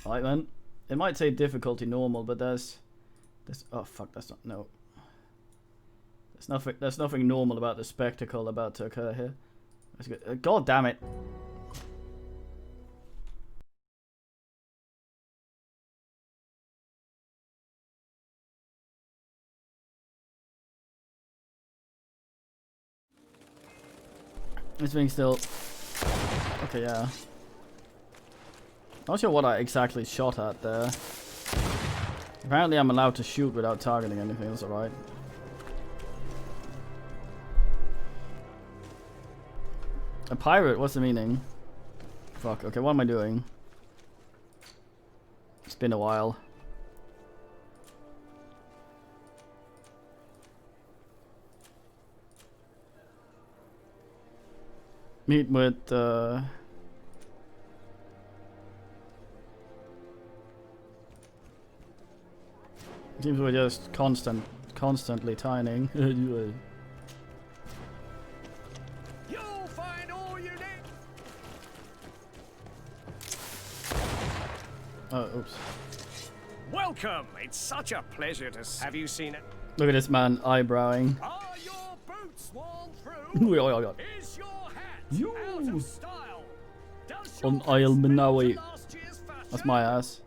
Right then. It might say difficulty normal, but there's oh fuck, that's not no. There's nothing normal about the spectacle about to occur here. That's good. God damn it. This thing still. Okay, yeah. Not sure what I exactly shot at there. Apparently I'm allowed to shoot without targeting anything, that's alright. A pirate? What's the meaning? Fuck, okay, what am I doing? It's been a while. Meet with, seems we're just constantly tining. You'll find all you need. Oh, oops. Welcome. It's such a pleasure to have you seen it. Look at this man eyebrowing. Are your boots worn through? Is your hat out of style? Does your On Isle Manawi. last year's fashion? That's my ass.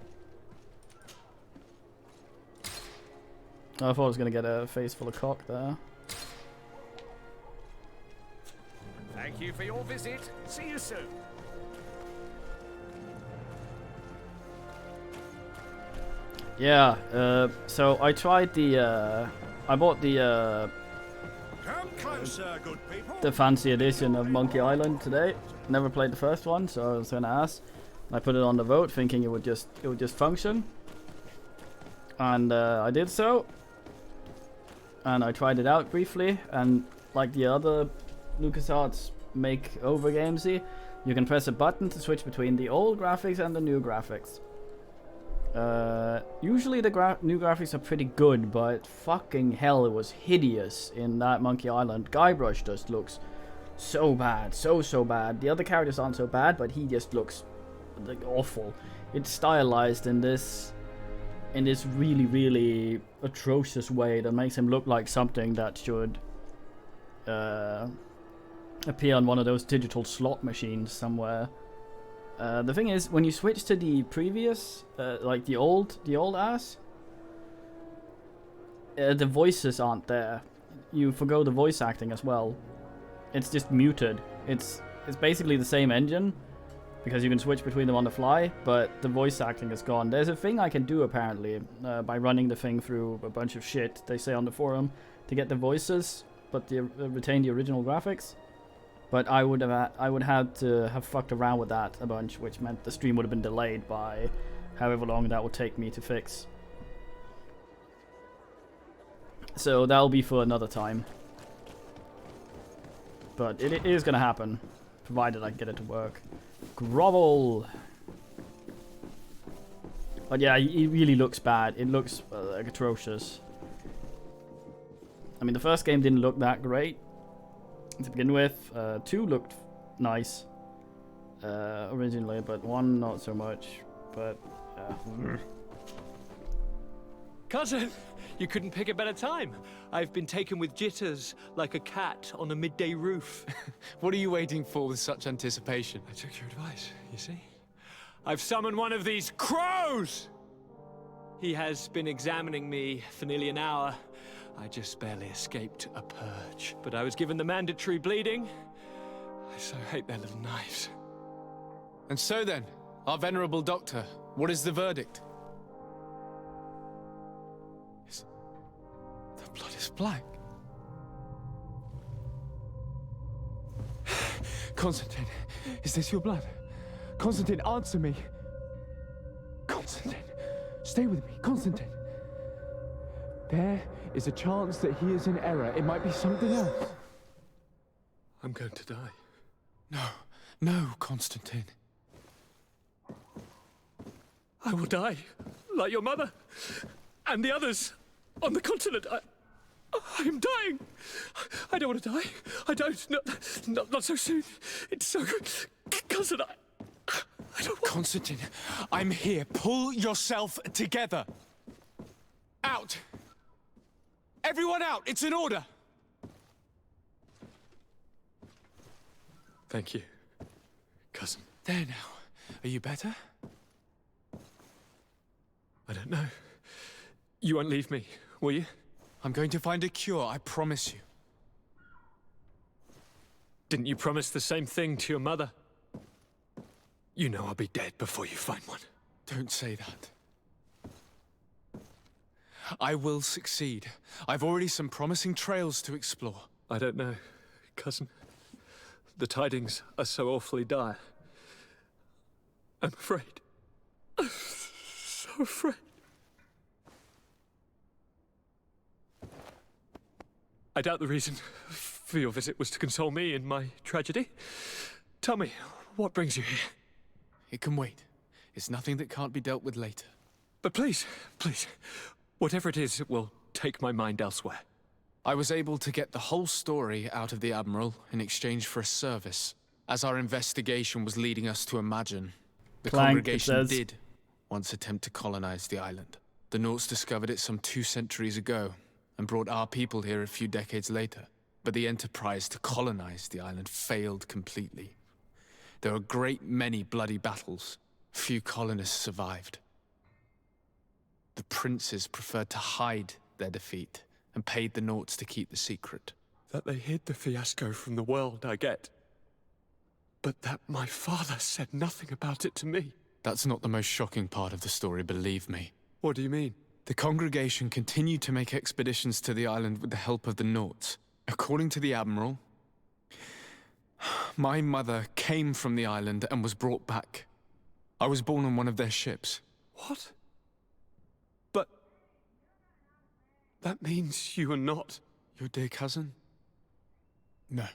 I thought I was gonna get a face full of cock there. Thank you for your visit. See you soon. Yeah, so I tried the, I bought the, Come closer, good people. the fancy edition of Monkey Island today. Never played the first one, so I was gonna ask. I put it on the vote, thinking it would just function, and I did so. And I tried it out briefly, and like the other LucasArts makeover games, you can press a button to switch between the old graphics and the new graphics. Usually the new graphics are pretty good, but fucking hell, it was hideous in that Monkey Island. Guybrush just looks so bad, so bad. The other characters aren't so bad, but he just looks like awful. It's stylized in this really atrocious way that makes him look like something that should appear on one of those digital slot machines somewhere. The thing is, when you switch to the previous, like the old ass, the voices aren't there. You forgo the voice acting as well. It's just muted. It's basically the same engine, because you can switch between them on the fly, but the voice acting is gone. There's a thing I can do apparently, by running the thing through a bunch of shit they say on the forum, to get the voices, but retain the original graphics. But I would have to have fucked around with that a bunch, which meant the stream would have been delayed by however long that would take me to fix. So that'll be for another time. But it is gonna happen, provided I can get it to work. Grovel! But yeah, it really looks bad. It looks like atrocious. I mean, the first game didn't look that great to begin with. 2 looked nice originally, but 1 not so much. But Cousin, you couldn't pick a better time. I've been taken with jitters like a cat on a midday roof. What are you waiting for with such anticipation? I took your advice, you see? I've summoned one of these crows! He has been examining me for nearly an hour. I just barely escaped a purge. But I was given the mandatory bleeding. I so hate their little knives. And so then, our venerable doctor, what is the verdict? The blood is black. Constantine, is this your blood? Constantine, answer me. Constantine, stay with me. Constantine. There is a chance that he is in error. It might be something else. I'm going to die. No, Constantine. I will die, like your mother, and the others on the continent. I am dying. I don't want to die. I don't. Not so soon. It's so good. Cousin, I don't want... Constantine, I'm here. Pull yourself together. Out! Everyone out! It's an order! Thank you, cousin. There now. Are you better? I don't know. You won't leave me, will you? I'm going to find a cure, I promise you. Didn't you promise the same thing to your mother? You know I'll be dead before you find one. Don't say that. I will succeed. I've already some promising trails to explore. I don't know, cousin. The tidings are so awfully dire. I'm afraid. I'm so afraid. I doubt the reason for your visit was to console me in my tragedy. Tell me, what brings you here? It can wait. It's nothing that can't be dealt with later. But please, please, whatever it is, it will take my mind elsewhere. I was able to get the whole story out of the Admiral in exchange for a service, as our investigation was leading us to imagine. The Clank, congregation did once attempt to colonize the island. The Nauts discovered it some 2 centuries ago, and brought our people here a few decades later. But the enterprise to colonize the island failed completely. There were a great many bloody battles. Few colonists survived. The princes preferred to hide their defeat, and paid the Nauts to keep the secret. That they hid the fiasco from the world, I get. But that my father said nothing about it to me. That's not the most shocking part of the story, believe me. What do you mean? The congregation continued to make expeditions to the island with the help of the Nauts. According to the Admiral, my mother came from the island and was brought back. I was born on one of their ships. What? But... that means you are not... Your dear cousin? No.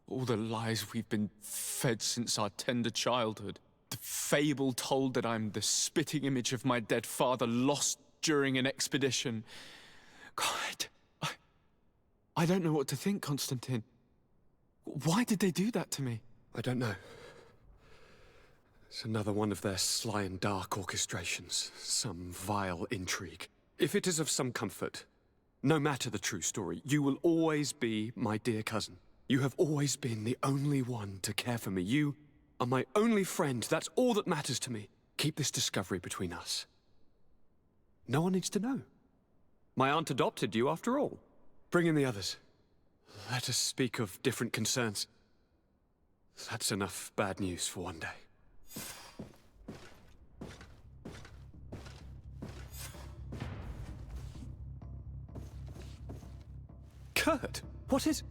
All the lies we've been fed since our tender childhood. The fable told that I'm the spitting image of my dead father lost during an expedition. God, I don't know what to think, Constantine. Why did they do that to me? I don't know. It's another one of their sly and dark orchestrations. Some vile intrigue. If it is of some comfort, no matter the true story, you will always be my dear cousin. You have always been the only one to care for me. You are my only friend. That's all that matters to me. Keep this discovery between us. No one needs to know. My aunt adopted you after all. Bring in the others. Let us speak of different concerns. That's enough bad news for one day. Kurt, what is...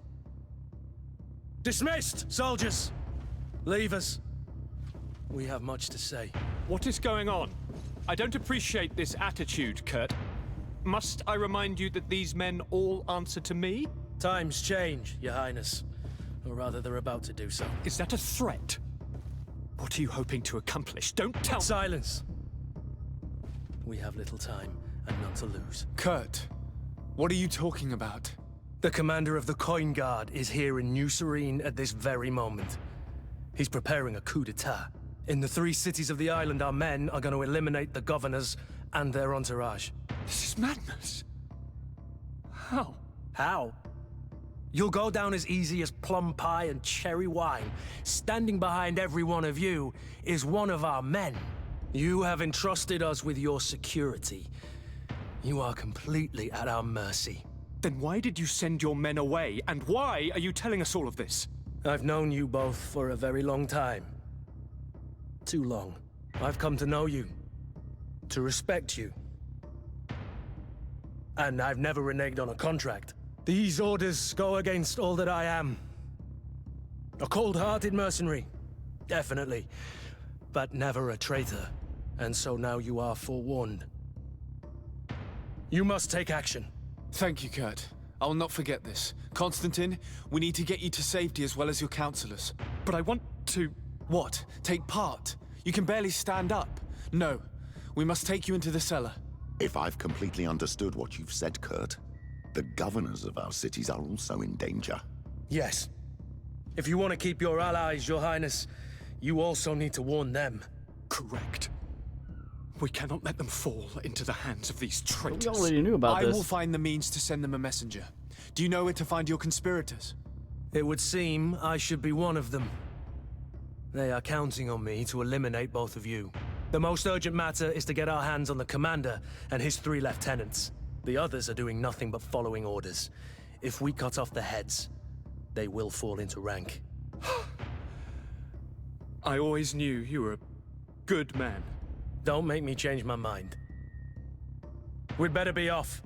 Dismissed, soldiers! Leave us. We have much to say. What is going on? I don't appreciate this attitude, Kurt. Must I remind you that these men all answer to me? Times change, Your Highness. Or rather, they're about to do so. Is that a threat? What are you hoping to accomplish? Don't tell me. Silence! We have little time, and none to lose. Kurt, what are you talking about? The commander of the Coin Guard is here in New Serene at this very moment. He's preparing a coup d'etat. In the 3 cities of the island, our men are going to eliminate the governors and their entourage. This is madness. How? How? You'll go down as easy as plum pie and cherry wine. Standing behind every one of you is one of our men. You have entrusted us with your security. You are completely at our mercy. Then why did you send your men away? And why are you telling us all of this? I've known you both for a very long time. Too long. I've come to know you. To respect you. And I've never reneged on a contract. These orders go against all that I am. A cold-hearted mercenary. Definitely. But never a traitor. And so now you are forewarned. You must take action. Thank you, Kurt. I will not forget this. Constantine, we need to get you to safety as well as your counselors. But I want to... What? Take part? You can barely stand up. No. We must take you into the cellar. If I've completely understood what you've said, Kurt, the governors of our cities are also in danger. Yes. If you want to keep your allies, Your Highness, you also need to warn them. Correct. We cannot let them fall into the hands of these We traitors. already knew about I this. will find the means to send them a messenger. Do you know where to find your conspirators? It would seem I should be one of them. They are counting on me to eliminate both of you. The most urgent matter is to get our hands on the commander and his 3 lieutenants. The others are doing nothing but following orders. If we cut off their heads, they will fall into rank. I always knew you were a good man. Don't make me change my mind. We'd better be off.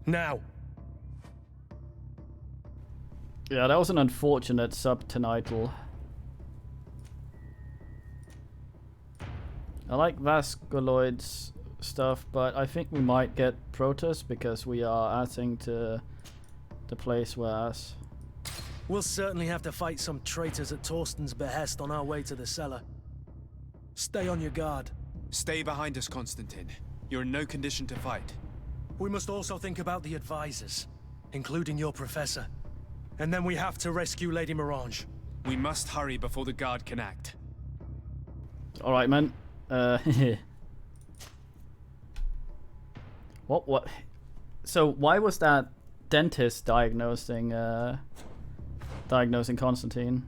Now. Yeah, that was an unfortunate subtitle. I like Vasculoid's stuff, but I think we might get Protoss because we are adding to the place we're at. We'll certainly have to fight some traitors at Torsten's behest on our way to the cellar. Stay on your guard. Stay behind us, Constantine. You're in no condition to fight. We must also think about the advisors, including your professor. And then we have to rescue Lady Mirange. We must hurry before the guard can act. Alright, man. What? So why was that dentist diagnosing Constantine?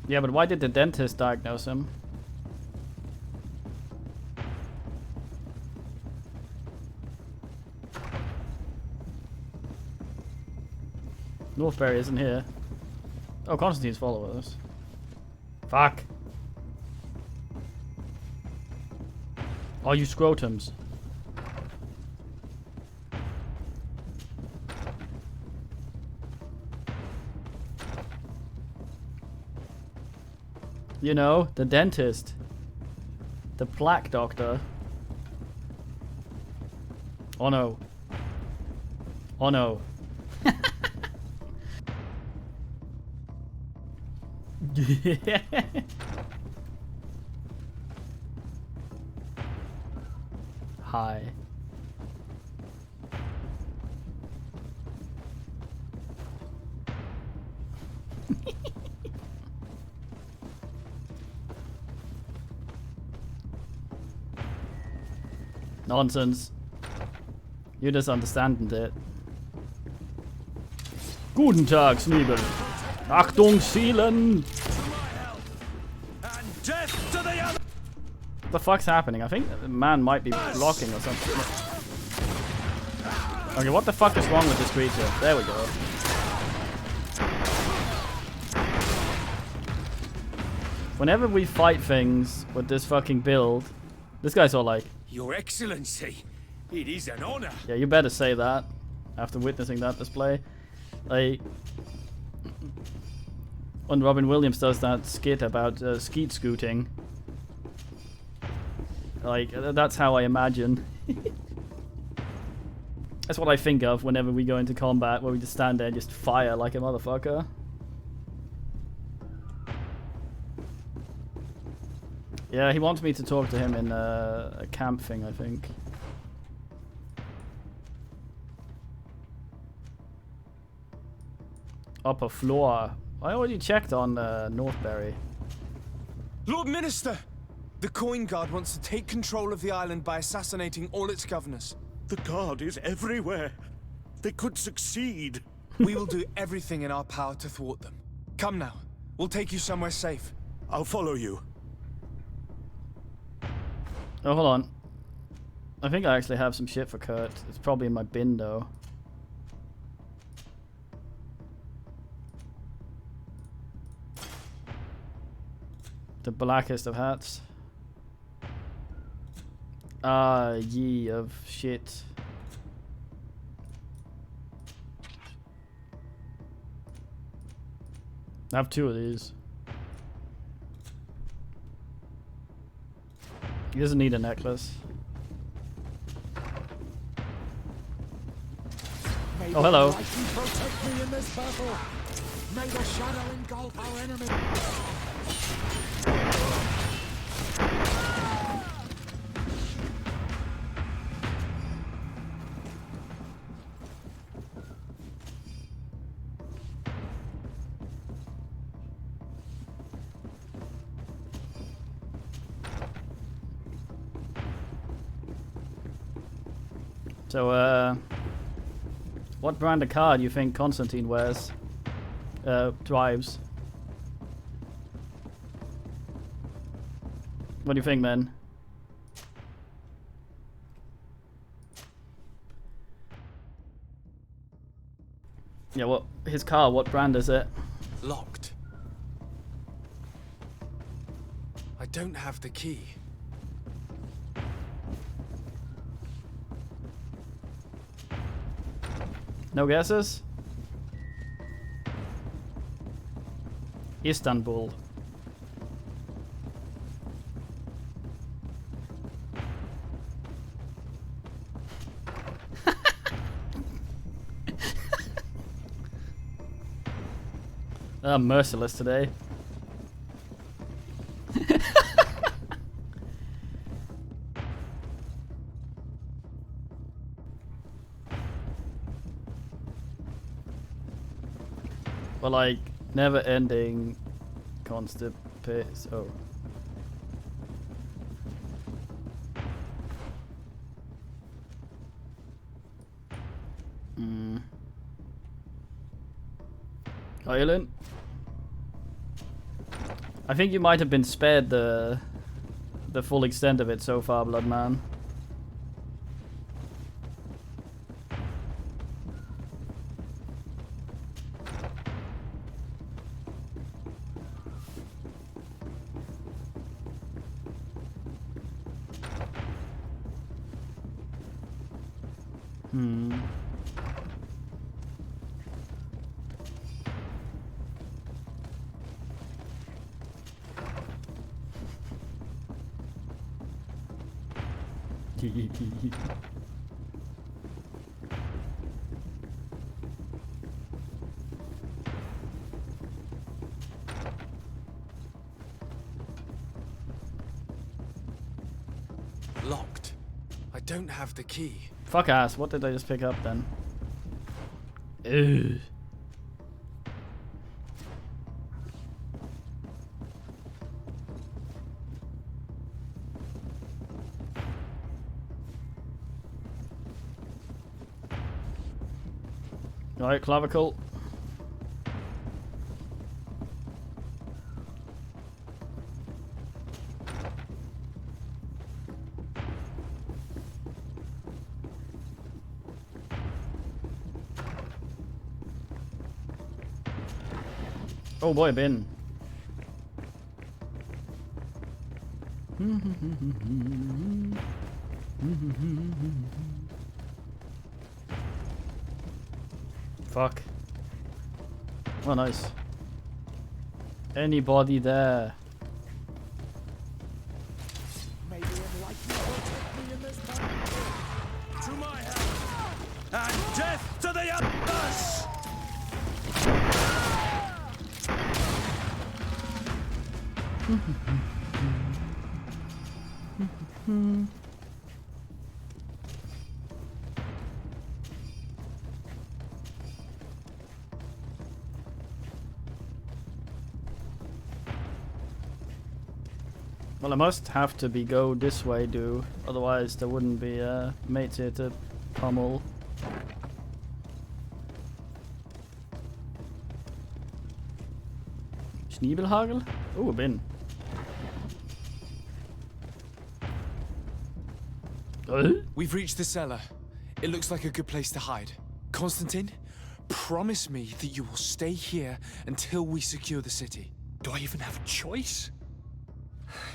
Yeah, but why did the dentist diagnose him? Northbury isn't here. Oh, Constantine's following us. Fuck. Oh, you scrotums. You know, the dentist. The plaque doctor. Oh no. Oh no. Hi. Nonsense. You just understand it. Guten Tag, Sneebel. Achtung, Zielen! And death to the other! What the fuck's happening? I think the man might be blocking or something. Okay, what the fuck is wrong with this creature? There we go. Whenever we fight things with this fucking build, this guy's all like, Your Excellency, it is an honor. yeah, you better say that after witnessing that display. Like, when Robin Williams does that skit about skeet scooting, like, that's how I imagine. That's what I think of whenever we go into combat, where we just stand there and just fire like a motherfucker. Yeah, he wants me to talk to him in a camp thing, I think. Upper floor. I already checked on Northbury. Lord Minister! The Coin Guard wants to take control of the island by assassinating all its governors. The guard is everywhere. They could succeed. We will do everything in our power to thwart them. Come now. We'll take you somewhere safe. I'll follow you. Oh, hold on. I think I actually have some shit for Kurt. It's probably in my bin, though. The blackest of hats. Ah, ye of shit. I have 2 of these. He doesn't need a necklace. Oh, hello. Lightning protect me in this battle. May the shadow engulf our enemy. So, what brand of car do you think Constantine wears? Drives? What do you think, man? Yeah, what his car? What brand is it? Locked. I don't have the key. No guesses? Istanbul. I'm merciless today. But like, never ending constipation. Oh. Island? I think you might have been spared the full extent of it so far, Bloodman. Locked. I don't have the key. Fuck ass, what did I just pick up then? Ugh. Alright, clavicle. Oh boy, bin. Fuck. Oh, nice. Anybody there? May the enlightened protect me in this battle. To my hand, and death to the others! Well, I must have to go this way, dude. Otherwise, there wouldn't be mates here to pummel. Schniebelhagel? Oh, a bin. We've reached the cellar. It looks like a good place to hide. Constantine, promise me that you will stay here until we secure the city. Do I even have a choice?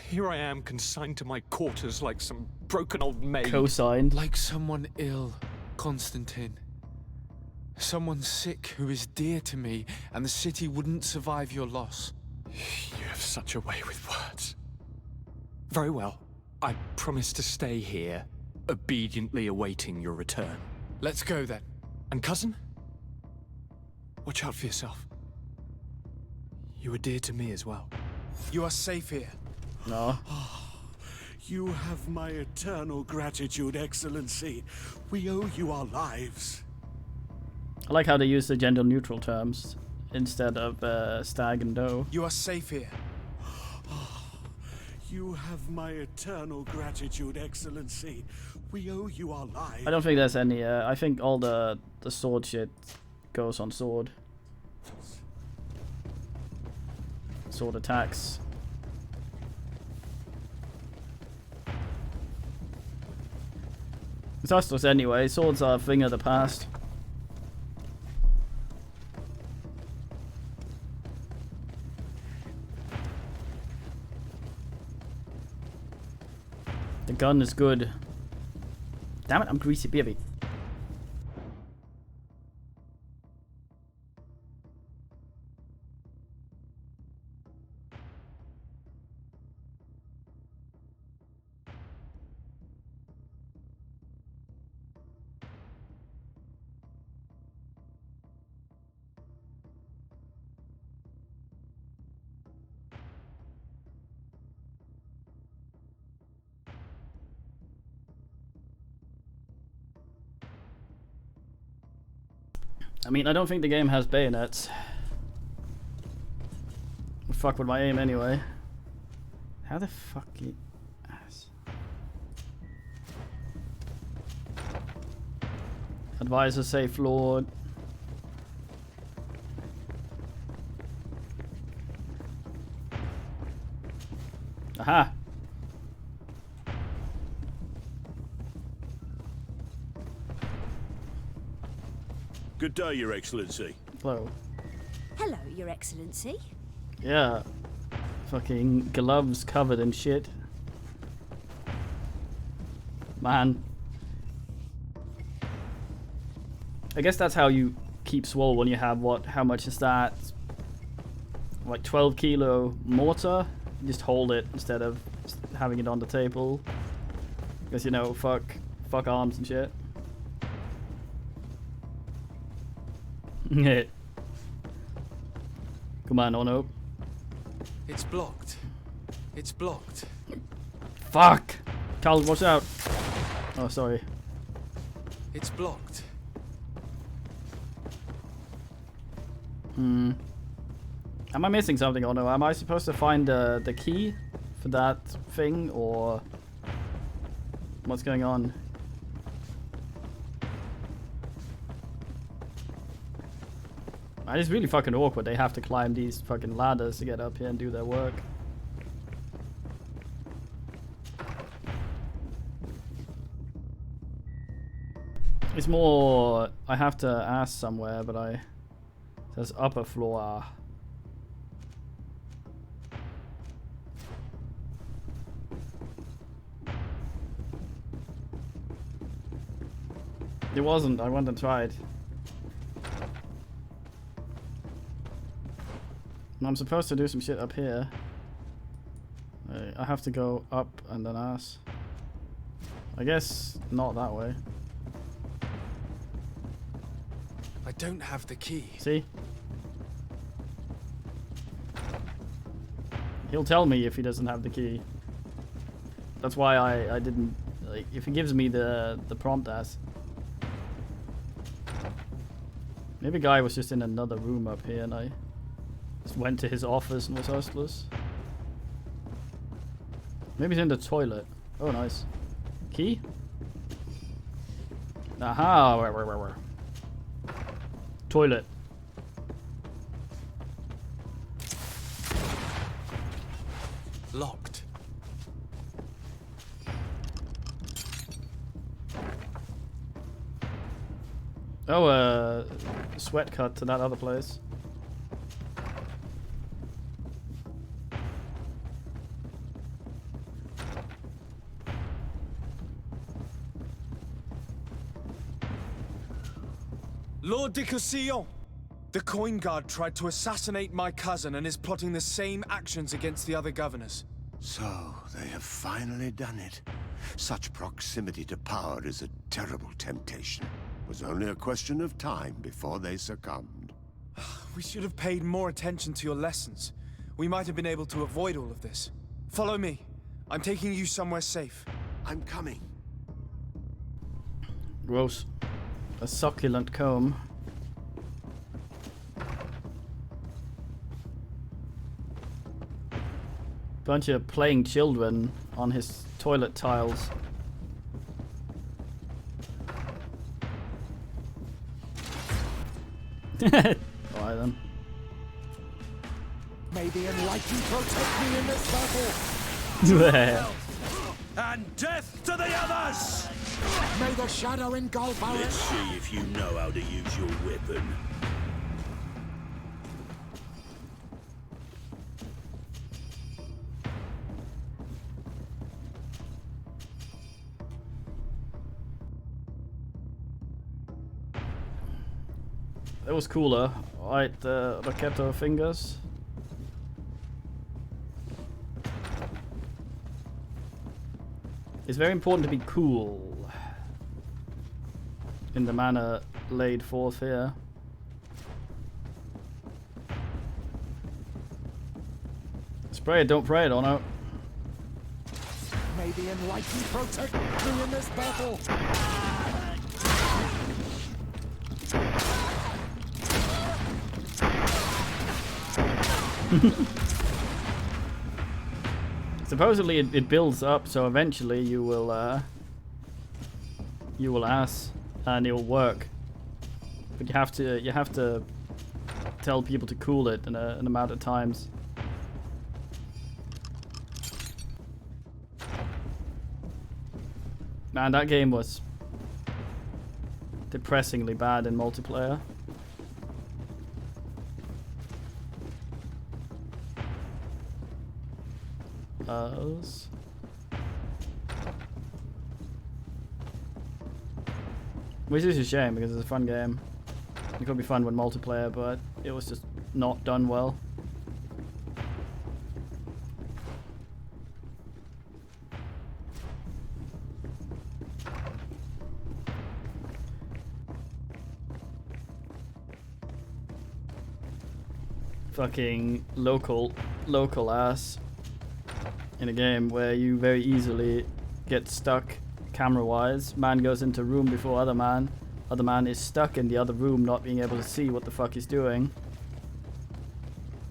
Here I am, consigned to my quarters like some broken old maid. Co-signed. Like someone ill, Constantine. Someone sick who is dear to me, and the city wouldn't survive your loss. You have such a way with words. Very well. I promise to stay here, obediently awaiting your return. Let's go then. And cousin? Watch out for yourself. You were dear to me as well. You are safe here. No. You have my eternal gratitude, Excellency. We owe you our lives. I like how they use the gender-neutral terms instead of stag and doe. You are safe here. You have my eternal gratitude, Excellency. We owe you our lives. I don't think there's any. I think all the sword shit goes on sword. Sword attacks. It's useless anyway. Swords are a thing of the past. The gun is good. Damn it, I'm greasy baby. I mean, I don't think the game has bayonets. Fuck with my aim anyway. How the fuck you ass? Advisor safe lord. Aha! Good day, Your Excellency. Hello. Hello, Your Excellency. Yeah. Fucking gloves covered in shit. Man. I guess that's how you keep swole when you have what? How much is that? Like 12 kilo mortar? You just hold it instead of having it on the table. Because, you know, fuck arms and shit. Come on, Ono. It's blocked. It's blocked. Fuck! Carl, watch out. Oh, sorry. It's blocked. Am I missing something, Ono? Am I supposed to find the key for that thing, or what's going on? It's really fucking awkward. They have to climb these fucking ladders to get up here and do their work. It's more... I have to ask somewhere, but it says upper floor. It wasn't. I went and tried. I'm supposed to do some shit up here. I have to go up and then ask. I guess not that way. I don't have the key. See? He'll tell me if he doesn't have the key. That's why I didn't... Like, if he gives me the prompt as. Maybe guy was just in another room up here and I just went to his office and was hustless. Maybe he's in the toilet. Oh, nice. Key? Aha! Where? Toilet. Locked. Oh, sweat cut to that other place. Lord de Cossillon! The Coin Guard tried to assassinate my cousin and is plotting the same actions against the other governors. So, they have finally done it. Such proximity to power is a terrible temptation. It was only a question of time before they succumbed. We should have paid more attention to your lessons. We might have been able to avoid all of this. Follow me. I'm taking you somewhere safe. I'm coming. Gross. A succulent comb. Bunch of playing children on his toilet tiles. Alright then. May the enlightened protect me in this battle. And death to the others! May the shadow engulf our... Let's see if you know how to use your weapon. That was cooler. Alright, the Raketo fingers. It's very important to be cool in the manner laid forth here. Spray it, don't pray it, or no. May the enlightened protect me in this battle. Supposedly it builds up, so eventually you will ass and it will work. But you have to tell people to cool it in an amount of times. Man, that game was depressingly bad in multiplayer. Which is a shame because it's a fun game. It could be fun with multiplayer, but it was just not done well. Fucking local ass in a game where you very easily get stuck camera-wise. Man goes into room before other man is stuck in the other room, not being able to see what the fuck he's doing.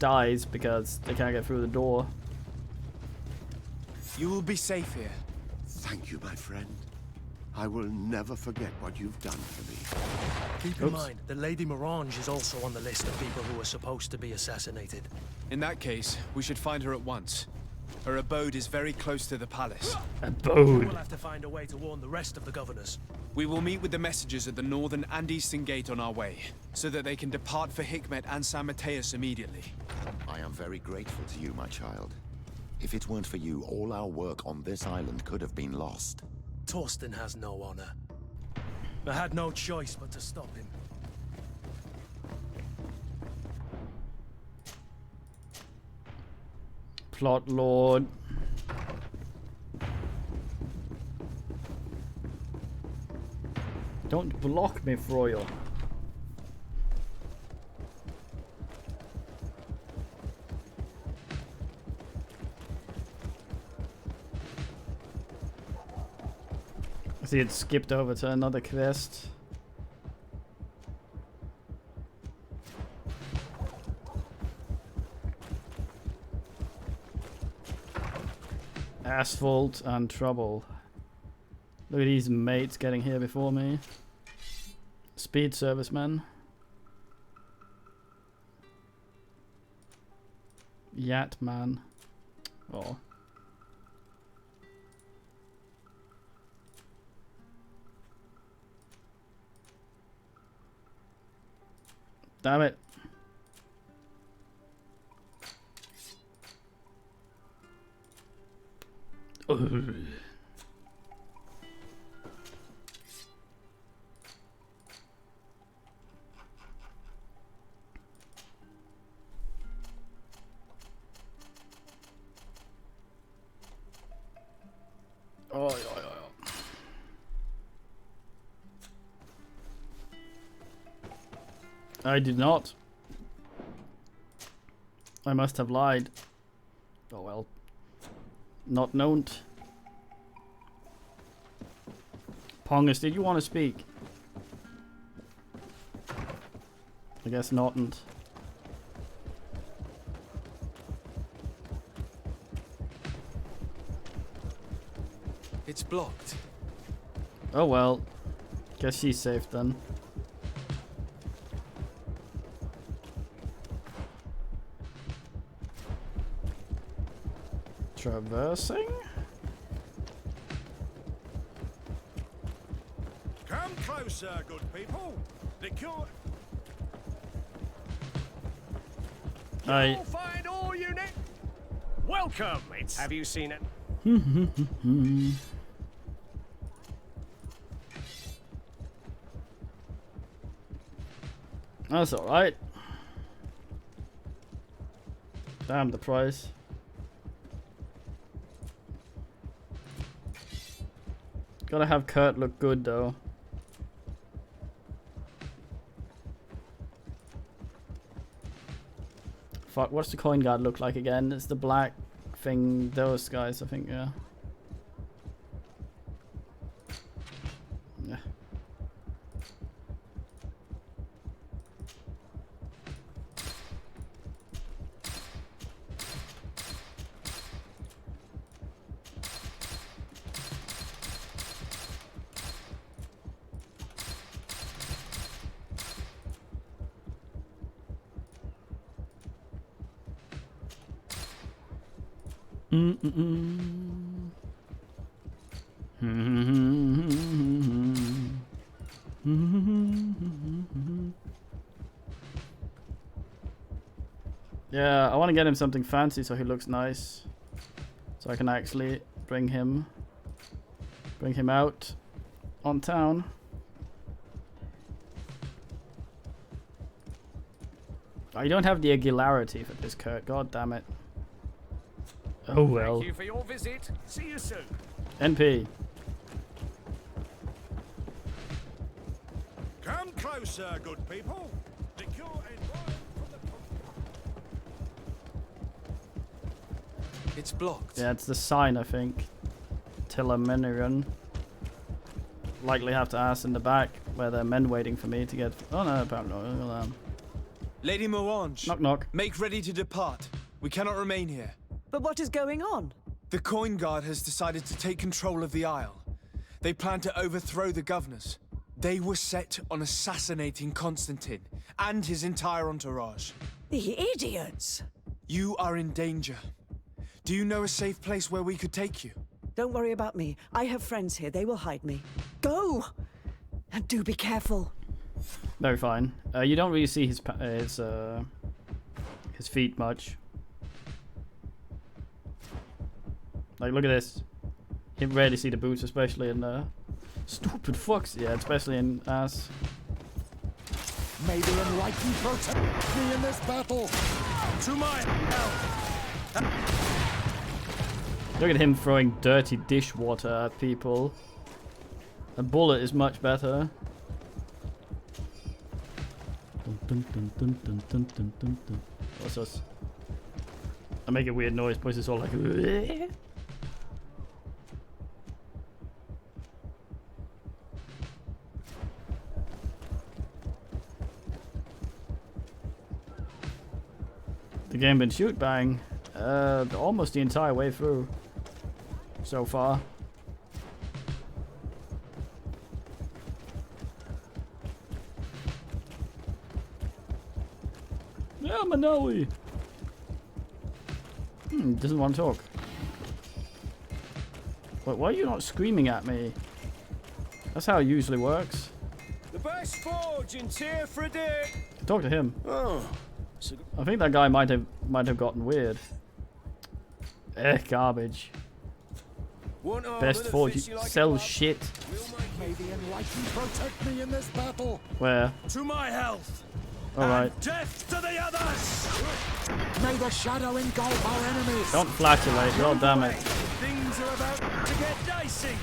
Dies because they can't get through the door. You will be safe here. Thank you, my friend. I will never forget what you've done for me. Keep in mind, the Lady Mirange is also on the list of people who are supposed to be assassinated. In that case, we should find her at once. Her abode is very close to the palace. Abode. We'll have to find a way to warn the rest of the governors. We will meet with the messengers at the northern and eastern gate on our way, so that they can depart for Hikmet and San Mateus immediately. I am very grateful to you, my child. If it weren't for you, all our work on this island could have been lost. Torsten has no honor. I had no choice but to stop him. Plot lord. Don't block me, Froyo. I see it skipped over to another quest. Asphalt and trouble. Look at these mates getting here before me. Speed servicemen. Yat man. Oh. Damn it. Ugh. Oh, I did not. I must have lied. Oh well. Not known. Pongus, did you want to speak? I guess not. It's blocked. Oh well. Guess she's safe then. Traversing? Come closer, good people. The cure. You'll find all you need. Welcome. Have you seen it? That's alright. Damn the price. Gotta have Kurt look good though. Fuck, what's the coin guard look like again? It's the black thing, those guys, I think, yeah. Yeah. Yeah, I want to get him something fancy so he looks nice. So I can actually bring him out on town. Oh, you don't have the regularity for this, Kurt. God damn it. Oh well. Thank you for your visit. See you soon. NP. Come closer, good people. The cure environment from the It's blocked. Yeah, it's the sign, I think. Tillaminiran. Likely have to ask in the back where there are men waiting for me to get. Oh no, apparently not. Lady Morange. Knock knock. Make ready to depart. We cannot remain here. But what is going on? The Coin Guard has decided to take control of the Isle. They plan to overthrow the governors. They were set on assassinating Constantine and his entire entourage. The idiots! You are in danger. Do you know a safe place where we could take you? Don't worry about me. I have friends here. They will hide me. Go! And do be careful. Very fine. You don't really see his feet much. Like, look at this. You rarely see the boots, especially in stupid fucks. Yeah, especially in ass. May the enlightened protect me in this battle. To my help. Look at him throwing dirty dishwater at people. A bullet is much better. What's this? I make a weird noise, but it's all like. The game been shoot bang almost the entire way through so far. Yeah, Manoe. Doesn't want to talk. Wait, why are you not screaming at me? That's how it usually works. The best forge in Tyr for a day. Talk to him. Oh. I think that guy might have gotten weird. Garbage. Best forge. Sell shit. May the enlightened protect me in this battle. Where? To my health. Alright. Death to the others. May the shadow engulf our enemies. Don't flatulate, god damn it. Things are about to get dicey.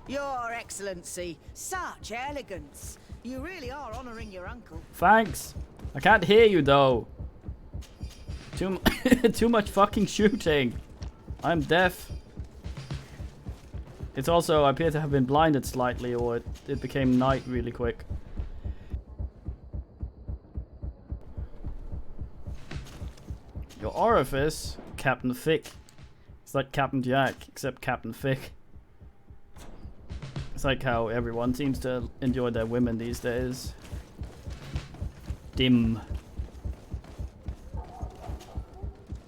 Your Excellency, such elegance. You really are honoring your uncle. Thanks. I can't hear you though. Too much fucking shooting. I'm deaf. It's also, I appear to have been blinded slightly, or it became night really quick. Your orifice, Captain Thick. It's like Captain Jack, except Captain Thick. It's like how everyone seems to enjoy their women these days. Dim.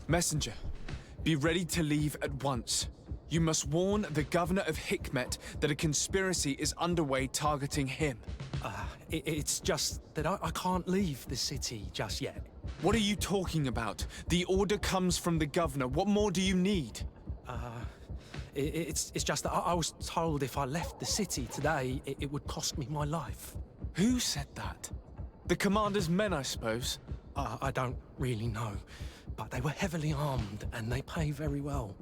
Messenger, be ready to leave at once. You must warn the governor of Hikmet that a conspiracy is underway targeting him. It's just that I can't leave the city just yet. What are you talking about? The order comes from the governor. What more do you need? It's just that I was told if I left the city today, it would cost me my life. Who said that? The commander's men, I suppose? I don't really know, but they were heavily armed and they pay very well.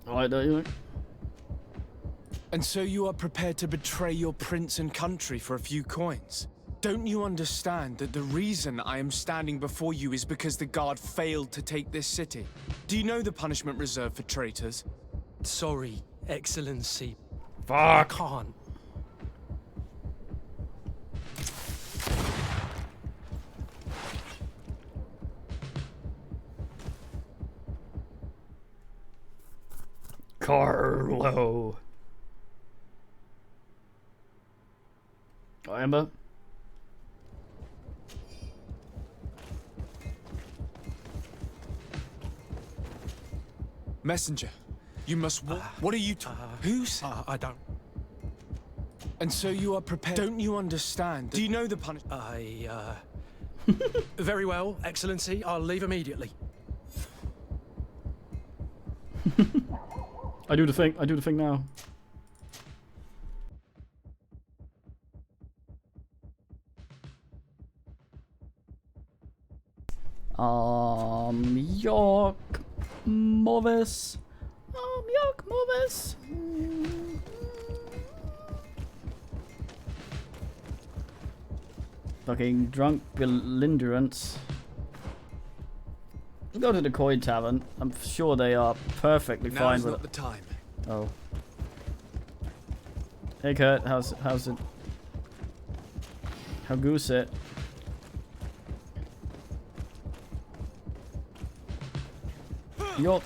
Alright, don't you? And so you are prepared to betray your prince and country for a few coins? Don't you understand that the reason I am standing before you is because the guard failed to take this city? Do you know the punishment reserved for traitors? Sorry, Excellency. Fuck. I can't. Carlo. Oh, Amber. Messenger, you must what are you Who said? I don't. And so you are prepared. Don't you understand? Do you know the punishment? Very well, Excellency. I'll leave immediately. I do the thing now. York Movis. York Movis. Fucking drunk belligerents. Go to the Koi Tavern. I'm sure they are perfectly fine with it. Now's not the time. Oh. Hey Kurt, how's it? How goose it? York.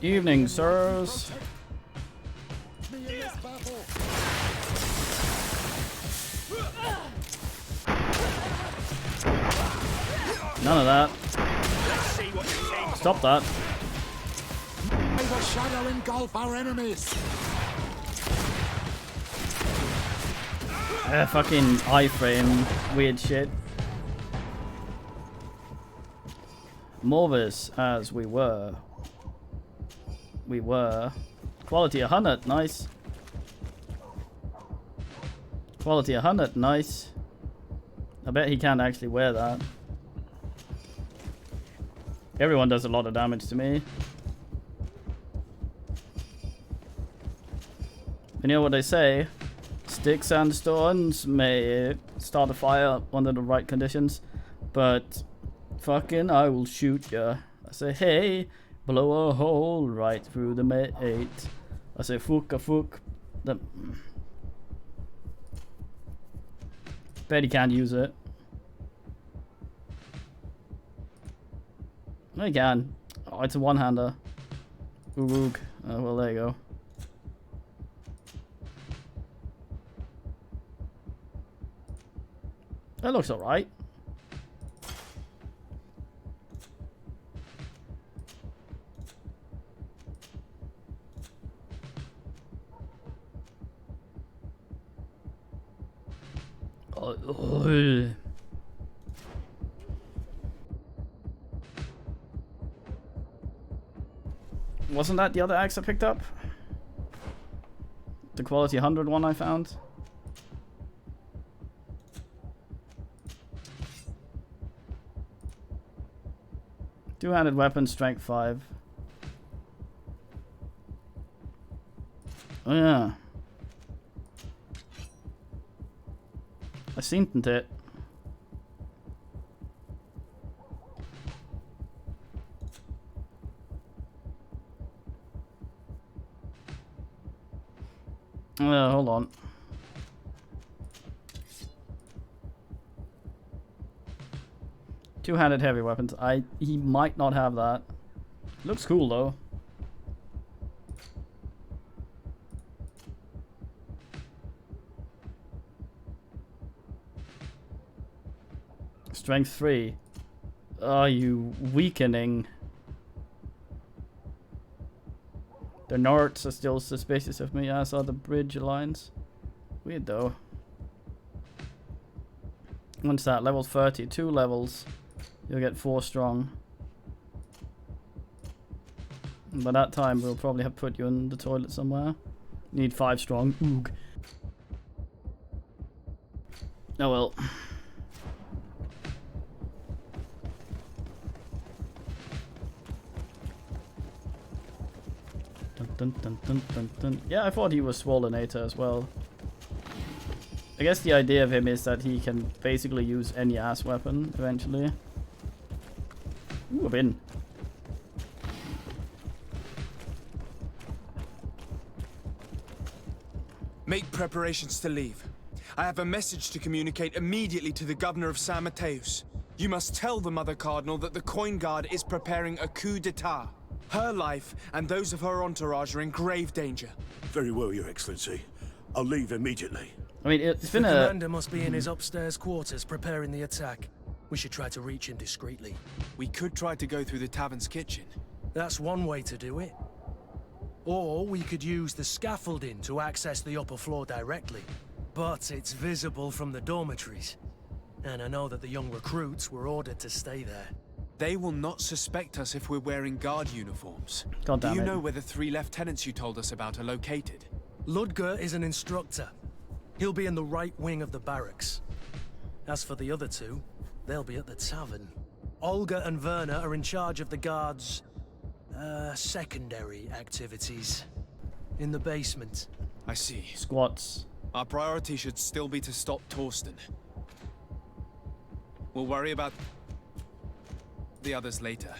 Evening, sirs. None of that. Stop that. May the shadow engulf our enemies. Fucking iframe, weird shit. Morvis, as we were. Quality 100, nice. Quality 100, nice. I bet he can't actually wear that. Everyone does a lot of damage to me. You know what they say? Sticks and stones may start a fire under the right conditions, but fucking I will shoot ya. I say, hey, blow a hole right through the mate. I say, fuck a fuck. Bet he can't use it. No, he can. Oh, it's a one-hander. Ooh, oh, well, there you go. That looks alright. Wasn't that the other axe I picked up? The quality 100 one I found? Two-handed weapon, strength 5. Oh yeah. I seen it. Hold on. Two-handed heavy weapons. He might not have that. Looks cool though. Strength 3. Are you weakening? The Norts are still suspicious of me, as are the Bridge Alliance. Weird though. What's that? Level 30. 2 levels. You'll get 4 strong. By that time, we'll probably have put you in the toilet somewhere. Need 5 strong. Oog. Oh well. Dun, dun, dun, dun, dun. Yeah, I thought he was Swolenator as well. I guess the idea of him is that he can basically use any ass weapon eventually. Ooh, a bin. Make preparations to leave. I have a message to communicate immediately to the governor of San Mateus. You must tell the Mother Cardinal that the Coin Guard is preparing a coup d'etat. Her life and those of her entourage are in grave danger. Very well, Your Excellency. I'll leave immediately. I mean, it's been the a... commander must be in his upstairs quarters preparing the attack. We should try to reach him discreetly. We could try to go through the tavern's kitchen. That's one way to do it. Or we could use the scaffolding to access the upper floor directly. But it's visible from the dormitories. And I know that the young recruits were ordered to stay there. They will not suspect us if we're wearing guard uniforms. God damn Do you it. know where the 3 lieutenants you told us about are located? Ludger is an instructor. He'll be in the right wing of the barracks. As for the other 2, they'll be at the tavern. Olga and Werner are in charge of the guards' secondary activities. In the basement. I see. Squats. Our priority should still be to stop Torsten. We'll worry about the others later.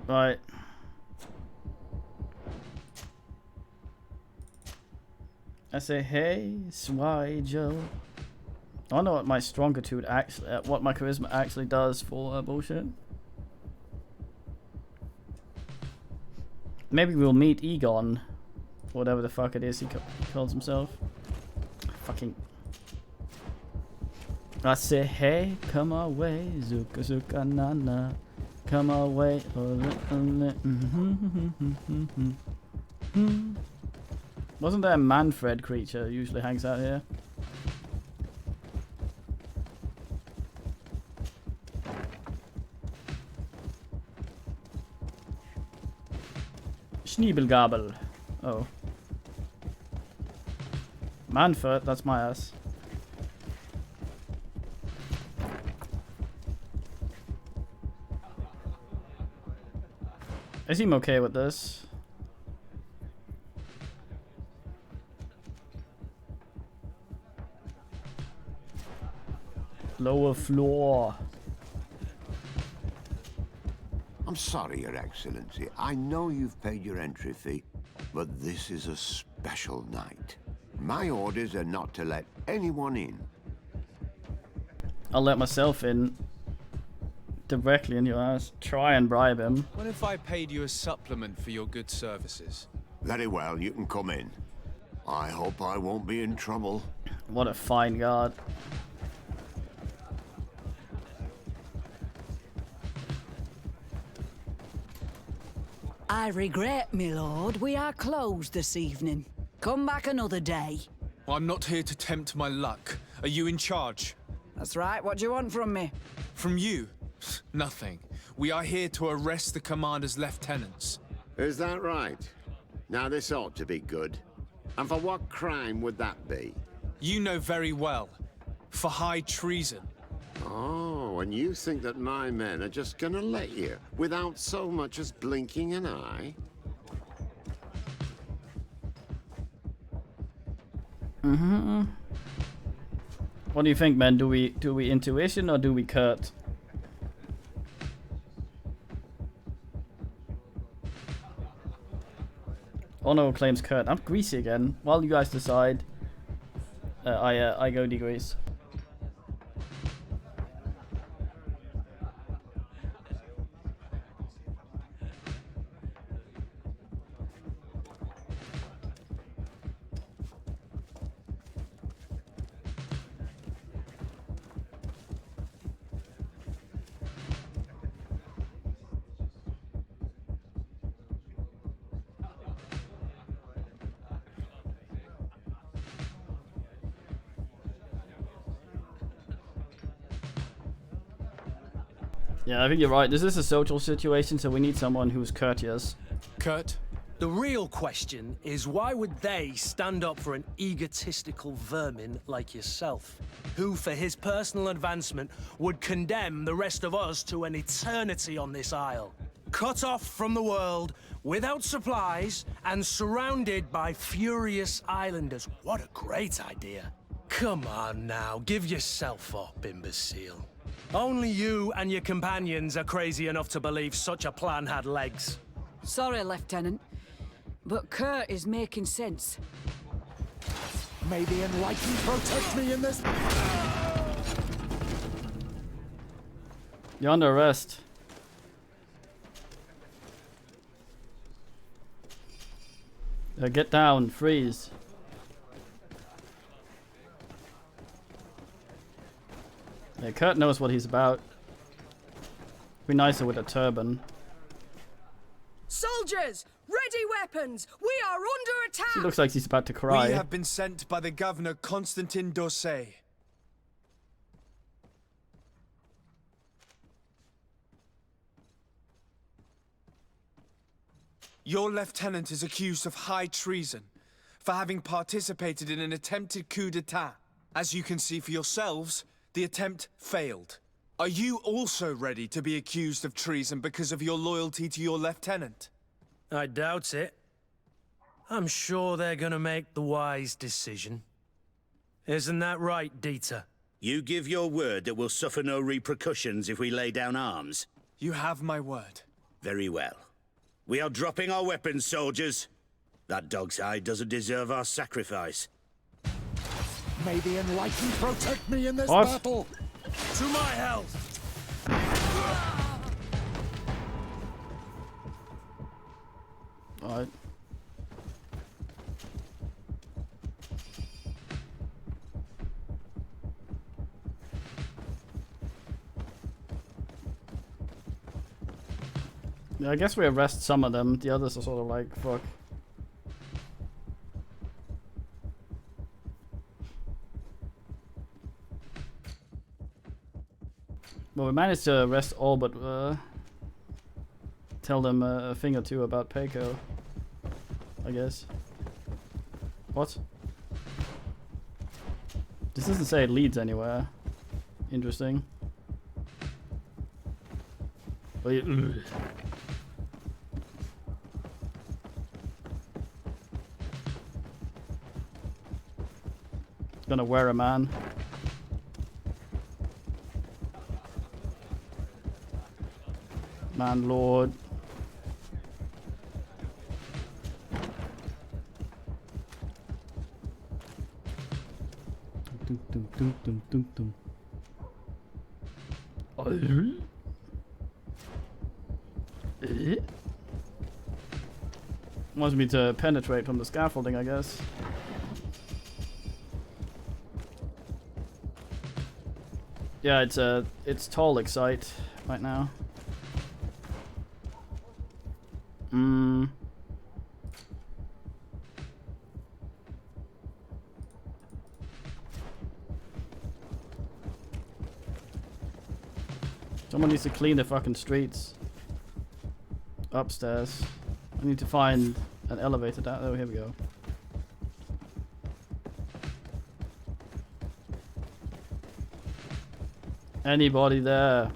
Right. I say, hey, Swai Joe. I wonder what my strongitude actually, what my charisma actually does for bullshit. Maybe we'll meet Egon, whatever the fuck it is he calls himself. Fucking. I say, hey, come our way, zuka zuka na na, come our way. Wasn't there a Manfred creature who usually hangs out here? Schniebelgabel. Oh. Manfred, that's my ass. I seem okay with this. Lower floor. I'm sorry, Your Excellency. I know you've paid your entry fee, but this is a special night. My orders are not to let anyone in. I'll let myself in. Directly in your ass. Try and bribe him. What if I paid you a supplement for your good services? Very well, you can come in. I hope I won't be in trouble. What a fine guard. I regret, my lord, we are closed this evening. Come back another day. I'm not here to tempt my luck. Are you in charge? That's right, what do you want from me? From you? Nothing. We are here to arrest the commander's lieutenants. Is that right? Now this ought to be good. And for what crime would that be? You know very well. For high treason. Oh, and you think that my men are just gonna let you, without so much as blinking an eye? Mm-hmm. What do you think, man? Do we intuition or do we Kurt? Ono claims Kurt. I'm greasy again. While you guys decide, I go degrease. Yeah, I think you're right. This is a social situation, so we need someone who's courteous. Kurt? The real question is why would they stand up for an egotistical vermin like yourself, who for his personal advancement would condemn the rest of us to an eternity on this isle, cut off from the world, without supplies, and surrounded by furious islanders? What a great idea. Come on now, give yourself up, imbecile. Only you and your companions are crazy enough to believe such a plan had legs. Sorry, Lieutenant, but Kurt is making sense. May the Enlightened protect me in this. You're under arrest. Get down, freeze. Yeah, Kurt knows what he's about. Be nicer with a turban. Soldiers, ready weapons. We are under attack. He looks like he's about to cry. We have been sent by the governor Constantin Dorsey. Your lieutenant is accused of high treason for having participated in an attempted coup d'etat. As you can see for yourselves, the attempt failed. Are you also ready to be accused of treason because of your loyalty to your lieutenant? I doubt it. I'm sure they're gonna make the wise decision. Isn't that right, Dieter? You give your word that we'll suffer no repercussions if we lay down arms? You have my word. Very well. We are dropping our weapons, soldiers. That dog's hide doesn't deserve our sacrifice. May the Enlightened protect me in this What? battle. To my health! Alright. Yeah, I guess we arrest some of them. The others are sort of like, fuck. Well, we managed to arrest all but tell them a thing or two about Peiko, I guess. What? This doesn't say it leads anywhere. Interesting. Oh, yeah. Gonna wear a man. Man lord. Dum, dum, dum, dum, dum, dum. Wants me to penetrate from the scaffolding, I guess. Yeah, it's tall excite right now. Someone needs to clean the fucking streets. Upstairs. I need to find an elevator down. Oh, here we go. Anybody there?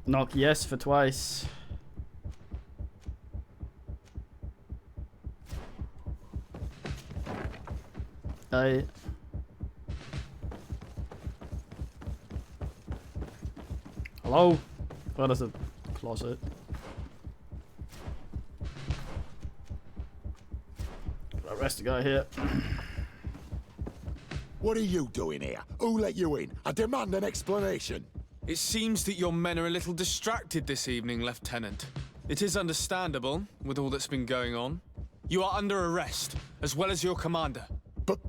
Knock yes for twice. Hey. Hello? Oh, there's a closet. Arrest the guy here. What are you doing here? Who let you in? I demand an explanation. It seems that your men are a little distracted this evening, Lieutenant. It is understandable, with all that's been going on. You are under arrest, as well as your commander. But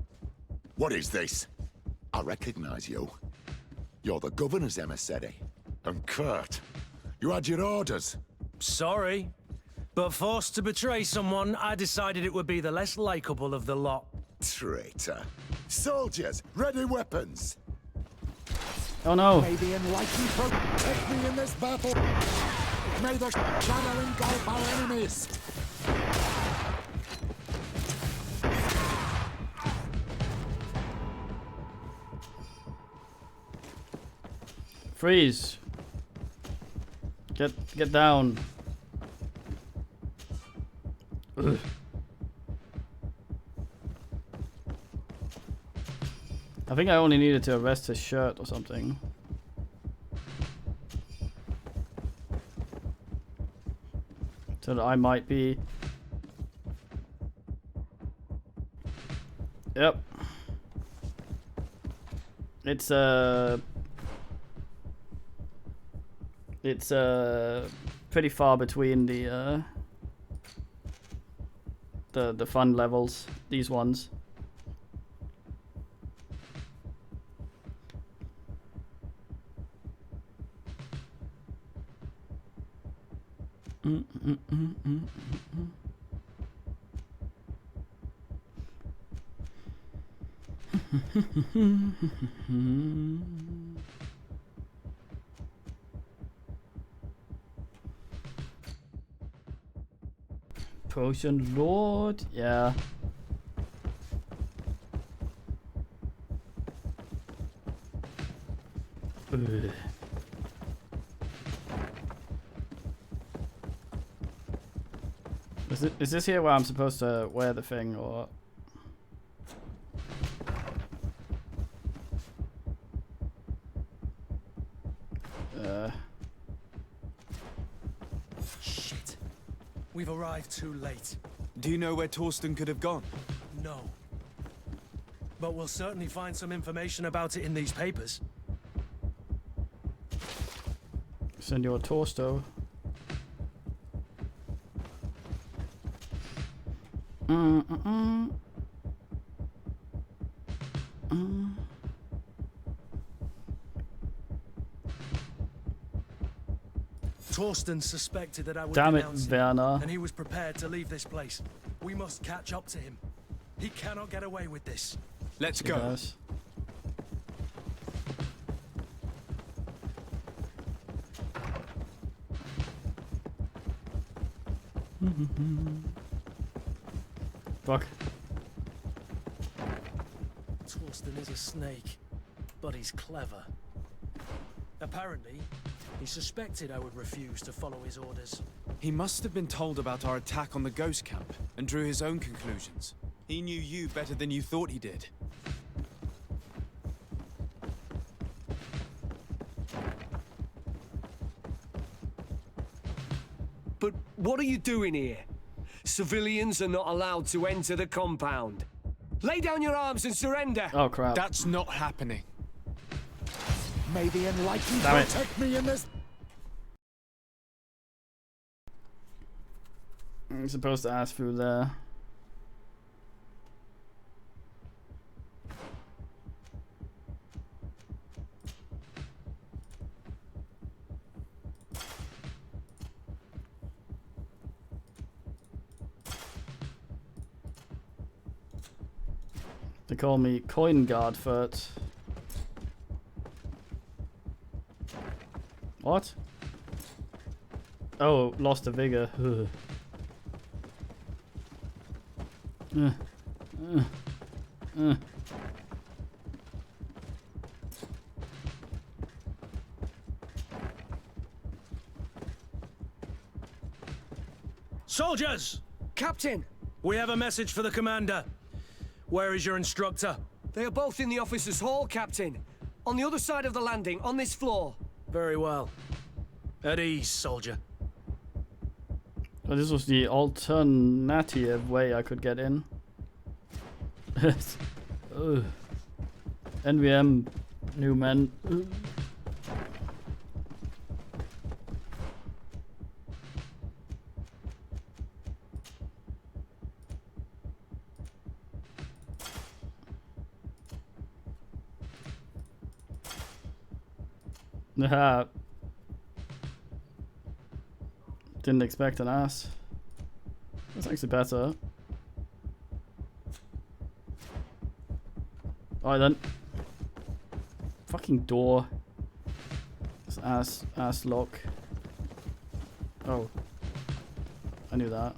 what is this? I recognize you. You're the governor's emissary. And Kurt, you had your orders. Sorry, but forced to betray someone, I decided it would be the less likable of the lot. Traitor. Soldiers, ready weapons. Oh no. May the enlightened protect me in this battle. May the shadow engulf our enemies. Freeze. Get down. Ugh. I think I only needed to arrest his shirt or something. So that I might be... Yep. It's pretty far between the fun levels, these ones. Potion Lord, yeah. Ugh. Is this here where I'm supposed to wear the thing, or? Shit. We've arrived too late. Do you know where Torsten could have gone? No. But we'll certainly find some information about it in these papers. Senor Torsto. Torsten suspected that I would Damn it, denounce him, Werner. and he was prepared to leave this place. We must catch up to him. He cannot get away with this. Let's He go. does. Fuck. Torsten is a snake, but he's clever. Apparently, he suspected I would refuse to follow his orders. He must have been told about our attack on the ghost camp and drew his own conclusions. He knew you better than you thought he did. But what are you doing here? Civilians are not allowed to enter the compound. Lay down your arms and surrender! Oh crap. That's not happening. May the enlightened Damn it. protect me in this. I'm supposed to ask through there. They call me Coin Guard Furt. What? Oh, lost the vigor. Ugh. Soldiers! Captain! We have a message for the commander. Where is your instructor? They are both in the officers' hall, Captain. On the other side of the landing, on this floor. Very well. At ease, soldier. Oh, this was the alternative way I could get in. Ugh. NVM, new men. Ugh. Haha. Didn't expect an ass. That's actually better. Alright then. Fucking door. This ass lock. Oh. I knew that.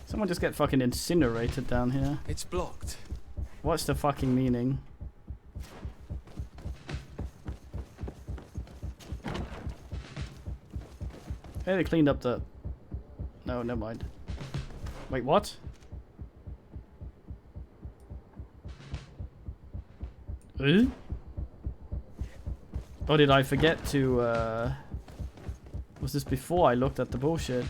Someone just get fucking incinerated down here. It's blocked. What's the fucking meaning? Hey, they cleaned up the... No, never mind. Wait, what? Oh, did I forget to, Was this before I looked at the bullshit?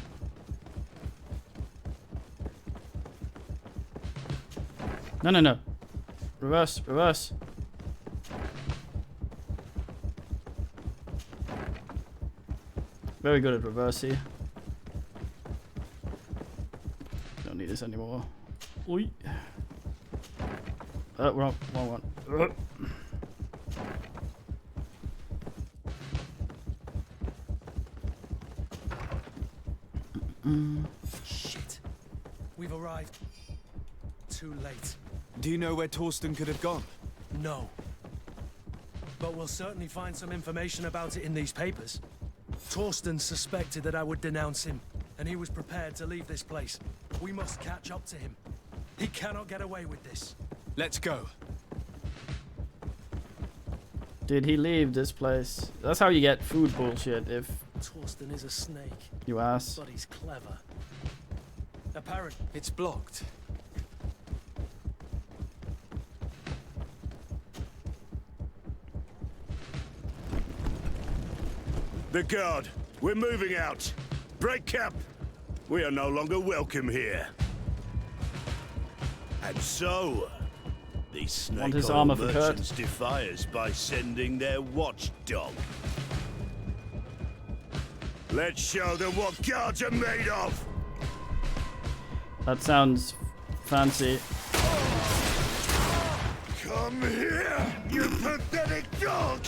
No, no, no. Reverse, reverse. Very good at reverse here. Don't need this anymore. Oi. Wrong one. Shit. We've arrived. Too late. Do you know where Torsten could have gone? No. But we'll certainly find some information about it in these papers. Torsten suspected that I would denounce him, and he was prepared to leave this place. We must catch up to him. He cannot get away with this. Let's go. Did he leave this place? That's how you get food bullshit if... Torsten is a snake. You ass. But he's clever. Apparent. It's blocked. The guard, we're moving out. Break camp. We are no longer welcome here. And so, these snake his oil armor for merchants defy us by sending their watchdog. Let's show them what guards are made of. That sounds fancy. Come here, you pathetic dog!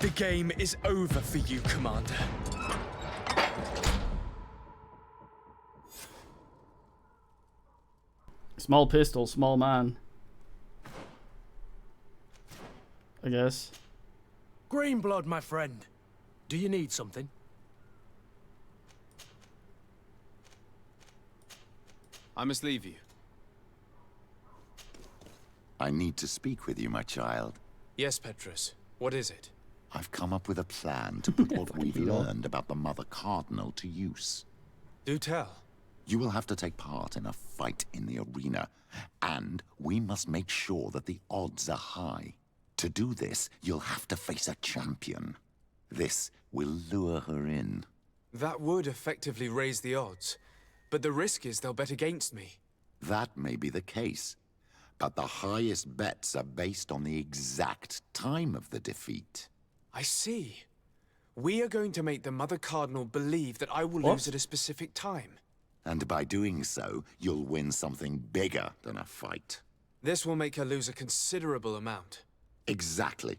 The game is over for you, Commander. Small pistol, small man. I guess. Greenblood, my friend. Do you need something? I must leave you. I need to speak with you, my child. Yes, Petrus. What is it? I've come up with a plan to put what we've learned about the Mother Cardinal to use. Do tell. You will have to take part in a fight in the arena, and we must make sure that the odds are high. To do this, you'll have to face a champion. This will lure her in. That would effectively raise the odds, but the risk is they'll bet against me. That may be the case, but the highest bets are based on the exact time of the defeat. I see. We are going to make the Mother Cardinal believe that I will lose at a specific time. And by doing so, you'll win something bigger than a fight. This will make her lose a considerable amount. Exactly.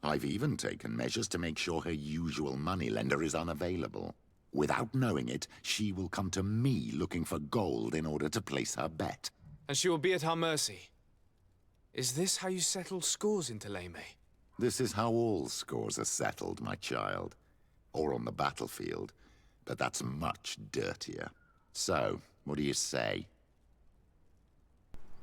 I've even taken measures to make sure her usual moneylender is unavailable. Without knowing it, she will come to me looking for gold in order to place her bet. And she will be at our mercy. Is this how you settle scores in Thélème? This is how all scores are settled, my child. Or on the battlefield. But that's much dirtier. So, what do you say?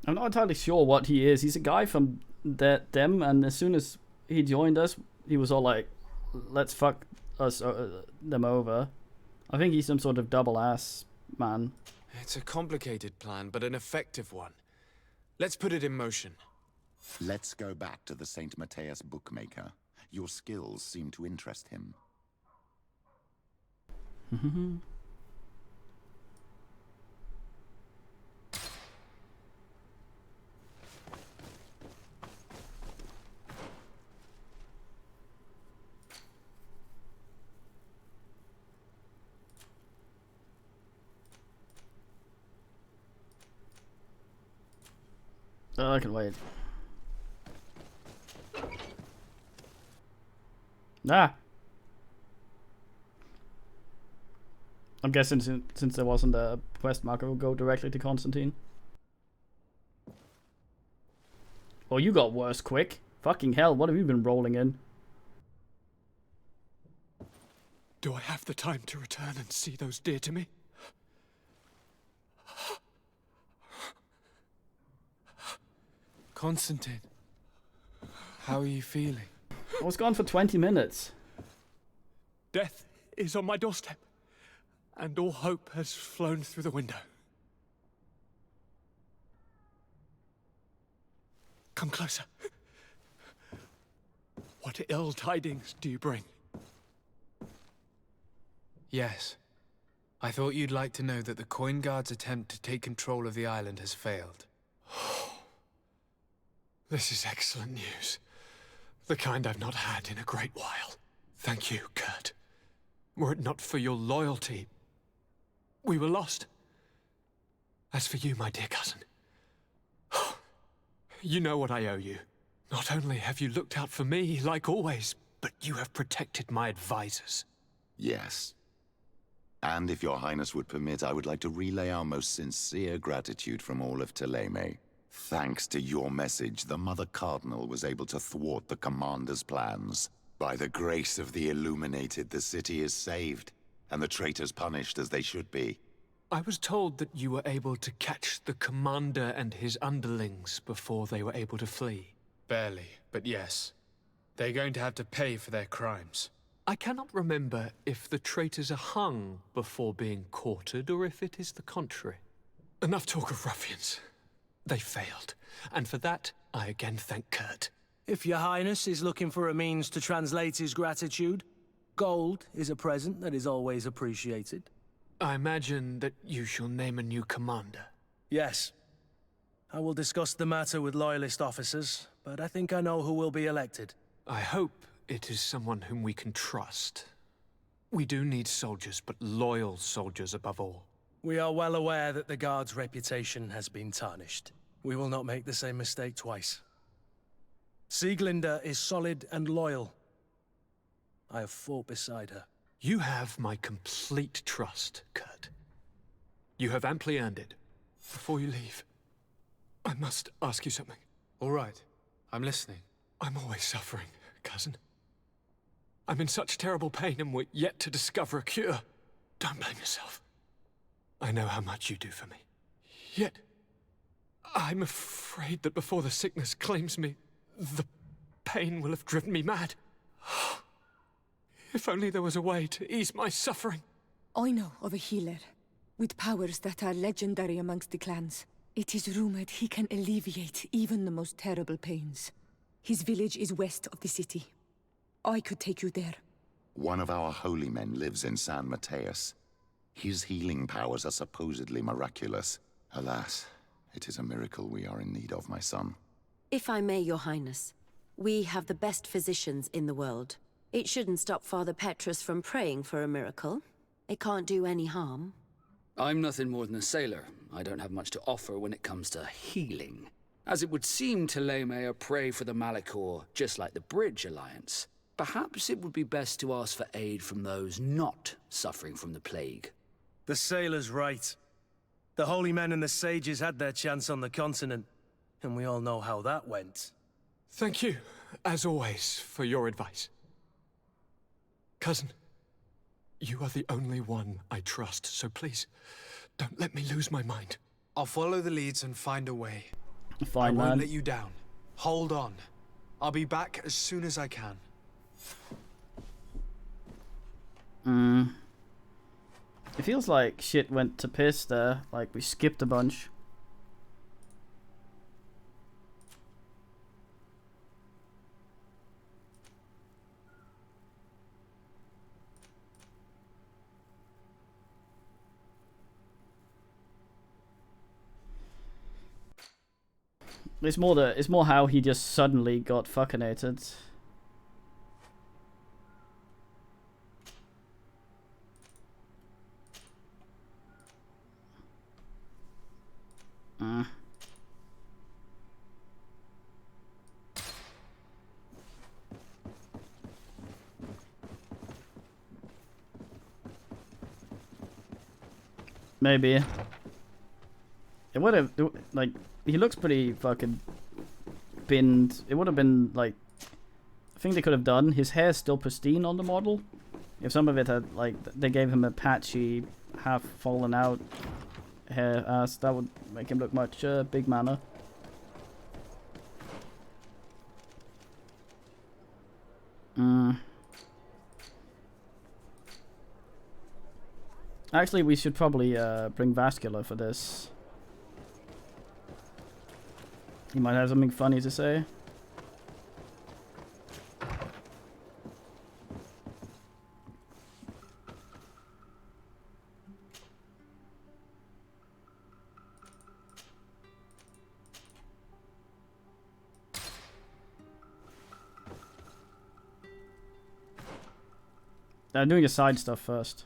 I'm not entirely sure what he is. He's a guy from them, and as soon as he joined us, he was all like, let's fuck us them over. I think he's some sort of double ass man. It's a complicated plan, but an effective one. Let's put it in motion. Let's go back to the St. Matthias bookmaker. Your skills seem to interest him. Oh, I can wait. Ah! I'm guessing since there wasn't a quest marker, we'll go directly to Constantine. Oh, you got worse quick. Fucking hell, what have you been rolling in? Do I have the time to return and see those dear to me? Constantine, how are you feeling? I was gone for 20 minutes. Death is on my doorstep, and all hope has flown through the window. Come closer. What ill tidings do you bring? Yes. I thought you'd like to know that the Coin Guard's attempt to take control of the island has failed. This is excellent news. The kind I've not had in a great while. Thank you, Kurt. Were it not for your loyalty, we were lost. As for you, my dear cousin, you know what I owe you. Not only have you looked out for me, like always, but you have protected my advisors. Yes. And if your Highness would permit, I would like to relay our most sincere gratitude from all of Thélème. Thanks to your message, the Mother Cardinal was able to thwart the Commander's plans. By the grace of the Illuminated, the city is saved, and the traitors punished as they should be. I was told that you were able to catch the Commander and his underlings before they were able to flee. Barely, but yes. They're going to have to pay for their crimes. I cannot remember if the traitors are hung before being quartered, or if it is the contrary. Enough talk of ruffians. They failed, and for that, I again thank Kurt. If your Highness is looking for a means to translate his gratitude, gold is a present that is always appreciated. I imagine that you shall name a new commander. Yes. I will discuss the matter with Loyalist officers, but I think I know who will be elected. I hope it is someone whom we can trust. We do need soldiers, but loyal soldiers above all. We are well aware that the Guard's reputation has been tarnished. We will not make the same mistake twice. Sieglinde is solid and loyal. I have fought beside her. You have my complete trust, Kurt. You have amply earned it. Before you leave, I must ask you something. All right. I'm listening. I'm always suffering, cousin. I'm in such terrible pain and we're yet to discover a cure. Don't blame yourself. I know how much you do for me. Yet, I'm afraid that before the sickness claims me, the pain will have driven me mad. If only there was a way to ease my suffering. I know of a healer, with powers that are legendary amongst the clans. It is rumored he can alleviate even the most terrible pains. His village is west of the city. I could take you there. One of our holy men lives in San Matthias. His healing powers are supposedly miraculous. Alas, it is a miracle we are in need of, my son. If I may, Your Highness, we have the best physicians in the world. It shouldn't stop Father Petrus from praying for a miracle. It can't do any harm. I'm nothing more than a sailor. I don't have much to offer when it comes to healing. As it would seem, Thélème are prey for the Malachor, just like the Bridge Alliance. Perhaps it would be best to ask for aid from those not suffering from the plague. The sailor's right. The holy men and the sages had their chance on the continent, and we all know how that went. Thank you, as always, for your advice. Cousin, you are the only one I trust, so please, don't let me lose my mind. I'll follow the leads and find a way. Fine, I won't man. let you down. Hold on. I'll be back as soon as I can. It feels like shit went to piss there. Like we skipped a bunch. It's more how he just suddenly got fuckinated. Maybe. It would have, like, he looks pretty fucking binned. It would have been, like, I think they could have done, his hair's still pristine on the model. If some of it had, like, they gave him a patchy, half fallen out hair ass, that would make him look much big manner. Actually, we should probably bring Vascular for this. He might have something funny to say. Doing the side stuff first.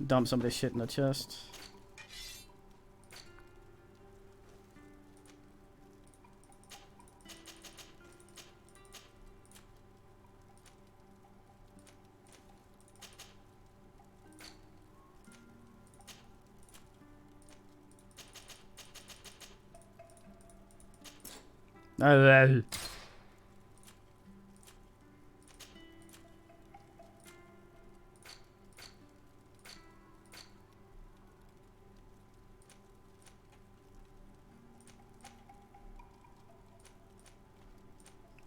Dump some of this shit in the chest. Oh,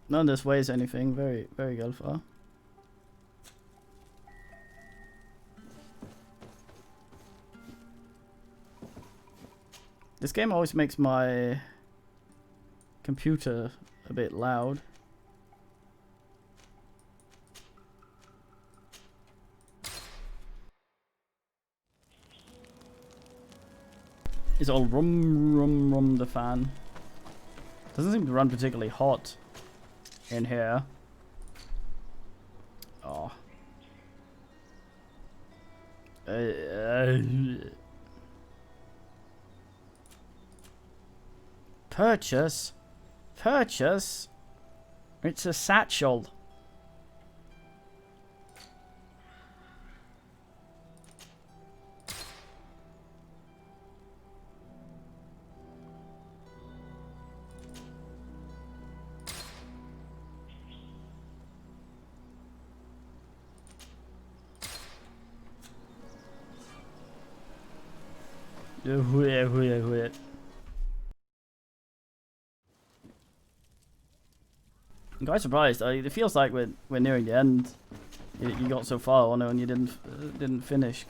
none of this weighs anything. Very, very good far. This game always makes my computer a bit loud. It's all rum the fan. Doesn't seem to run particularly hot in here. Oh. Purchase? Purchase? It's a satchel. I'm quite surprised. It feels like we're nearing the end. You got so far on it and you didn't finish.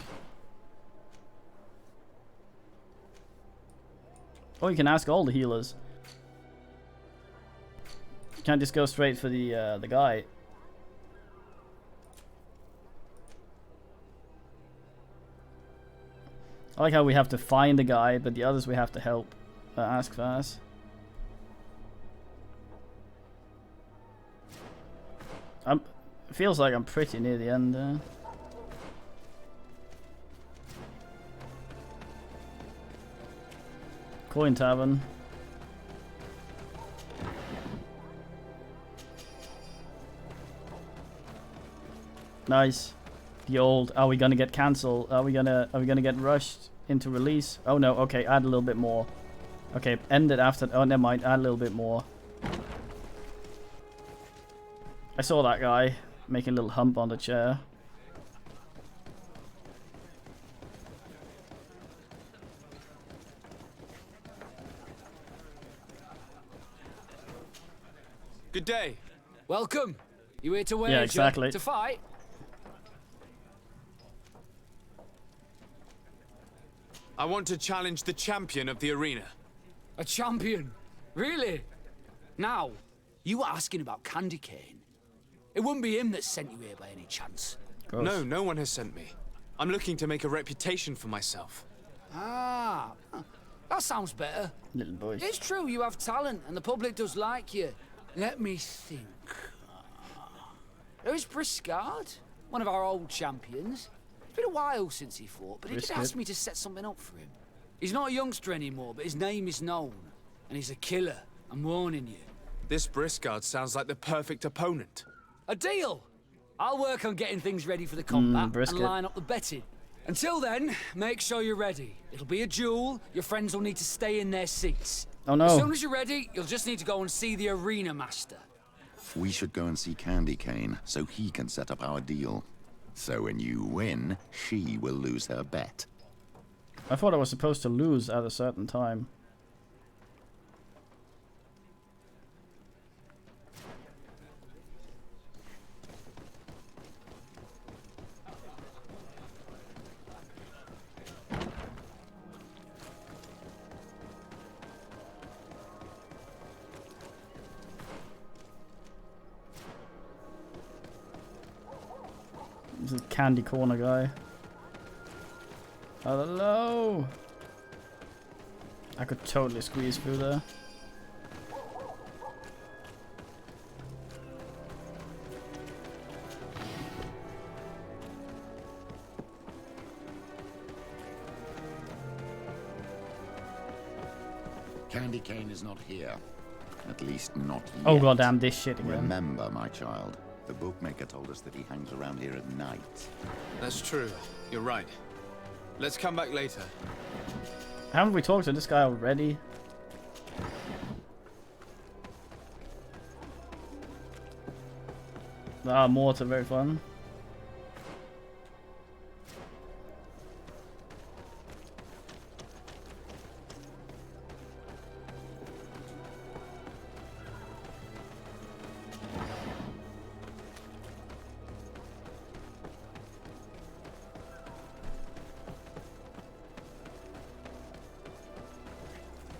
Or you can ask all the healers. You can't just go straight for the guy. I like how we have to find the guy, but the others we have to help ask fast. It feels like I'm pretty near the end there. Coin Tavern. Nice. The old, are we gonna get cancelled? Are we gonna get rushed into release? Oh no, okay, add a little bit more. Okay, end it after, oh never mind, add a little bit more. I saw that guy making a little hump on the chair. Good day. Welcome. You here to wager? Yeah, exactly. To fight? I want to challenge the champion of the arena. A champion? Really? Now, you were asking about Candy Cane. It wouldn't be him that sent you here by any chance. Gross. No, no one has sent me. I'm looking to make a reputation for myself. Ah, that sounds better. Little boy. It's true, you have talent, and the public does like you. Let me think. There's Briscard, one of our old champions. It's been a while since he fought, but he did ask me to set something up for him. He's not a youngster anymore, but his name is known. And he's a killer, I'm warning you. This Briscard sounds like the perfect opponent. A deal! I'll work on getting things ready for the combat and line up the betting. Until then, make sure you're ready. It'll be a duel. Your friends will need to stay in their seats. Oh no. As soon as you're ready, you'll just need to go and see the arena master. We should go and see Candy Cane so he can set up our deal. So when you win, she will lose her bet. I thought I was supposed to lose at a certain time. This is Candy Corner guy. Hello. I could totally squeeze through there. Candy Cane is not here. At least not yet. Oh goddamn, this shit again. Remember, my child, the bookmaker told us that he hangs around here at night. That's true. You're right. Let's come back later. Haven't we talked to this guy already? Ah, morts are very fun.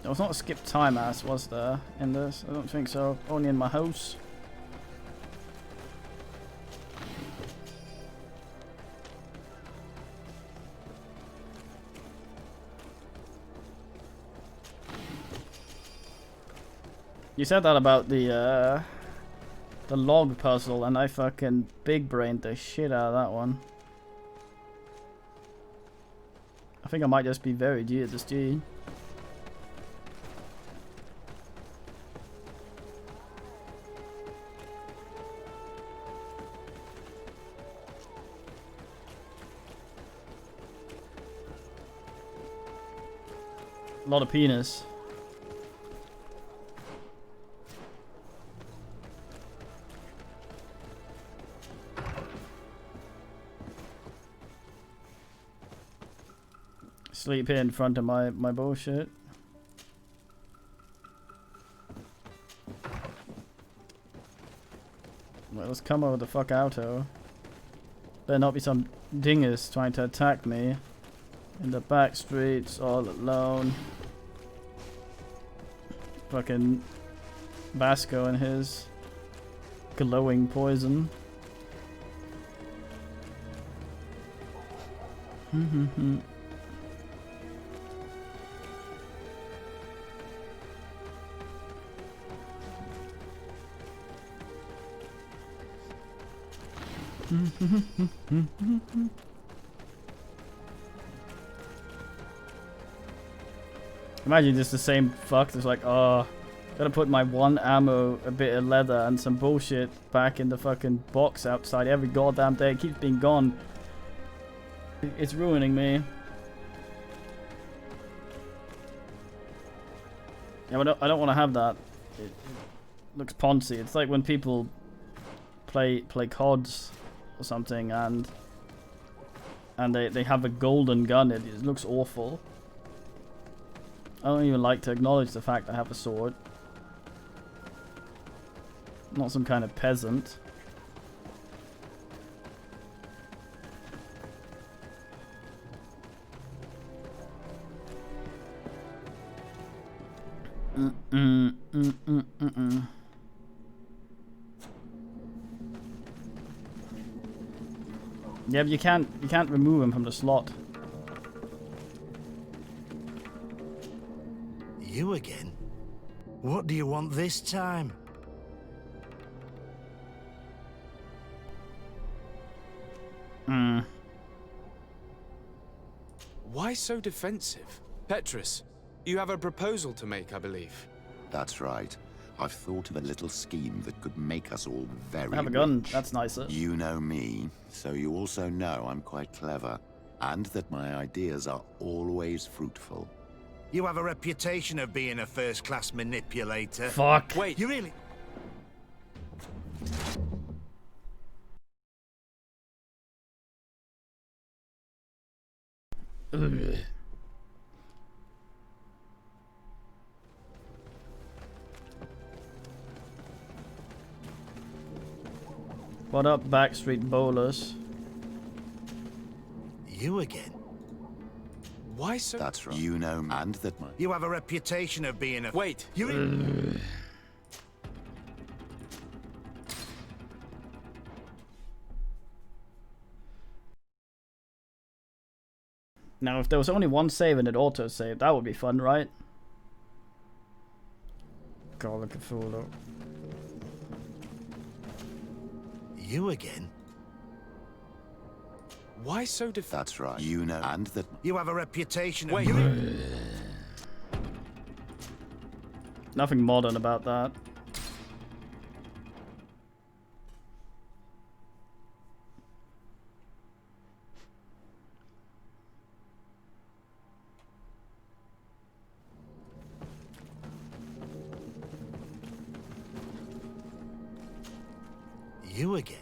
There was not a skip time as was there in this. I don't think so. Only in my house. You said that about the log puzzle, and I fucking big brained the shit out of that one. I think I might just be very G at this G. A lot of penis. Sleep here in front of my bullshit. Well, let's come over the fuck out-o. Better not be some dingus trying to attack me in the back streets all alone. Fucking Vasco and his glowing poison. Imagine just the same fuck that's like, oh, gotta put my one ammo, a bit of leather, and some bullshit back in the fucking box outside every goddamn day. It keeps being gone. It's ruining me. Yeah, I don't want to have that. It looks poncy. It's like when people play CODs or something and they have a golden gun. It looks awful. I don't even like to acknowledge the fact I have a sword. Not some kind of peasant. Yeah, but you can't remove him from the slot. You again? What do you want this time? Why so defensive? Petrus, you have a proposal to make, I believe. That's right. I've thought of a little scheme that could make us all very I have a gun. rich. That's nicer. You know me, so you also know I'm quite clever, and that my ideas are always fruitful. You have a reputation of being a first-class manipulator. Fuck. Wait. You really... Ugh. What up, Backstreet Bowlers? You again? Why so... That's right. You know, and that my... You have a reputation of being a... Wait. You really... Now, if there was only one save and it auto-saved, that would be fun, right? God, look at Cthulhu. You again? Why so That's right. You know, and that... You have a reputation of... Wait. Nothing modern about that. You again?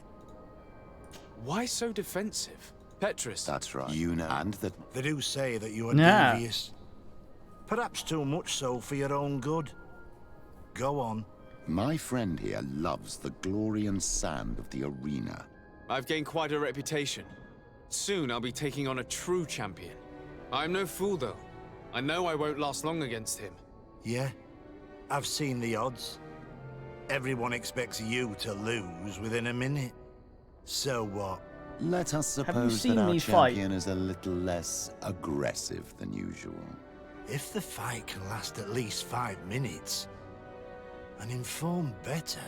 Why so defensive? Petrus. That's right. You know, and that... They do say that you are Nah. devious. Perhaps too much so for your own good. Go on. My friend here loves the glory and sand of the arena. I've gained quite a reputation. Soon I'll be taking on a true champion. I'm no fool, though. I know I won't last long against him. Yeah? I've seen the odds. Everyone expects you to lose within a minute. So what? Let us you suppose seen that our me fight? champion is a little less aggressive than usual. If the fight can last at least 5 minutes, an informed better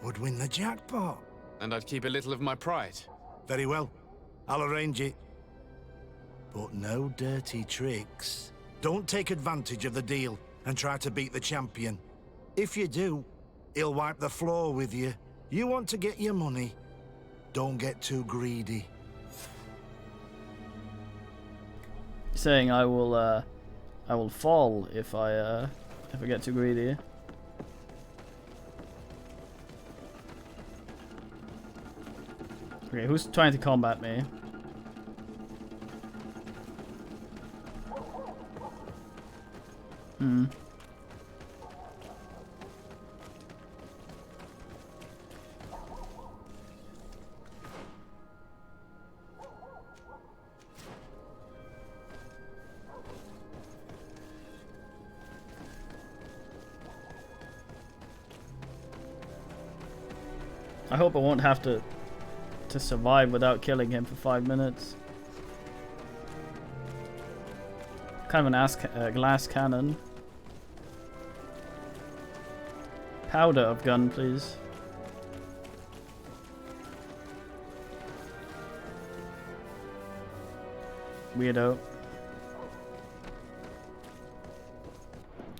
would win the jackpot. And I'd keep a little of my pride. Very well. I'll arrange it. But no dirty tricks. Don't take advantage of the deal and try to beat the champion. If you do, he'll wipe the floor with you. You want to get your money. Don't get too greedy. Saying I will fall if I get too greedy. Okay, who's trying to combat me? I hope I won't have to survive without killing him for 5 minutes. Kind of an glass cannon. Powder of gun, please. Weirdo.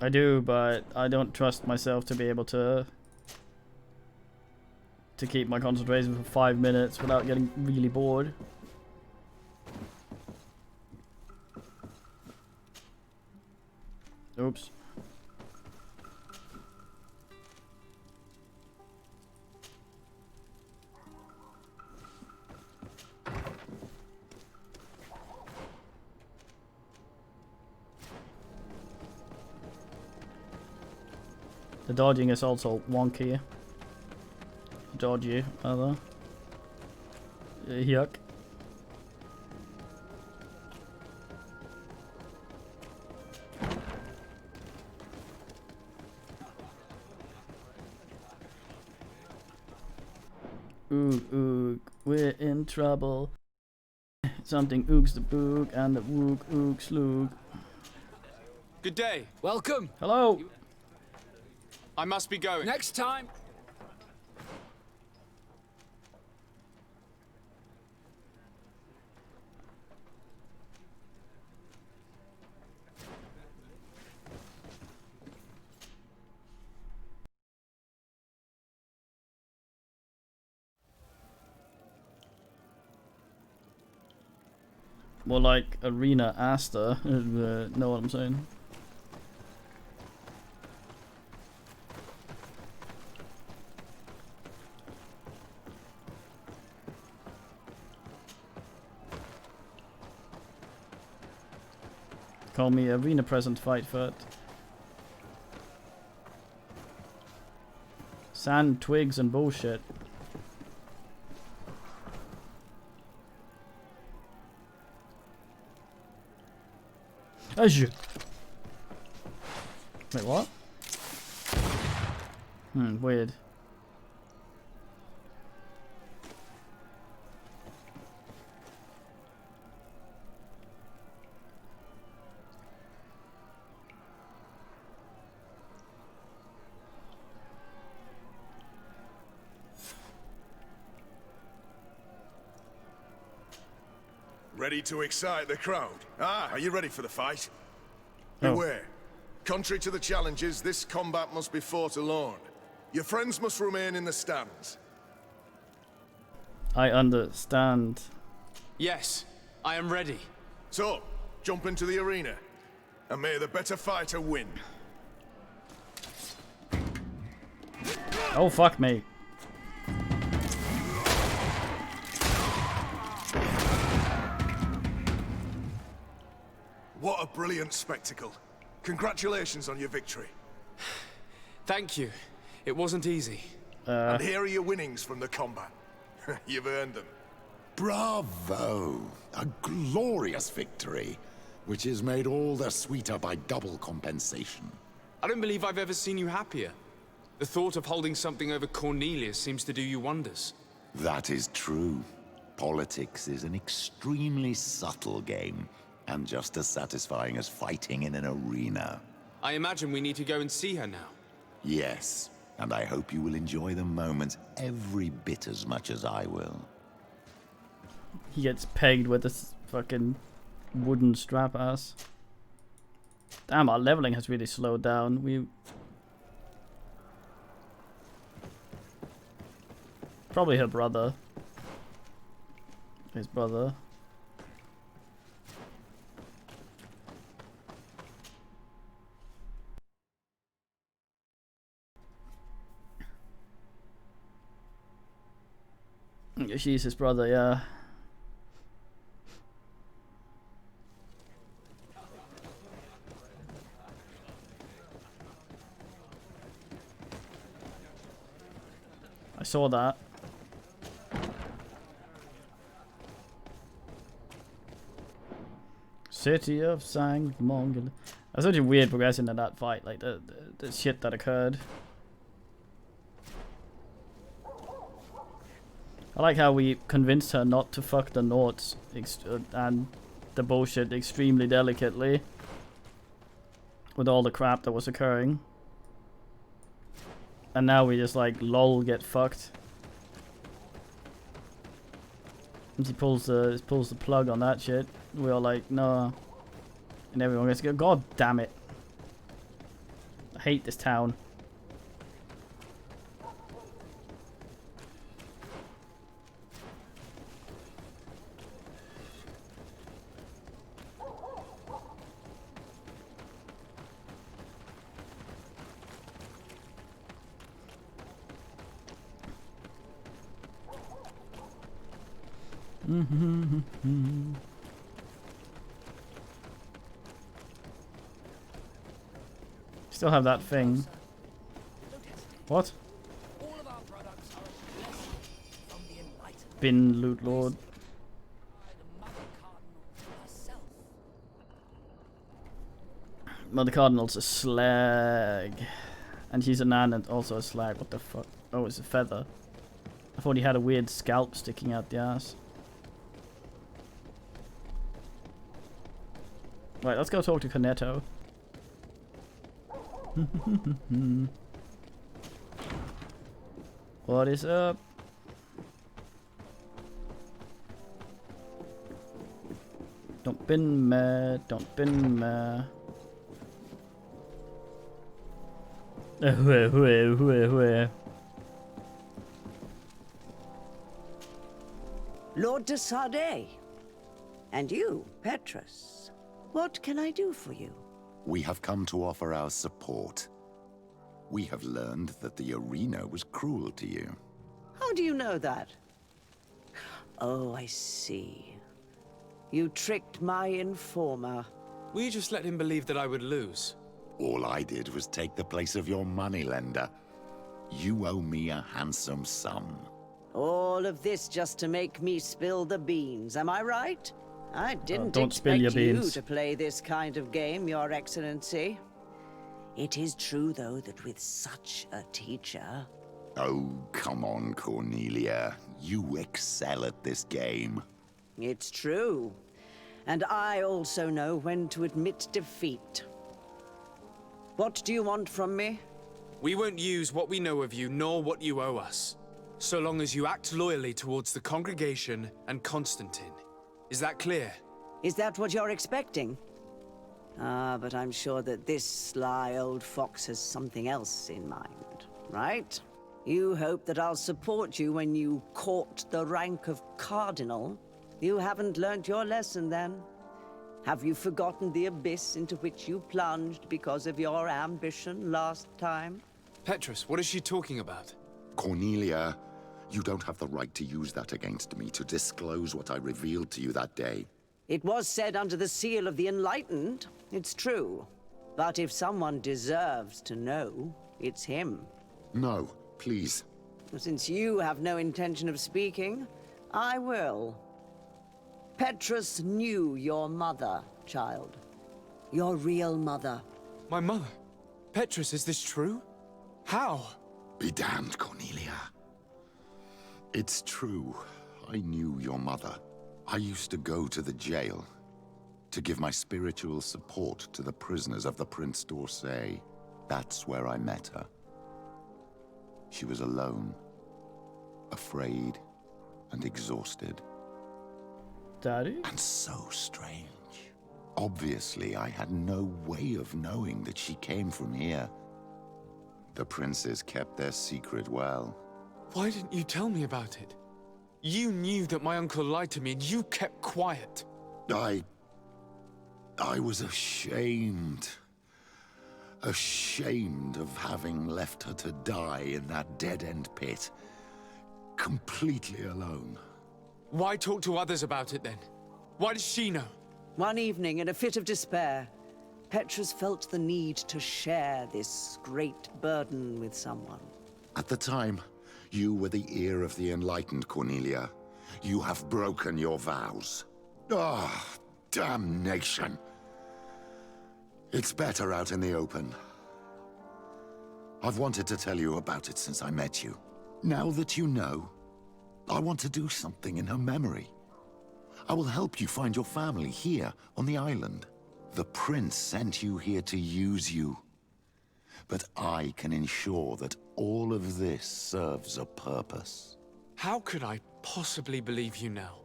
I do, but I don't trust myself to be able to keep my concentration for 5 minutes without getting really bored. Oops. The dodging is also wonky. dodgy, rather. Yuck. Oog, we're in trouble. Something oogs the boog and the woog oog sloog. Good day. Welcome. Hello. I must be going. Next time. More like Arena Asta, know what I'm saying? Call me Arena Present Fight Foot. Sand, twigs, and bullshit. Wait, what? Weird. Ready to excite the crowd? Are you ready for the fight? Oh. Beware. Contrary to the challenges, this combat must be fought alone. Your friends must remain in the stands. I understand. Yes, I am ready. So, jump into the arena, and may the better fighter win. Oh, fuck me. What a brilliant spectacle. Congratulations on your victory. Thank you. It wasn't easy. And here are your winnings from the combat. You've earned them. Bravo! A glorious victory, which is made all the sweeter by double compensation. I don't believe I've ever seen you happier. The thought of holding something over Cornelius seems to do you wonders. That is true. Politics is an extremely subtle game, and just as satisfying as fighting in an arena. I imagine we need to go and see her now. Yes, and I hope you will enjoy the moment every bit as much as I will. He gets pegged with this fucking wooden strap ass. Damn, our leveling has really slowed down. Probably her brother. His brother. She's his brother, yeah. I saw that. City of Sang Mongol. That's such a weird progression in that fight, like the shit that occurred. I like how we convinced her not to fuck the Nords and the bullshit extremely delicately with all the crap that was occurring. And now we just like lol get fucked. And she pulls the plug on that shit. We're all like, no. And everyone gets to go, God damn it. I hate this town. Still have that thing. What? bin loot lord. Mother Cardinal's a slag. And she's a nan and also a slag. What the fuck? Oh, it's a feather. I thought he had a weird scalp sticking out the ass. Right, let's go talk to Cornetto. What is up? Don't bin mad, don't bin mad. Lord de Sardet. And you, Petrus. What can I do for you? We have come to offer our support. We have learned that the arena was cruel to you. How do you know that? Oh, I see. You tricked my informer. Will you just let him believe that I would lose? All I did was take the place of your moneylender. You owe me a handsome sum. All of this just to make me spill the beans, am I right? I didn't don't spill your expect you beans. to play this kind of game, Your Excellency. It is true, though, that with such a teacher... Oh, come on, Cornelia. You excel at this game. It's true. And I also know when to admit defeat. What do you want from me? We won't use what we know of you, nor what you owe us. So long as you act loyally towards the congregation and Constantine. Is that clear? Is that what you're expecting? Ah, but I'm sure that this sly old fox has something else in mind, right? You hope that I'll support you when you court the rank of cardinal? You haven't learnt your lesson, then? Have you forgotten the abyss into which you plunged because of your ambition last time? Petrus, what is she talking about? Cornelia, you don't have the right to use that against me, to disclose what I revealed to you that day. It was said under the seal of the Enlightened, it's true. But if someone deserves to know, it's him. No, please. Since you have no intention of speaking, I will. Petrus knew your mother, child. Your real mother. My mother? Petrus, is this true? How? Be damned, Cornelia. It's true. I knew your mother. I used to go to the jail to give my spiritual support to the prisoners of the Prince d'Orsay. That's where I met her. She was alone, afraid, and exhausted. Daddy? And so strange. Obviously, I had no way of knowing that she came from here. The princes kept their secret well. Why didn't you tell me about it? You knew that my uncle lied to me and you kept quiet. I was ashamed. Ashamed of having left her to die in that dead-end pit. Completely alone. Why talk to others about it then? Why does she know? One evening, in a fit of despair, Petrus felt the need to share this great burden with someone. At the time, you were the ear of the enlightened, Cornelia. You have broken your vows. Ah, damnation. It's better out in the open. I've wanted to tell you about it since I met you. Now that you know, I want to do something in her memory. I will help you find your family here on the island. The prince sent you here to use you. But I can ensure that all of this serves a purpose. How could I possibly believe you now?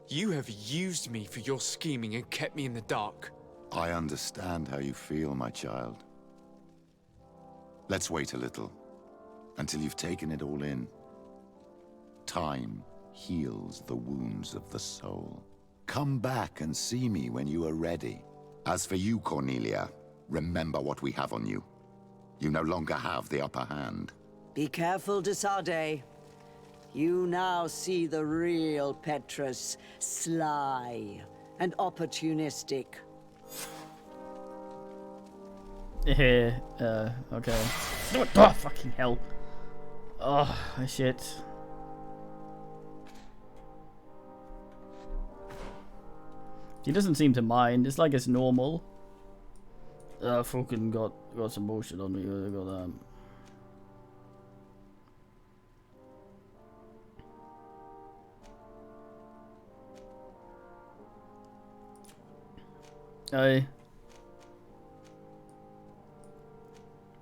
You have used me for your scheming and kept me in the dark. I understand how you feel, my child. Let's wait a little, until you've taken it all in. Time heals the wounds of the soul. Come back and see me when you are ready. As for you, Cornelia, remember what we have on you. You no longer have the upper hand. Be careful, de Sardet. You now see the real Petrus, sly and opportunistic. Okay. Oh, fucking hell. Oh, shit. He doesn't seem to mind. It's like it's normal. I fucking got some bullshit on me. I got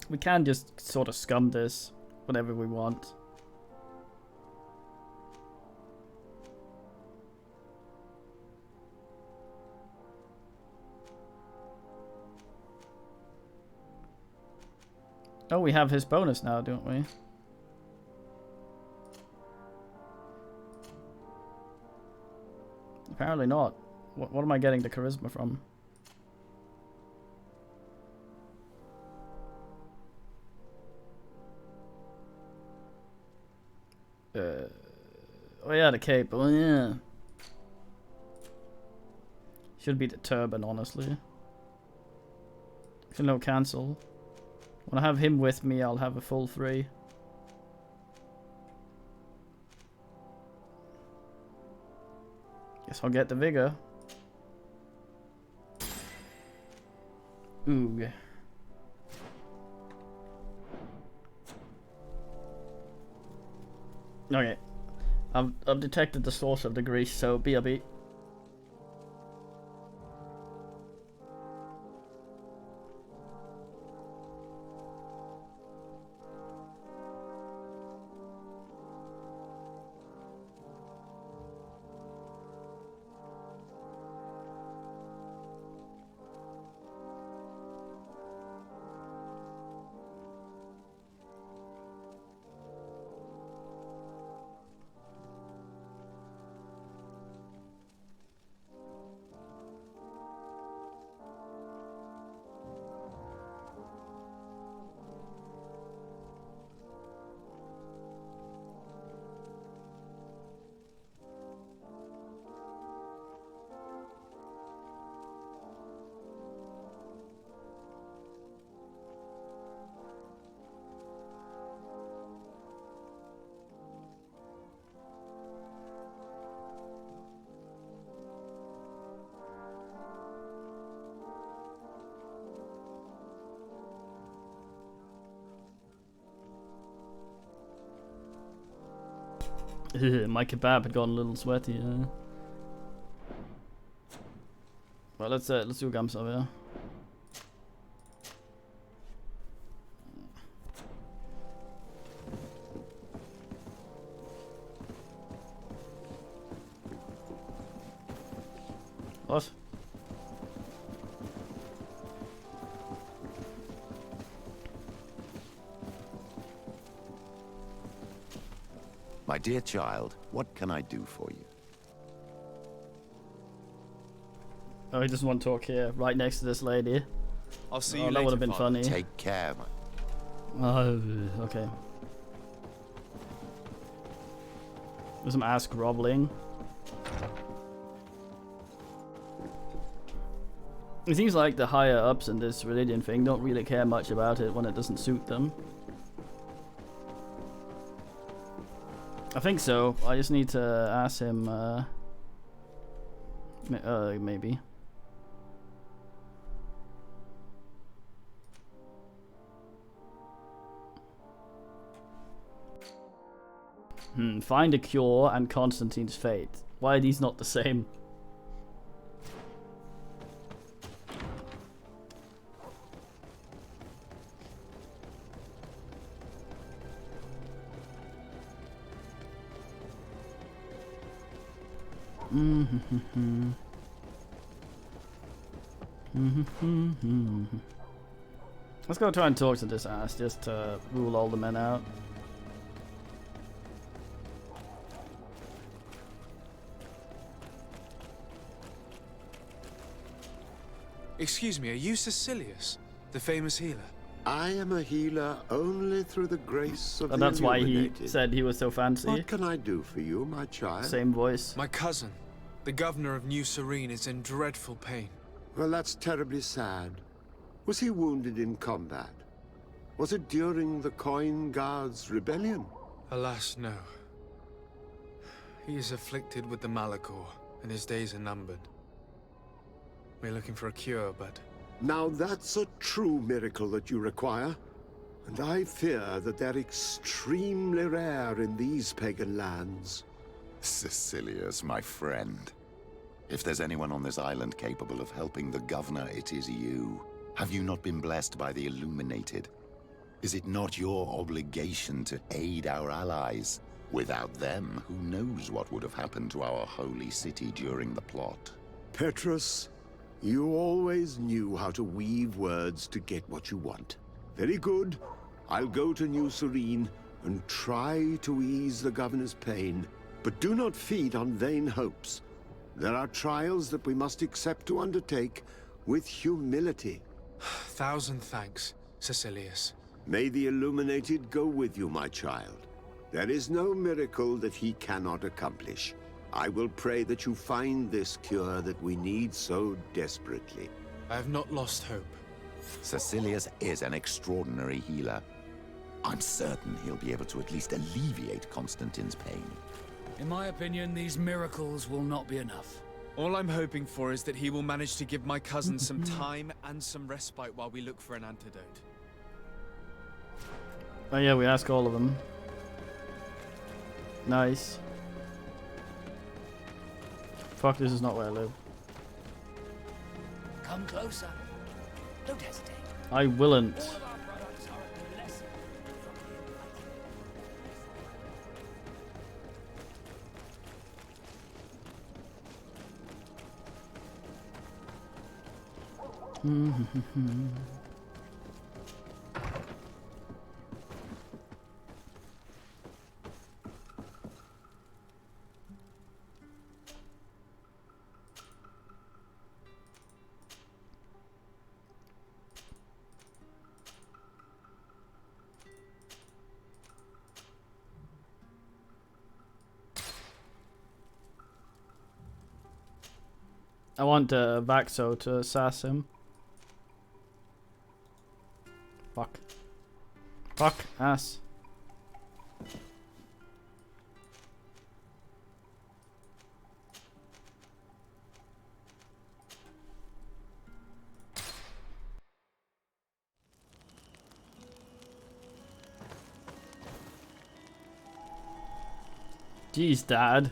we can just sort of scum this whenever we want. Oh, we have his bonus now, don't we? Apparently not. What am I getting the charisma from? Oh yeah, the cape. Oh yeah. Should be the turban, honestly. Can no cancel. When I have him with me, I'll have a full 3. Guess I'll get the vigor. Ooh. Okay. I've detected the source of the grease, so BRB. My kebab had gotten a little sweaty. Well, let's do Gamsa, yeah. What? My dear child, what can I do for you? Oh, he doesn't want to talk here, right next to this lady. I'll see you that later, would have been Father. funny. Take care, my... Oh, okay. There's some ass groveling. It seems like the higher ups in this religion thing don't really care much about it when it doesn't suit them. I think so. I just need to ask him, maybe. Find a cure and Constantine's fate. Why are these not the same? Let's go try and talk to this ass just to rule all the men out. Excuse me, are you Cecilius, the famous healer? I am a healer only through the grace of And the that's why he illuminated. said he was so fancy. What can I do for you, my child? Same voice. My cousin, the governor of New Serene, is in dreadful pain. Well, that's terribly sad. Was he wounded in combat? Was it during the Coin Guards' rebellion? Alas, no. He is afflicted with the Malachor, and his days are numbered. We're looking for a cure, but... Now that's a true miracle that you require. And I fear that they're extremely rare in these pagan lands. Caecilius, my friend. If there's anyone on this island capable of helping the governor, it is you. Have you not been blessed by the Illuminated? Is it not your obligation to aid our allies? Without them, who knows what would have happened to our holy city during the plot? Petrus, you always knew how to weave words to get what you want. Very good. I'll go to New Serene and try to ease the governor's pain. But do not feed on vain hopes. There are trials that we must accept to undertake with humility. Thousand thanks, Caecilius. May the Illuminated go with you, my child. There is no miracle that he cannot accomplish. I will pray that you find this cure that we need so desperately. I have not lost hope. Caecilius is an extraordinary healer. I'm certain he'll be able to at least alleviate Constantine's pain. In my opinion, these miracles will not be enough. All I'm hoping for is that he will manage to give my cousin some time and some respite while we look for an antidote. Oh yeah, we ask all of them. Nice. Fuck, this is not where I live. Come closer. Don't hesitate. I willn't. All of our products are a blessing from the I want Vaxo to sass him. Fuck. Fuck, ass. Jeez, Dad.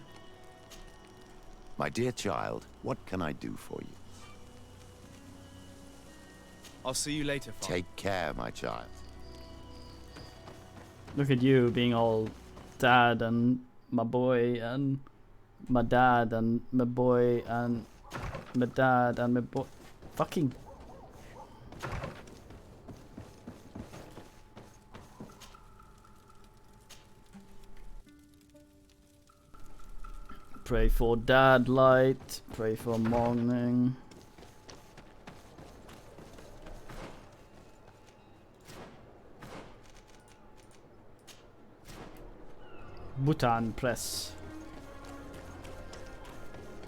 My dear child, what can I do for you? I'll see you later, Father. Take care, my child. Look at you being all dad and my boy and my dad and my boy and my dad and my boy. Fucking. Pray for dad light. Pray for morning. Bhutan press.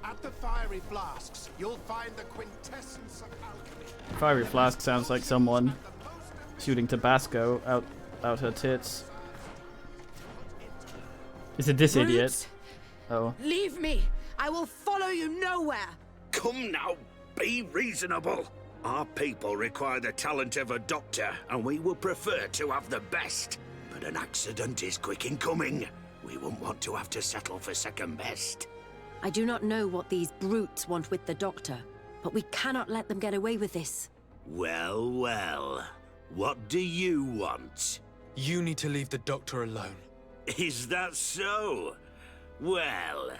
At the fiery flasks, you'll find the quintessence of alchemy. Fiery flask sounds like someone shooting Tabasco out her tits. Is it this idiot? Oh. Leave me! I will follow you nowhere! Come now, be reasonable. Our people require the talent of a doctor, and we would prefer to have the best. But an accident is quick in coming. We wouldn't want to have to settle for second best. I do not know what these brutes want with the doctor, but we cannot let them get away with this. Well, well. What do you want? You need to leave the doctor alone. Is that so? Well,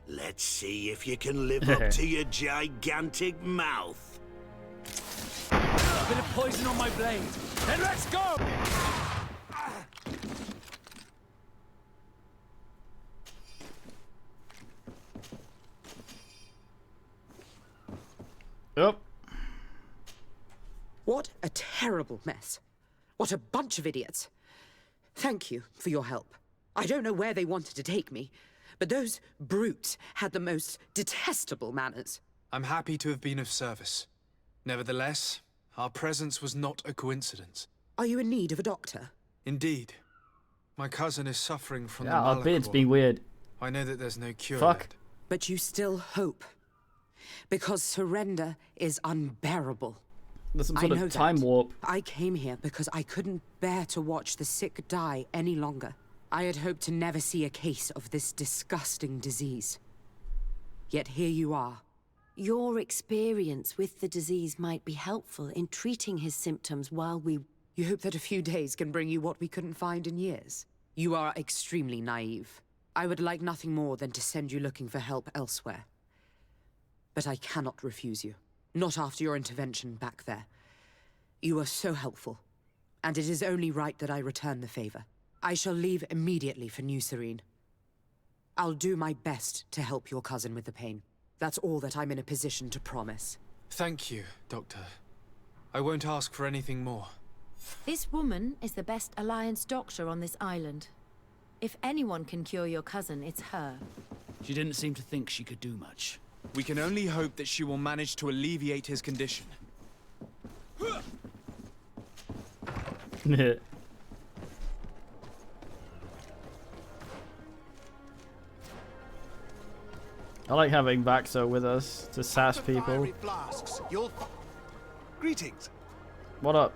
let's see if you can live up to your gigantic mouth. A bit of poison on my blade. Then let's go! Yep. What a terrible mess. What a bunch of idiots. Thank you for your help. I don't know where they wanted to take me, but those brutes had the most detestable manners. I'm happy to have been of service. Nevertheless, our presence was not a coincidence. Are you in need of a doctor? Indeed. My cousin is suffering from the our Malachor. bid's being weird. I know that there's no cure Fuck. yet. But you still hope. Because surrender is unbearable. There's some I sort know of time that. warp. I came here because I couldn't bear to watch the sick die any longer. I had hoped to never see a case of this disgusting disease. Yet here you are. Your experience with the disease might be helpful in treating his symptoms while we... You hope that a few days can bring you what we couldn't find in years? You are extremely naive. I would like nothing more than to send you looking for help elsewhere. But I cannot refuse you. Not after your intervention back there. You were so helpful, and it is only right that I return the favor. I shall leave immediately for New Serene. I'll do my best to help your cousin with the pain. That's all that I'm in a position to promise. Thank you, Doctor. I won't ask for anything more. This woman is the best Alliance doctor on this island. If anyone can cure your cousin, it's her. She didn't seem to think she could do much. We can only hope that she will manage to alleviate his condition. I like having Vaxo with us to sass people. Greetings. What up?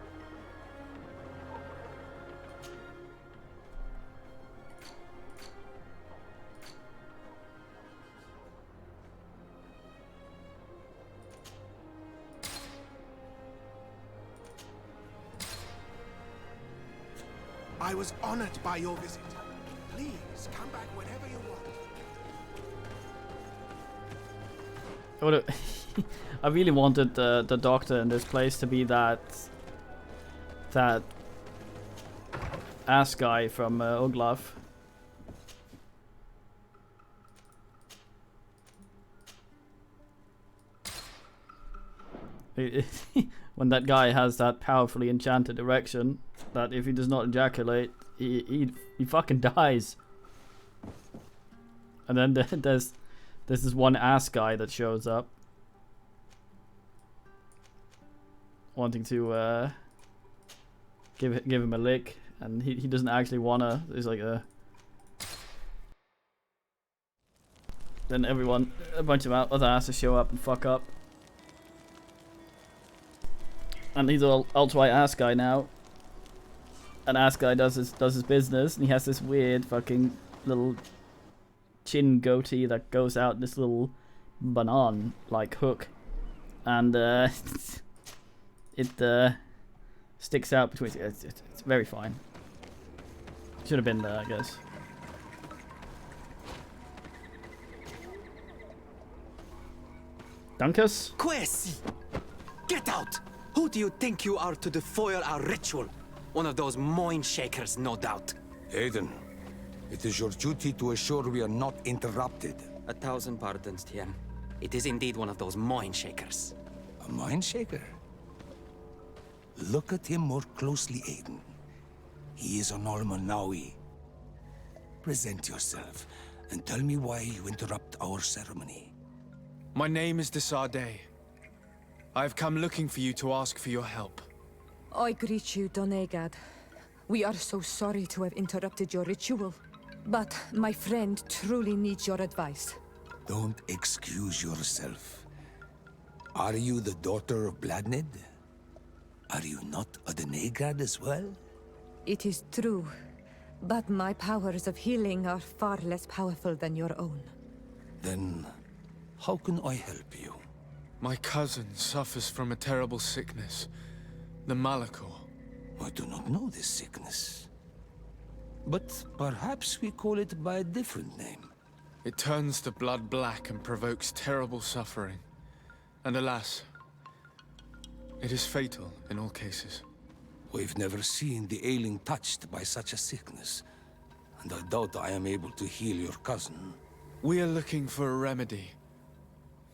I was honored by your visit. Please come back whenever you want. I really wanted the doctor in this place to be that ass guy from Oglaf. When that guy has that powerfully enchanted erection, that if he does not ejaculate, he fucking dies. And then there's this one ass guy that shows up, wanting to give him a lick, and he doesn't actually wanna. He's like Then a bunch of other asses show up and fuck up. And he's all alt-right ass guy now. An ass guy does his business, and he has this weird fucking little chin goatee that goes out in this little banana like hook, and it sticks out between. It's very fine. Should have been there, I guess. Dunkus? Quesi! Get out! Who do you think you are to defoil our ritual? One of those mind shakers, no doubt. Aiden, it is your duty to assure we are not interrupted. 1,000 pardons, Tien. It is indeed one of those mind shakers. A mind shaker? Look at him more closely, Aiden. He is an Almanawi. Present yourself and tell me why you interrupt our ceremony. My name is Desarde. I have come looking for you to ask for your help. I greet you, Donegad. We are so sorry to have interrupted your ritual, but my friend truly needs your advice. Don't excuse yourself. Are you the daughter of Bladnid? Are you not a Donegad as well? It is true, but my powers of healing are far less powerful than your own. Then, how can I help you? My cousin suffers from a terrible sickness, the Malachor. I do not know this sickness. But perhaps we call it by a different name. It turns the blood black and provokes terrible suffering. And alas, it is fatal in all cases. We've never seen the ailing touched by such a sickness. And I doubt I am able to heal your cousin. We are looking for a remedy,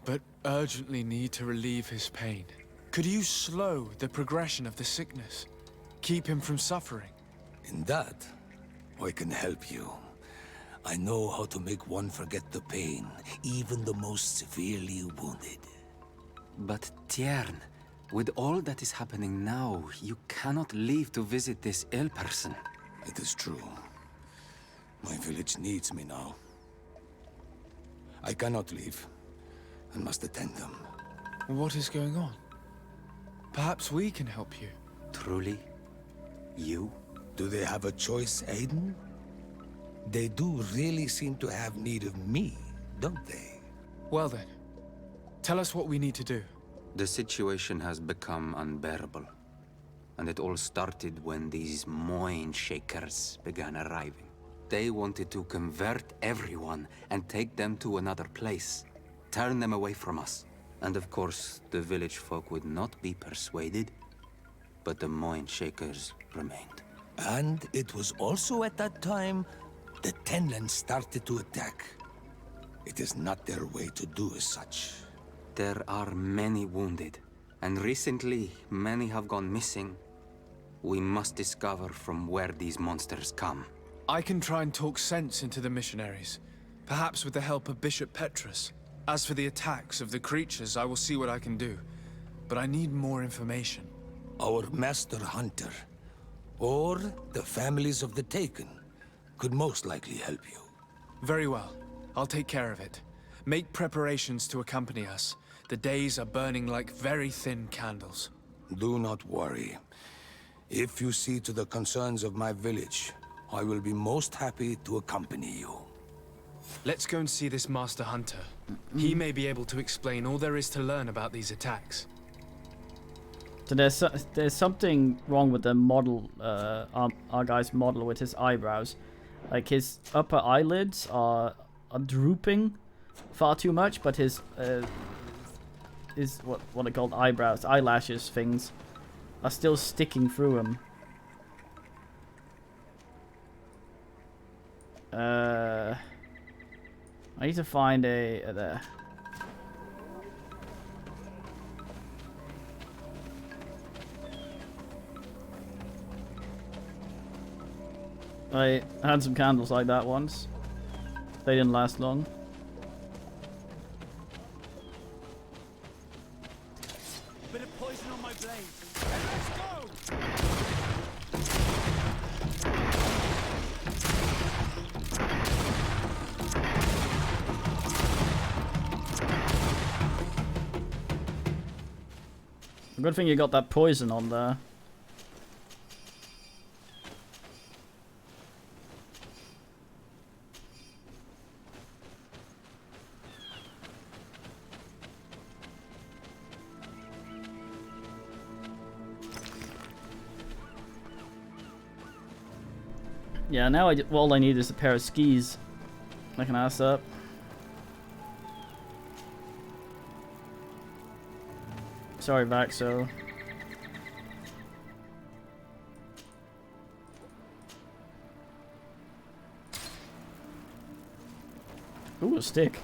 but urgently need to relieve his pain. Could you slow the progression of the sickness? Keep him from suffering? In that, I can help you. I know how to make one forget the pain, even the most severely wounded. But Tiern, with all that is happening now, you cannot leave to visit this ill person. It is true. My village needs me now. I cannot leave. and must attend them. What is going on? Perhaps we can help you. Truly? You? Do they have a choice, Aiden? They do really seem to have need of me, don't they? Well then, tell us what we need to do. The situation has become unbearable. And it all started when these Moin Shakers began arriving. They wanted to convert everyone and take them to another place. Turn them away from us. And of course, the village folk would not be persuaded. But the Moin Shakers remained. And it was also at that time the Tenland started to attack. It is not their way to do as such. There are many wounded, and recently many have gone missing. We must discover from where these monsters come. I can try and talk sense into the missionaries, perhaps with the help of Bishop Petrus. As for the attacks of the creatures, I will see what I can do, but I need more information. Our master hunter, or the families of the Taken, could most likely help you. Very well. I'll take care of it. Make preparations to accompany us. The days are burning like very thin candles. Do not worry. If you see to the concerns of my village, I will be most happy to accompany you. Let's go and see this Master Hunter. He may be able to explain all there is to learn about these attacks. So there's something wrong with the model, our guy's model with his eyebrows. Like his upper eyelids are drooping far too much, but his what are called eyebrows, eyelashes things, are still sticking through him. I need to find a there. I had some candles like that once. They didn't last long. Bit of poison on my blade. Let's go! Good thing you got that poison on there. Yeah, now all I need is a pair of skis. I can ass up. Sorry, Vaxo. Ooh, a stick.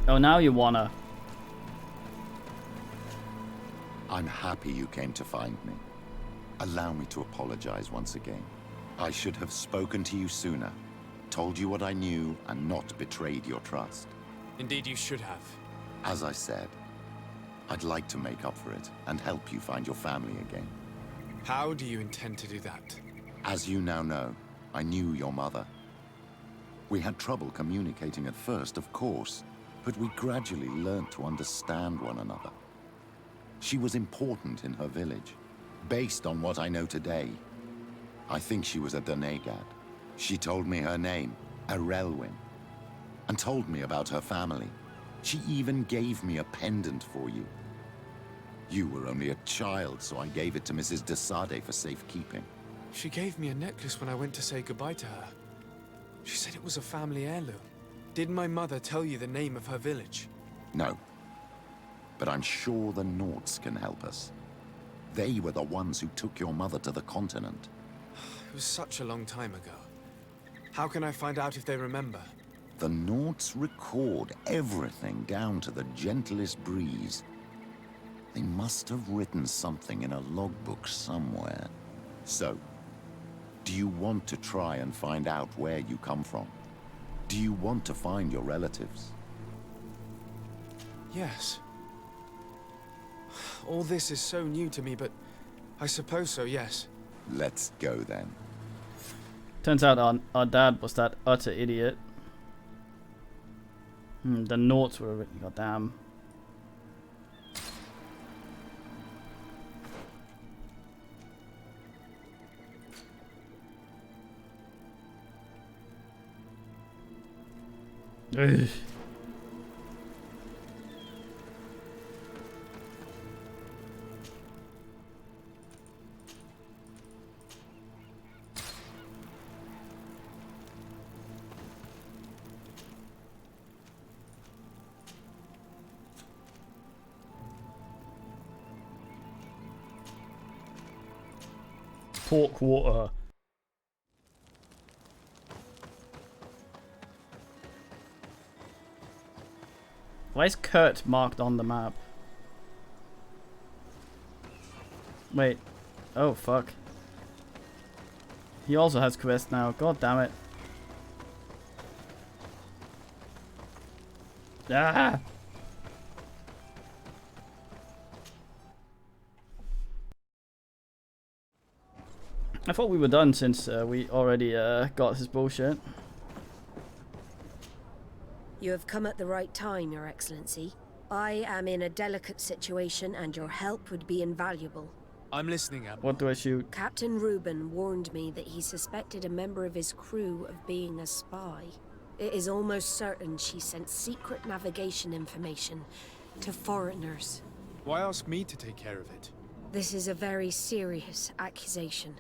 Oh, now you wanna. I'm happy you came to find me. Allow me to apologize once again. I should have spoken to you sooner, told you what I knew, and not betrayed your trust. Indeed, you should have. As I said, I'd like to make up for it and help you find your family again. How do you intend to do that? As you now know, I knew your mother. We had trouble communicating at first, of course, but we gradually learned to understand one another. She was important in her village. Based on what I know today, I think she was a Donegad. She told me her name, Arelwyn, and told me about her family. She even gave me a pendant for you. You were only a child, so I gave it to Mrs. de Sade for safekeeping. She gave me a necklace when I went to say goodbye to her. She said it was a family heirloom. Did my mother tell you the name of her village? No, but I'm sure the Nords can help us. They were the ones who took your mother to the continent. It was such a long time ago. How can I find out if they remember? The Nords record everything down to the gentlest breeze. They must have written something in a logbook somewhere. So, do you want to try and find out where you come from? Do you want to find your relatives? Yes. All this is so new to me, but I suppose so, yes. Let's go then. Turns out our dad was that utter idiot. The notes were written, goddamn. Ugh. Pork water. Why is Kurt marked on the map? Wait. Oh, fuck. He also has quest now. God damn it. Ah! I thought we were done since we already got his bullshit. You have come at the right time, Your Excellency. I am in a delicate situation and your help would be invaluable. I'm listening, Admiral. What do I shoot? Captain Reuben warned me that he suspected a member of his crew of being a spy. It is almost certain she sent secret navigation information to foreigners. Why ask me to take care of it? This is a very serious accusation.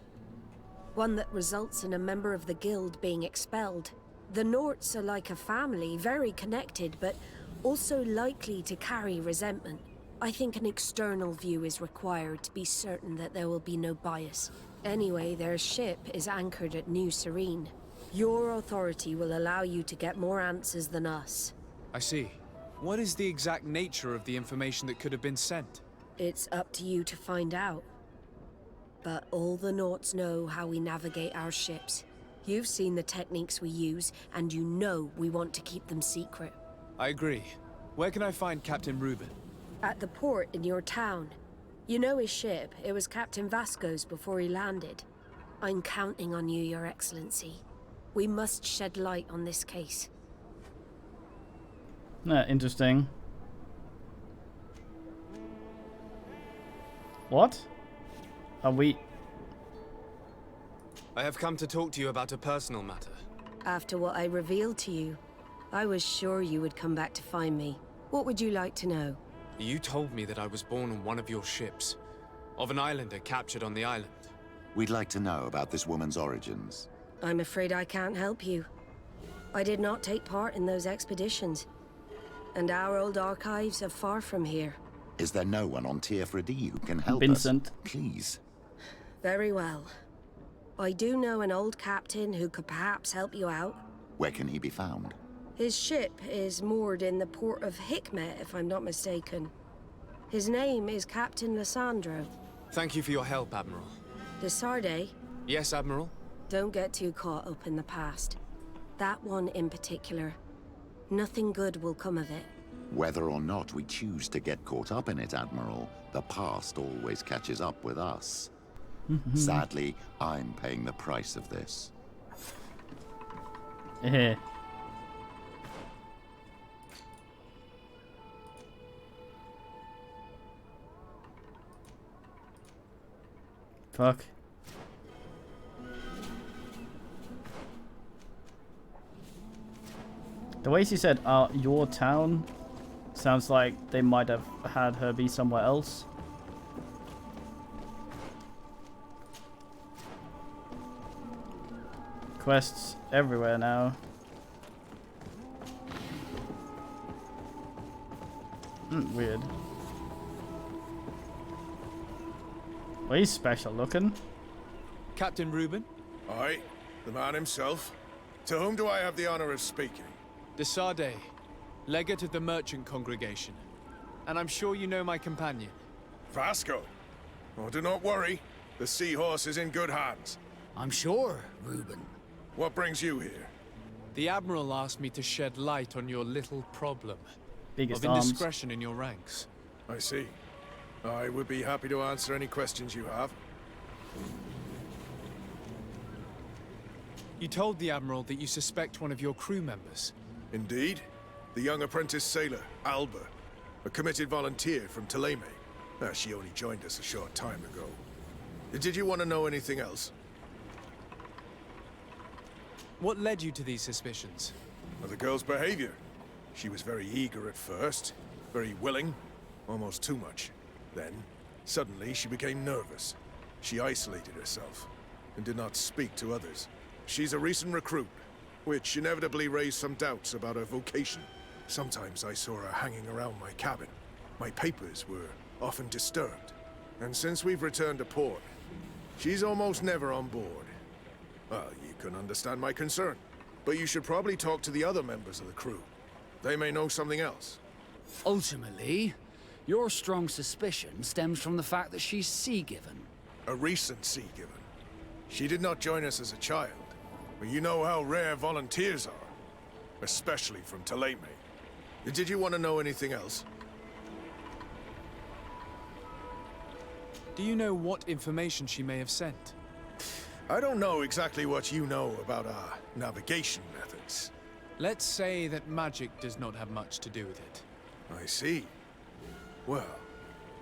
One that results in a member of the guild being expelled. The Norts are like a family, very connected, but also likely to carry resentment. I think an external view is required to be certain that there will be no bias. Anyway, their ship is anchored at New Serene. Your authority will allow you to get more answers than us. I see. What is the exact nature of the information that could have been sent? It's up to you to find out. But all the Norts know how we navigate our ships. You've seen the techniques we use, and you know we want to keep them secret. I agree. Where can I find Captain Reuben? At the port in your town. You know his ship. It was Captain Vasco's before he landed. I'm counting on you, Your Excellency. We must shed light on this case. Interesting. What? Are we... I have come to talk to you about a personal matter. After what I revealed to you, I was sure you would come back to find me. What would you like to know? You told me that I was born on one of your ships. Of an islander captured on the island. We'd like to know about this woman's origins. I'm afraid I can't help you. I did not take part in those expeditions. And our old archives are far from here. Is there no one on Tier 3D who can help Vincent. us? Please. Very well. I do know an old captain who could perhaps help you out. Where can he be found? His ship is moored in the port of Hikmet, if I'm not mistaken. His name is Captain Lissandro. Thank you for your help, Admiral. De Sardet? Yes, Admiral? Don't get too caught up in the past. That one in particular. Nothing good will come of it. Whether or not we choose to get caught up in it, Admiral, the past always catches up with us. Sadly, I'm paying the price of this. Fuck. The way she said, your town, sounds like they might have had her be somewhere else. Quests everywhere now. Weird. Well, he's special looking. Captain Reuben? Aye, the man himself. To whom do I have the honor of speaking? De Sardet, legate of the merchant congregation. And I'm sure you know my companion. Vasco. Oh, do not worry. The seahorse is in good hands. I'm sure, Reuben. What brings you here? The Admiral asked me to shed light on your little problem. Biggest of arms. indiscretion in your ranks. I see. I would be happy to answer any questions you have. You told the Admiral that you suspect one of your crew members. Indeed. The young apprentice sailor, Alba. A committed volunteer from Thélème. She only joined us a short time ago. Did you want to know anything else? What led you to these suspicions? The girl's behavior. She was very eager at first, very willing, almost too much. Then, suddenly, she became nervous. She isolated herself, and did not speak to others. She's a recent recruit, which inevitably raised some doubts about her vocation. Sometimes I saw her hanging around my cabin. My papers were often disturbed. And since we've returned to port, she's almost never on board. Well, you can understand my concern, but you should probably talk to the other members of the crew. They may know something else. Ultimately, your strong suspicion stems from the fact that she's sea-given. A recent sea-given. She did not join us as a child, but you know how rare volunteers are, especially from Thélème. Did you want to know anything else? Do you know what information she may have sent? I don't know exactly what you know about our navigation methods. Let's say that magic does not have much to do with it. I see. Well,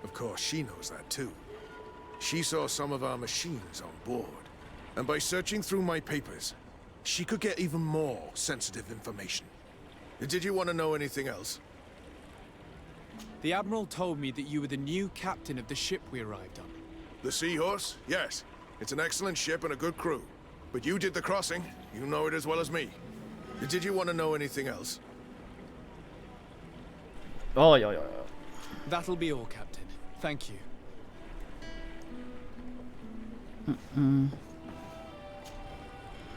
of course she knows that too. She saw some of our machines on board. And by searching through my papers, she could get even more sensitive information. Did you want to know anything else? The Admiral told me that you were the new captain of the ship we arrived on. The Seahorse? Yes. It's an excellent ship and a good crew. But you did the crossing. You know it as well as me. Did you want to know anything else? Oh, yeah. That'll be all, Captain. Thank you.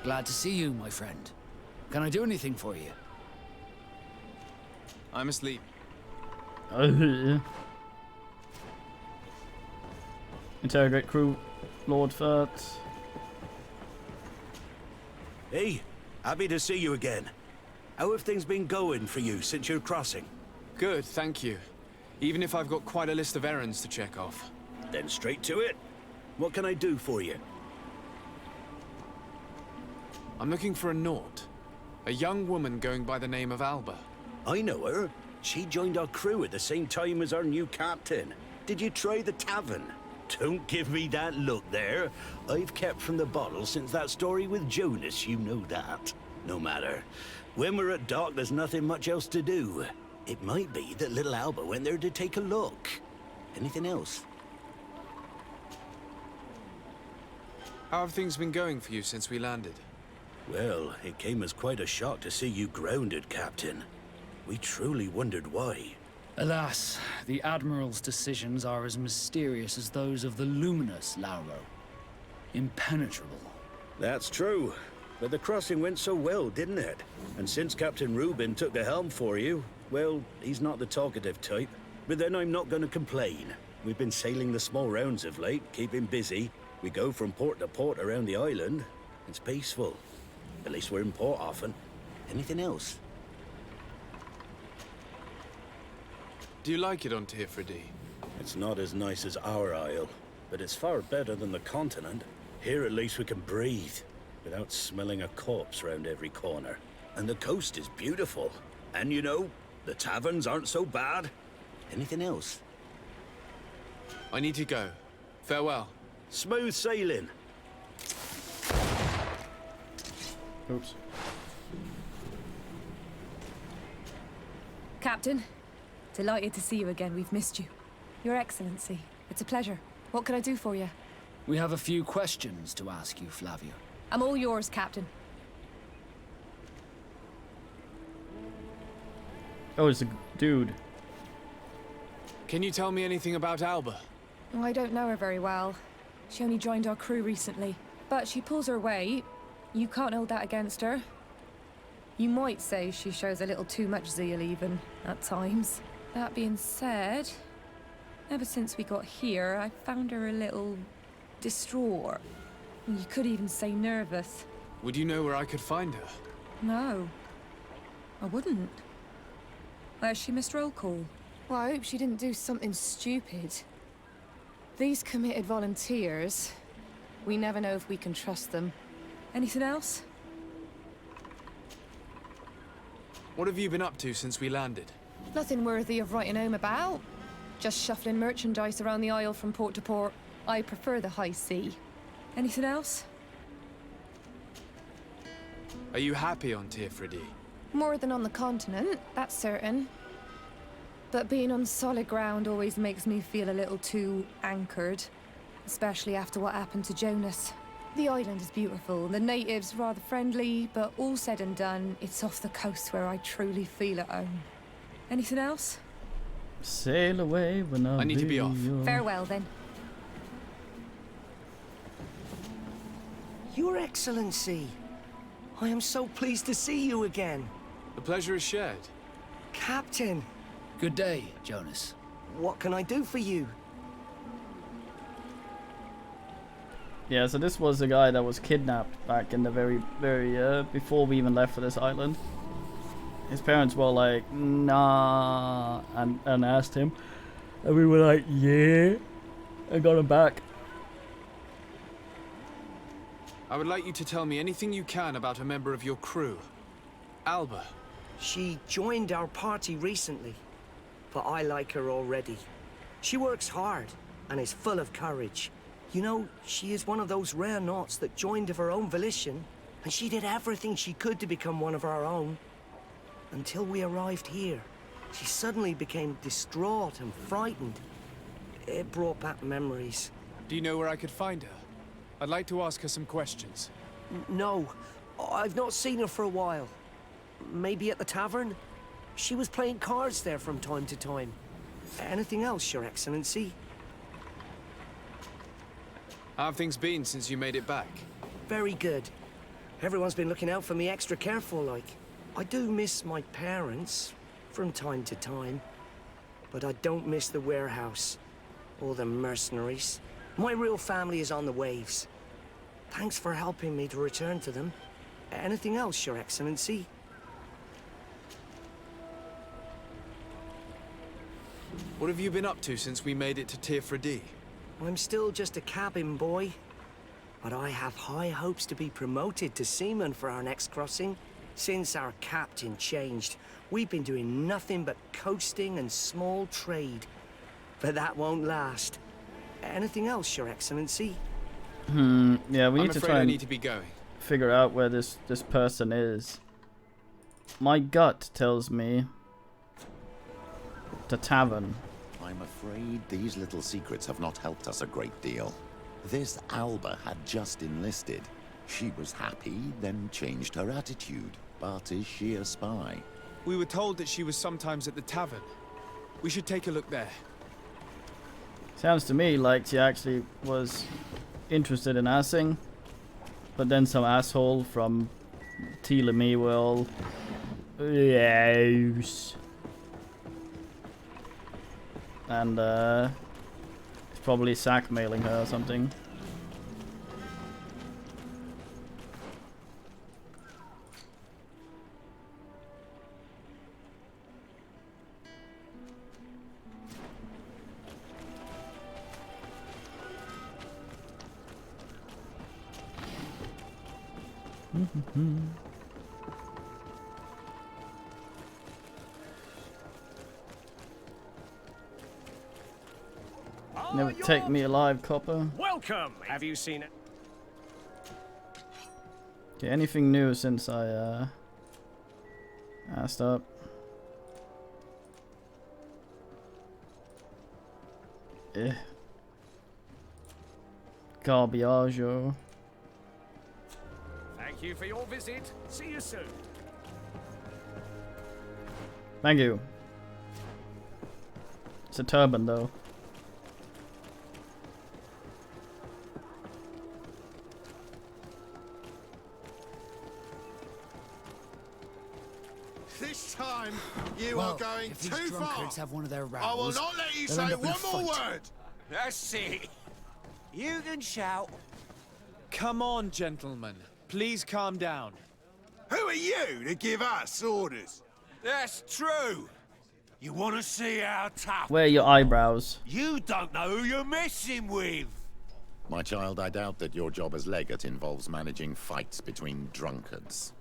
Glad to see you, my friend. Can I do anything for you? I'm asleep. Interrogate crew, Lord Fert. Hey, happy to see you again. How have things been going for you since your crossing? Good, thank you. Even if I've got quite a list of errands to check off. Then straight to it. What can I do for you? I'm looking for a Naut. A young woman going by the name of Alba. I know her. She joined our crew at the same time as our new captain. Did you try the tavern? Don't give me that look there. I've kept from the bottle since that story with Jonas, you know that. No matter. When we're at dock, there's nothing much else to do. It might be that little Alba went there to take a look. Anything else? How have things been going for you since we landed? Well, it came as quite a shock to see you grounded, Captain. We truly wondered why. Alas, the Admiral's decisions are as mysterious as those of the luminous Lauro. Impenetrable. That's true. But the crossing went so well, didn't it? And since Captain Rubin took the helm for you, well, he's not the talkative type. But then I'm not going to complain. We've been sailing the small rounds of late, keeping busy. We go from port to port around the island. It's peaceful. At least we're in port often. Anything else? Do you like it on Tifredi? It's not as nice as our isle, but it's far better than the continent. Here at least we can breathe, without smelling a corpse round every corner. And the coast is beautiful. And you know, the taverns aren't so bad. Anything else? I need to go. Farewell. Smooth sailing. Oops. Captain, delighted to see you again. We've missed you. Your Excellency, it's a pleasure. What can I do for you? We have a few questions to ask you, Flavio. I'm all yours, Captain. Oh, it's a dude. Can you tell me anything about Alba? Oh, I don't know her very well. She only joined our crew recently. But she pulls her weight. You can't hold that against her. You might say she shows a little too much zeal even, at times. That being said, ever since we got here, I found her a little distraught. You could even say nervous. Would you know where I could find her? No, I wouldn't. Where's she missed roll call? Well, I hope she didn't do something stupid. These committed volunteers, we never know if we can trust them. Anything else? What have you been up to since we landed? Nothing worthy of writing home about. Just shuffling merchandise around the Isle from port to port. I prefer the high sea. Anything else? Are you happy on Tirfridi? More than on the continent, that's certain. But being on solid ground always makes me feel a little too anchored. Especially after what happened to Jonas. The island is beautiful, the natives rather friendly, but all said and done, it's off the coast where I truly feel at home. Anything else? Sail away when I need to be off. Farewell, then. Your Excellency, I am so pleased to see you again. The pleasure is shared. Captain. Good day, Jonas. What can I do for you? Yeah, so this was the guy that was kidnapped back in the very before we even left for this island. His parents were like, nah, and asked him. And we were like, yeah, and got him back. I would like you to tell me anything you can about a member of your crew. Alba. She joined our party recently, but I like her already. She works hard and is full of courage. You know, she is one of those rare naughts that joined of her own volition, and she did everything she could to become one of our own. Until we arrived here, she suddenly became distraught and frightened. It brought back memories. Do you know where I could find her? I'd like to ask her some questions. No, I've not seen her for a while. Maybe at the tavern? She was playing cards there from time to time. Anything else, Your Excellency? How have things been since you made it back? Very good. Everyone's been looking out for me extra careful, like. I do miss my parents, from time to time. But I don't miss the warehouse, or the mercenaries. My real family is on the waves. Thanks for helping me to return to them. Anything else, Your Excellency? What have you been up to since we made it to Tirfridi? I'm still just a cabin boy, but I have high hopes to be promoted to seaman for our next crossing. Since our captain changed, we've been doing nothing but coasting and small trade. But that won't last. Anything else, Your Excellency? Yeah, we need to try and need to be going. figure out where this person is. My gut tells me the tavern. I'm afraid these little secrets have not helped us a great deal. This Alba had just enlisted. She was happy, then changed her attitude. But is she a spy? We were told that she was sometimes at the tavern. We should take a look there. Sounds to me like she actually was interested in assing, but then some asshole from Telemy will... Yes. And it's probably sackmailing her or something. Never take me alive, copper. Welcome. Have you seen it? Okay, anything new since I asked up? Garbiaggio. Thank you for your visit. See you soon. Thank you. It's a turban though. This time, you Well, are going if too these far. drunkards have one of their rows, I will not let you they'll say end up in a one more fight. word. That's it. You can shout. Come on, gentlemen. Please calm down. Who are you to give us orders? That's true. You want to see how tough? Where are your eyebrows? You don't know who you're messing with. My child, I doubt that your job as legate involves managing fights between drunkards.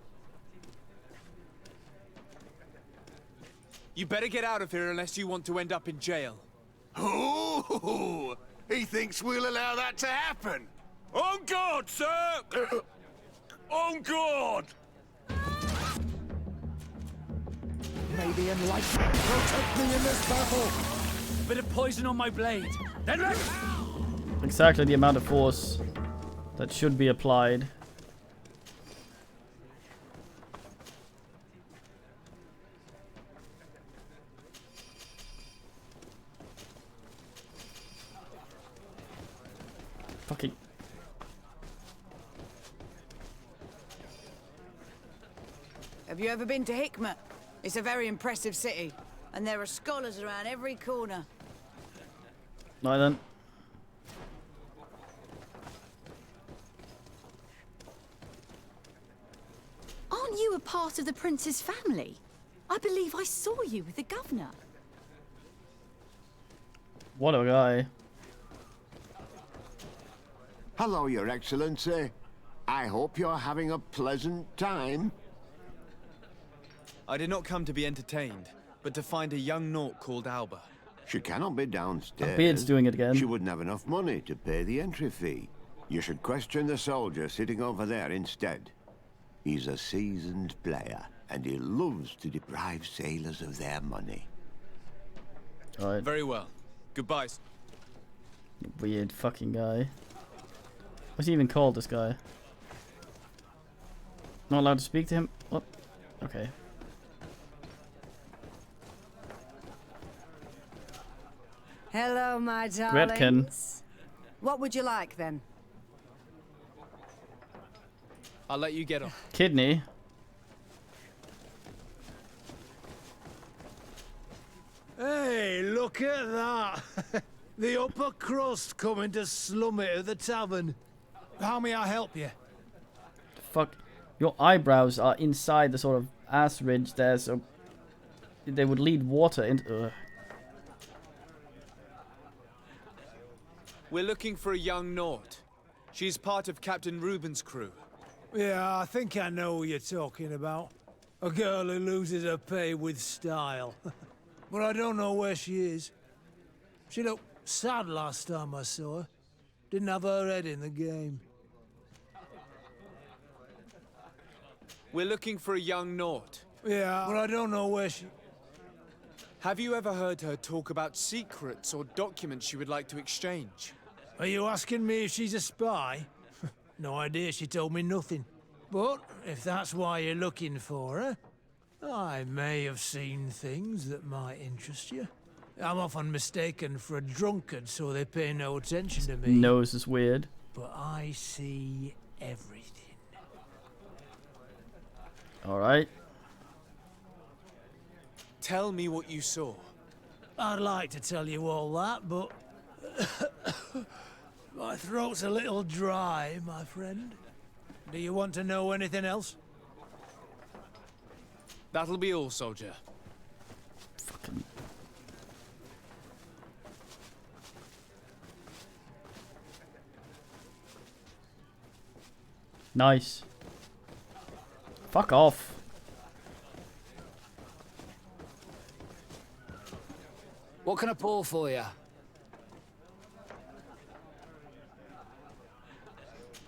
You better get out of here unless you want to end up in jail. Oh, he thinks we'll allow that to happen. On guard, sir! On guard! May the enlightenment protect me in this battle! Bit of poison on my blade. Then let Exactly the amount of force that should be applied. Fucking. Have you ever been to Hikmet? It's a very impressive city, and there are scholars around every corner. Right then. Aren't you a part of the prince's family? I believe I saw you with the governor. What a guy. Hello, Your Excellency. I hope you're having a pleasant time. I did not come to be entertained, but to find a young Naut called Alba. She cannot be downstairs. Beard's doing it again. She wouldn't have enough money to pay the entry fee. You should question the soldier sitting over there instead. He's a seasoned player, and he loves to deprive sailors of their money. Alright. Very well. Goodbye. Weird fucking guy. What's he even called, this guy? Not allowed to speak to him? What? Okay. Hello, my Gretchen. darlings. What would you like, then? I'll let you get on. Kidney. Hey, look at that. The upper crust coming to slum it at the tavern. How may I help you? Fuck. Your eyebrows are inside the sort of ass ridge there, so they would lead water into. We're looking for a young Naut. She's part of Captain Reuben's crew. Yeah, I think I know what you're talking about. A girl who loses her pay with style. But I don't know where she is. She looked sad last time I saw her. Didn't have her head in the game. We're looking for a young Naut. Yeah, but I don't know where she... Have you ever heard her talk about secrets or documents she would like to exchange? Are you asking me if she's a spy? No idea, she told me nothing. But if that's why you're looking for her, I may have seen things that might interest you. I'm often mistaken for a drunkard, so they pay no attention to me. Nose is weird. But I see everything. Alright. Tell me what you saw. I'd like to tell you all that, but... my throat's a little dry, my friend. Do you want to know anything else? That'll be all, soldier. Fucking... Nice. Fuck off. What can I pour for you?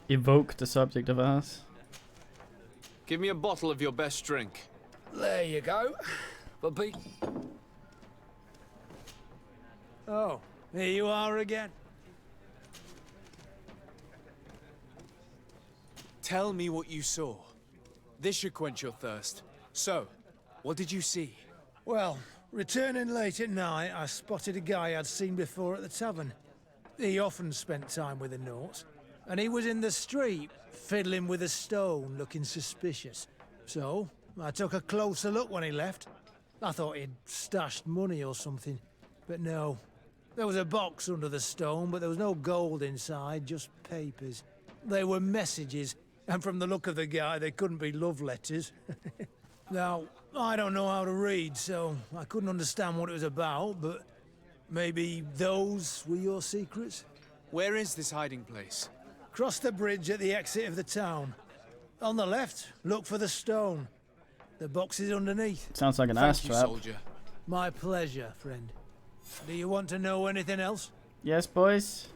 Evoke the subject of ass. Give me a bottle of your best drink. There you go. But be... Oh, here you are again. Tell me what you saw. This should quench your thirst. So, what did you see? Well, returning late at night, I spotted a guy I'd seen before at the tavern. He often spent time with the Nauts, and he was in the street, fiddling with a stone, looking suspicious. So, I took a closer look when he left. I thought he'd stashed money or something, but no. There was a box under the stone, but there was no gold inside, just papers. They were messages, and from the look of the guy, they couldn't be love letters. Now, I don't know how to read, so I couldn't understand what it was about, but maybe those were your secrets? Where is this hiding place? Cross the bridge at the exit of the town. On the left, look for the stone. The box is underneath. Sounds like an ass Thank you, trap. soldier. My pleasure, friend. Do you want to know anything else? Yes, boys.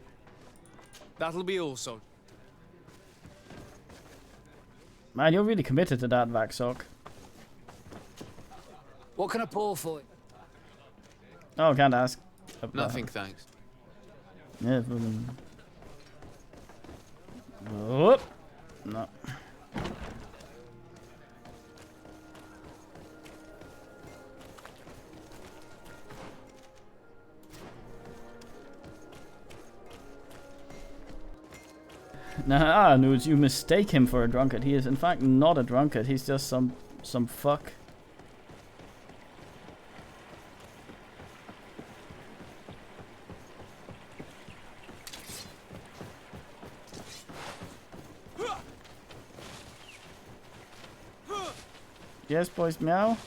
That'll be all, soldier. Man, you're really committed to that, Vaxok. What can I pour for you? Oh, can't ask. Nothing, thanks. Yeah. Whoop. No. Nah, Nudes, you mistake him for a drunkard. He is in fact not a drunkard. He's just some fuck. Yes, boys, meow.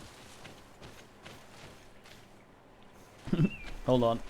Hold on.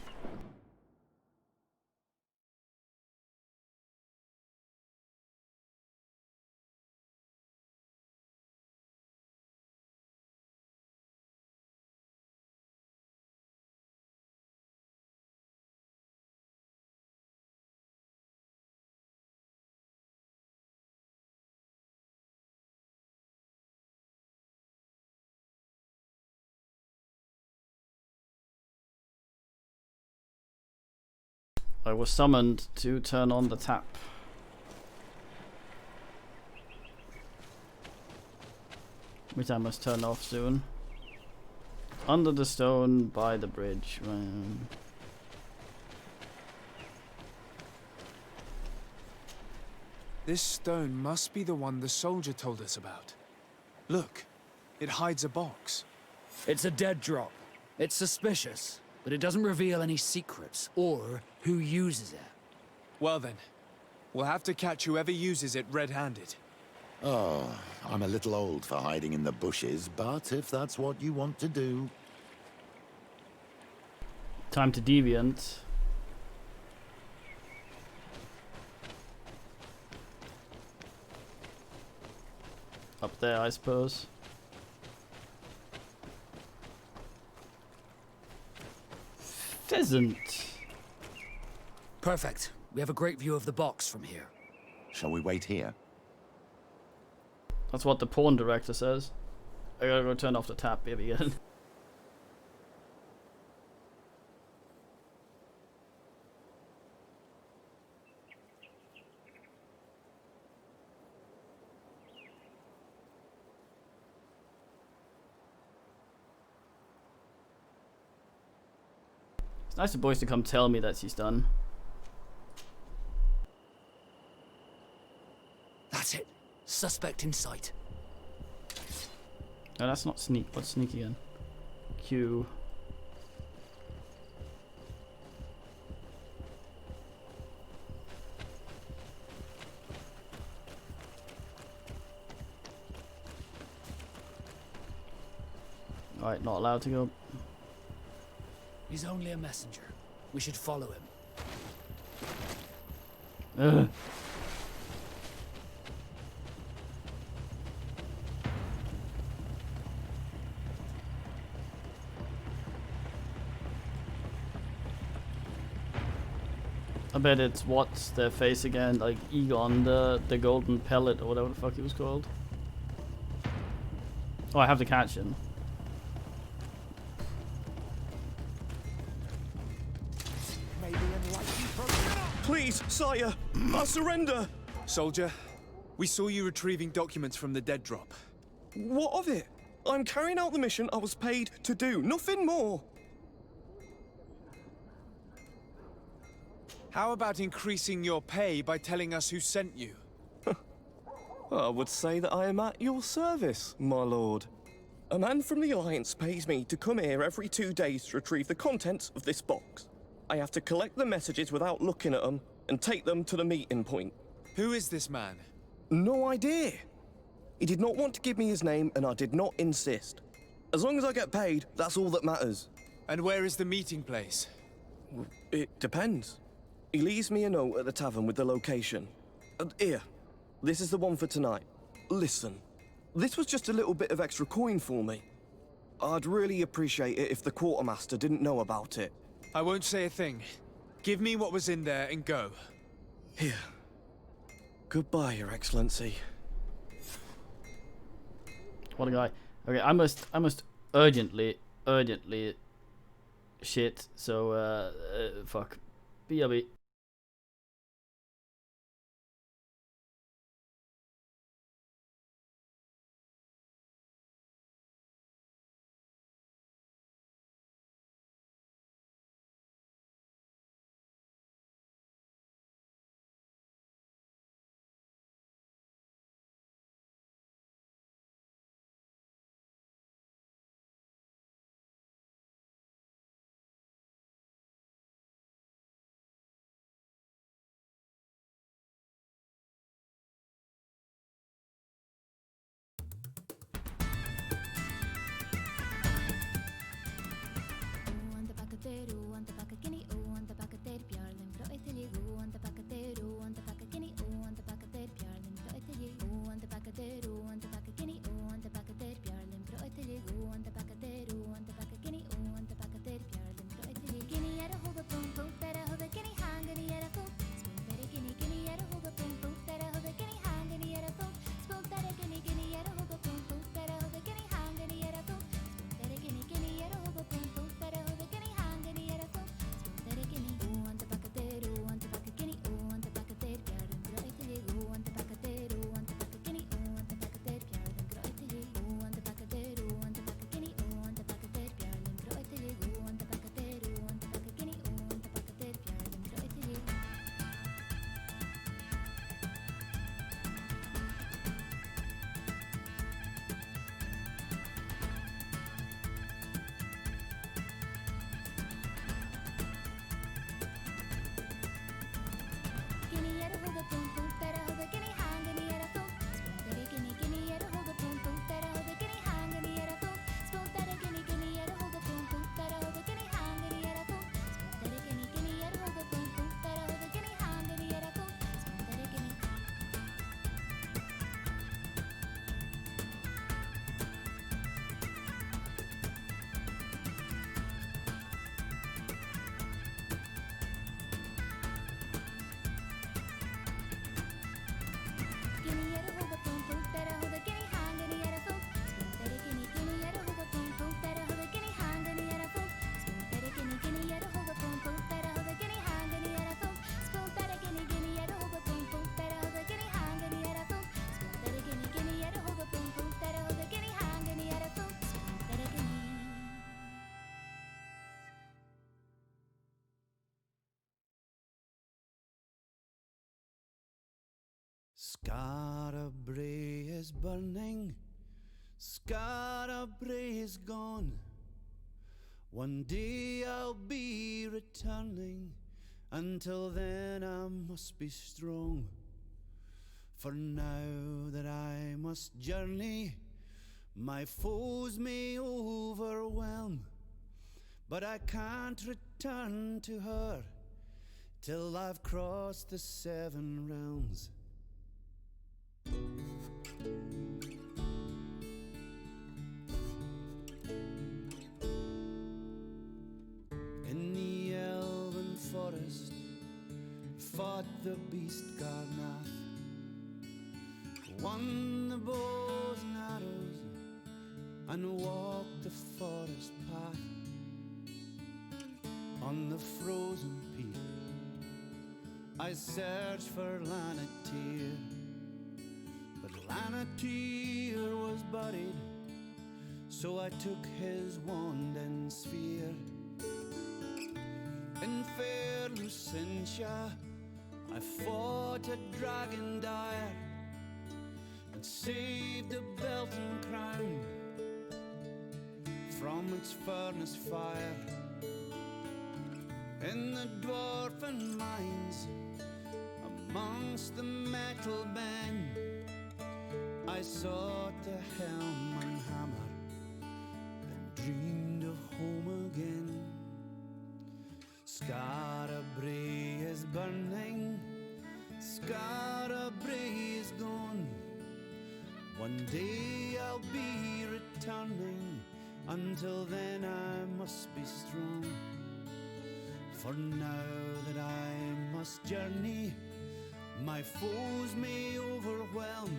I was summoned to turn on the tap. Which I must turn off soon. Under the stone by the bridge. This stone must be the one the soldier told us about. Look, it hides a box. It's a dead drop. It's suspicious, but it doesn't reveal any secrets or who uses it. Well then, we'll have to catch whoever uses it red-handed. Oh, I'm a little old for hiding in the bushes, but if that's what you want to do... Time to deviant. Up there, I suppose. Pheasant. Perfect. We have a great view of the box from here. Shall we wait here? That's what the porn director says. I gotta go turn off the tap yet again. It's nice of boys to come tell me that she's done. That's it. Suspect in sight. No, that's not sneak. What's sneak again? Q. Alright, not allowed to go. He's only a messenger. We should follow him. Ugh. I bet it's what's their face again, like Egon, the golden pellet or whatever the fuck he was called. Oh, I have to catch him. Please, sire, I surrender. Soldier, we saw you retrieving documents from the dead drop. What of it? I'm carrying out the mission I was paid to do, nothing more. How about increasing your pay by telling us who sent you? I would say that I am at your service, my lord. A man from the Alliance pays me to come here every 2 days to retrieve the contents of this box. I have to collect the messages without looking at them and take them to the meeting point. Who is this man? No idea. He did not want to give me his name and I did not insist. As long as I get paid, that's all that matters. And where is the meeting place? It depends. He leaves me a note at the tavern with the location. Here, this is the one for tonight. Listen, this was just a little bit of extra coin for me. I'd really appreciate it if the quartermaster didn't know about it. I won't say a thing. Give me what was in there and go. Here. Goodbye, Your Excellency. What a guy. Okay, I must urgently shit. So fuck. BRB. Scarabrae is burning, Scarabrae is gone. One day I'll be returning, until then I must be strong. For now that I must journey, my foes may overwhelm, but I can't return to her till I've crossed the 7 realms. In the elven forest fought the beast Garnath, won the bows and arrows, and walked the forest path. On the frozen peak I searched for Lanatyr, but Lanatyr was buried, so I took his wand and sphere. In fair Lucentia I fought a dragon dire, and saved the belt and crown from its furnace fire. In the dwarfen mines, amongst the metal men, I sought the helm and hammer morning. Until then I must be strong. For now that I must journey, my foes may overwhelm,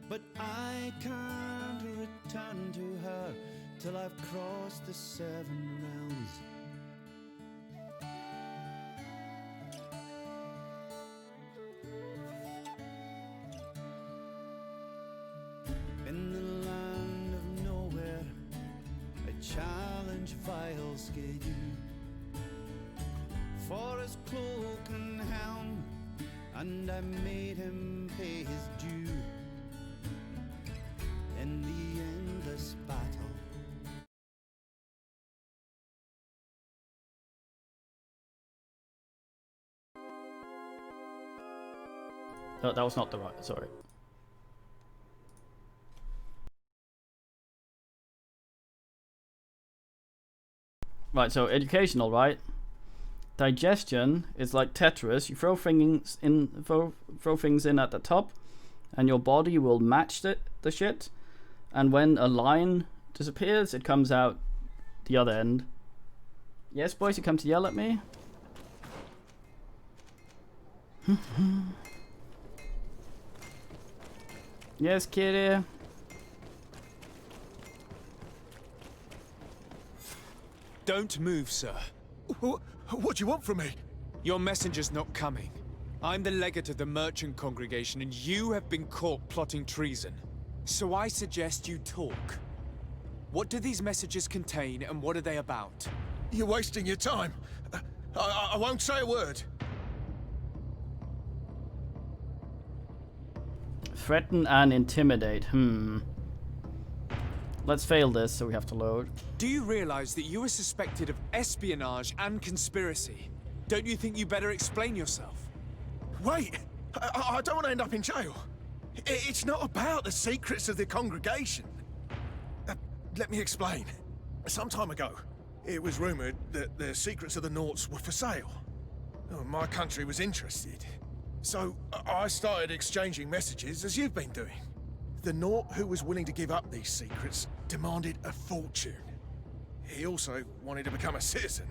but I can't return to her till I've crossed the 7 realms. In the land of nowhere, I challenge vile Skadu for his cloak and helm, and I made him pay his due in the endless battle. No, that was not the right. Sorry. Right. So educational, right? Digestion is like Tetris. You throw things in, throw things in at the top, and your body will match the shit. And when a line disappears, it comes out the other end. Yes, boys, you come to yell at me. Yes, kitty. Don't move, sir. What do you want from me? Your messenger's not coming. I'm the legate of the merchant congregation, and you have been caught plotting treason. So I suggest you talk. What do these messages contain, and what are they about? You're wasting your time. I won't say a word. Threaten and intimidate. Let's fail this, so we have to load. Do you realize that you are suspected of espionage and conspiracy? Don't you think you better explain yourself? Wait! I don't want to end up in jail. It's not about the secrets of the congregation. Let me explain. Some time ago, it was rumored that the secrets of the Naughts were for sale. My country was interested. So I started exchanging messages as you've been doing. The Naught who was willing to give up these secrets demanded a fortune. He also wanted to become a citizen.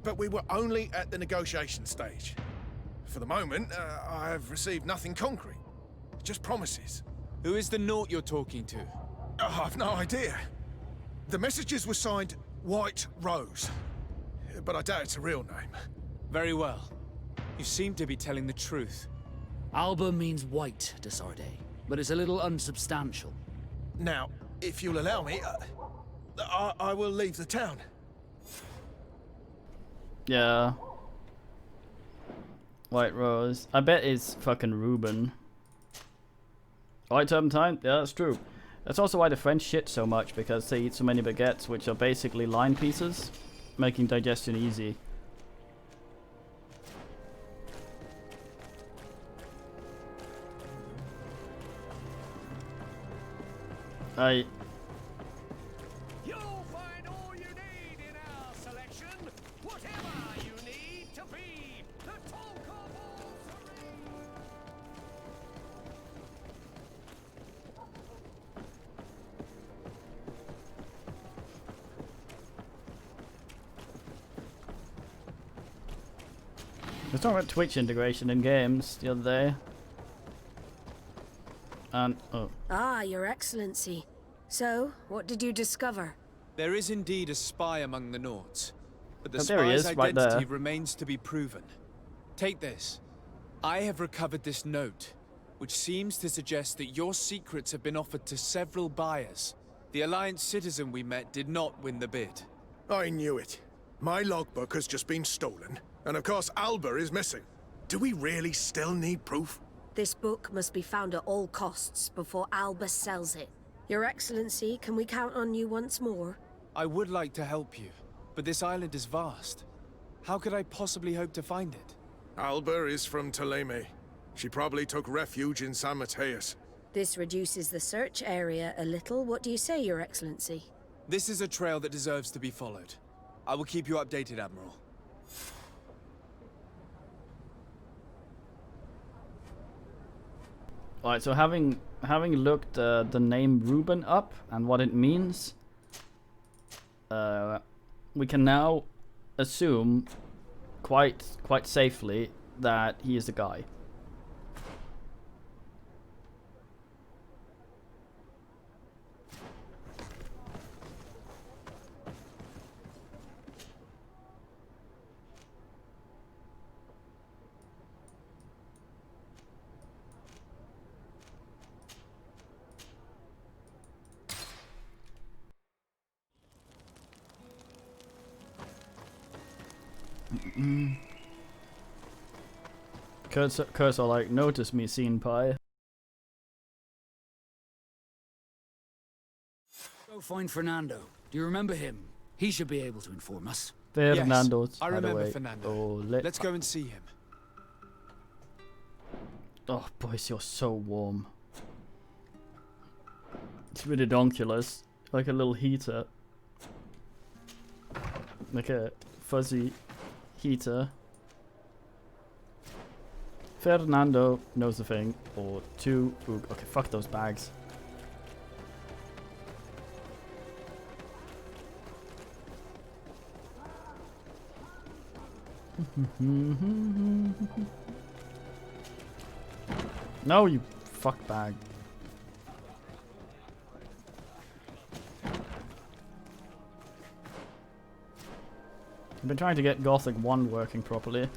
But we were only at the negotiation stage. For the moment, I have received nothing concrete. Just promises. Who is the Naught you're talking to? I've no idea. The messages were signed White Rose. But I doubt it's a real name. Very well. You seem to be telling the truth. Alba means white, Desarde, but it's a little unsubstantial. Now, if you'll allow me, I will leave the town. Yeah. White Rose. I bet it's fucking Reuben. White Turpentine? Yeah, that's true. That's also why the French shit so much, because they eat so many baguettes, which are basically line pieces, making digestion easy. You'll find all you need in our selection. Whatever you need to be the talk of all serene. I was talking about Twitch integration in games the other day. And, oh. Ah, Your Excellency. So, what did you discover? There is indeed a spy among the Naughts, but the Oh, there he spy's is, right identity there. remains to be proven. Take this. I have recovered this note, which seems to suggest that your secrets have been offered to several buyers. The Alliance citizen we met did not win the bid. I knew it. My logbook has just been stolen, and of course Alba is missing. Do we really still need proof? This book must be found at all costs before Alba sells it. Your Excellency, can we count on you once more? I would like to help you, but this island is vast. How could I possibly hope to find it? Alba is from Toleme. She probably took refuge in San Mateus. This reduces the search area a little. What do you say, Your Excellency? This is a trail that deserves to be followed. I will keep you updated, Admiral. Alright, so having looked the name Reuben up and what it means, we can now assume quite safely that he is a guy. Cursor like, notice me, scene pie. Go find Fernando. Do you remember him? He should be able to inform us. Fernando's. Yes, I remember Fernando. Let's go and see him. Oh, boys, you're so warm. It's redonkulous, like a little heater, like a fuzzy heater. Fernando knows the thing, or two. Ooh, okay, fuck those bags. No, you fuck bag. I've been trying to get Gothic 1 working properly.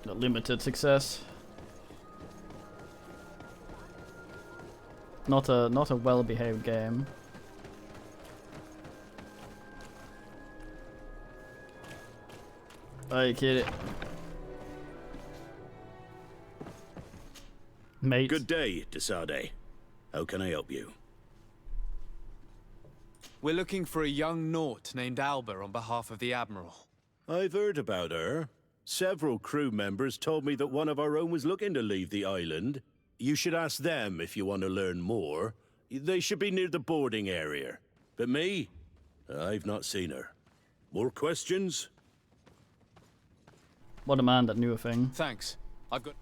Limited success. Not a well-behaved game. Are you kidding? Mate. Good day, Desade. How can I help you? We're looking for a young Naut named Alba on behalf of the Admiral. I've heard about her. Several crew members told me that one of our own was looking to leave the island. You should ask them if you want to learn more. They should be near the boarding area. But me? I've not seen her. More questions? What a man that knew a thing. Thanks. I've got...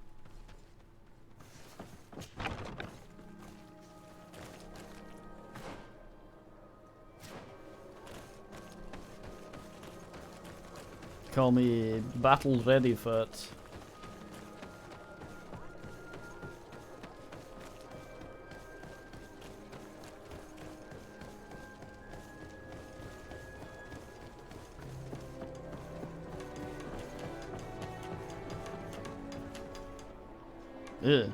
Call me battle ready for it. Yeah.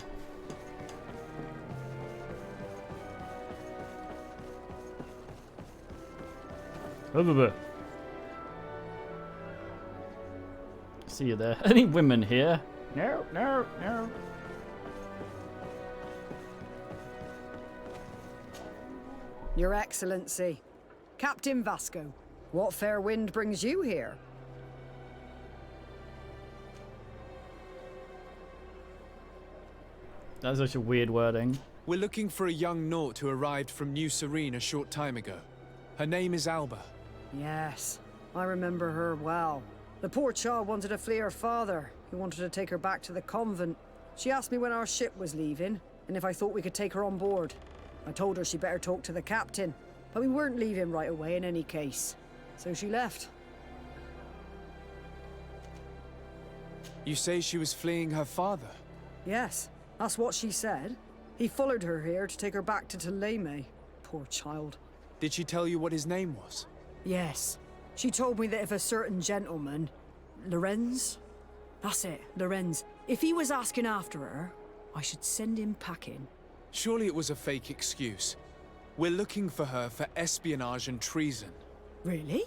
See you there. Any women here? No, no, no. Your Excellency, Captain Vasco, what fair wind brings you here? That's such a weird wording. We're looking for a young Naut who arrived from New Serene a short time ago. Her name is Alba. Yes, I remember her well. The poor child wanted to flee her father, who wanted to take her back to the convent. She asked me when our ship was leaving, and if I thought we could take her on board. I told her she'd better talk to the captain, but we weren't leaving right away in any case. So she left. You say she was fleeing her father? Yes, that's what she said. He followed her here to take her back to Thélème. Poor child. Did she tell you what his name was? Yes. She told me that if a certain gentleman, Lorenz? That's it, Lorenz. If he was asking after her, I should send him packing. Surely it was a fake excuse. We're looking for her for espionage and treason. Really?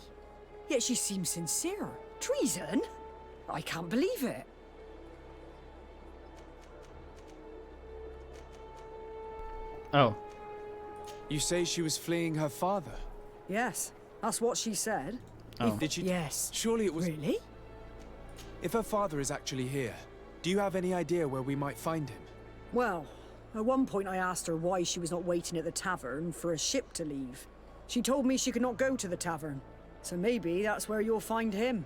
Yet she seems sincere. Treason? I can't believe it. Oh. You say she was fleeing her father? Yes, that's what she said. Oh. Did she? Yes. Surely it was... Really? If her father is actually here, do you have any idea where we might find him? Well, at one point I asked her why she was not waiting at the tavern for a ship to leave. She told me she could not go to the tavern, so maybe that's where you'll find him.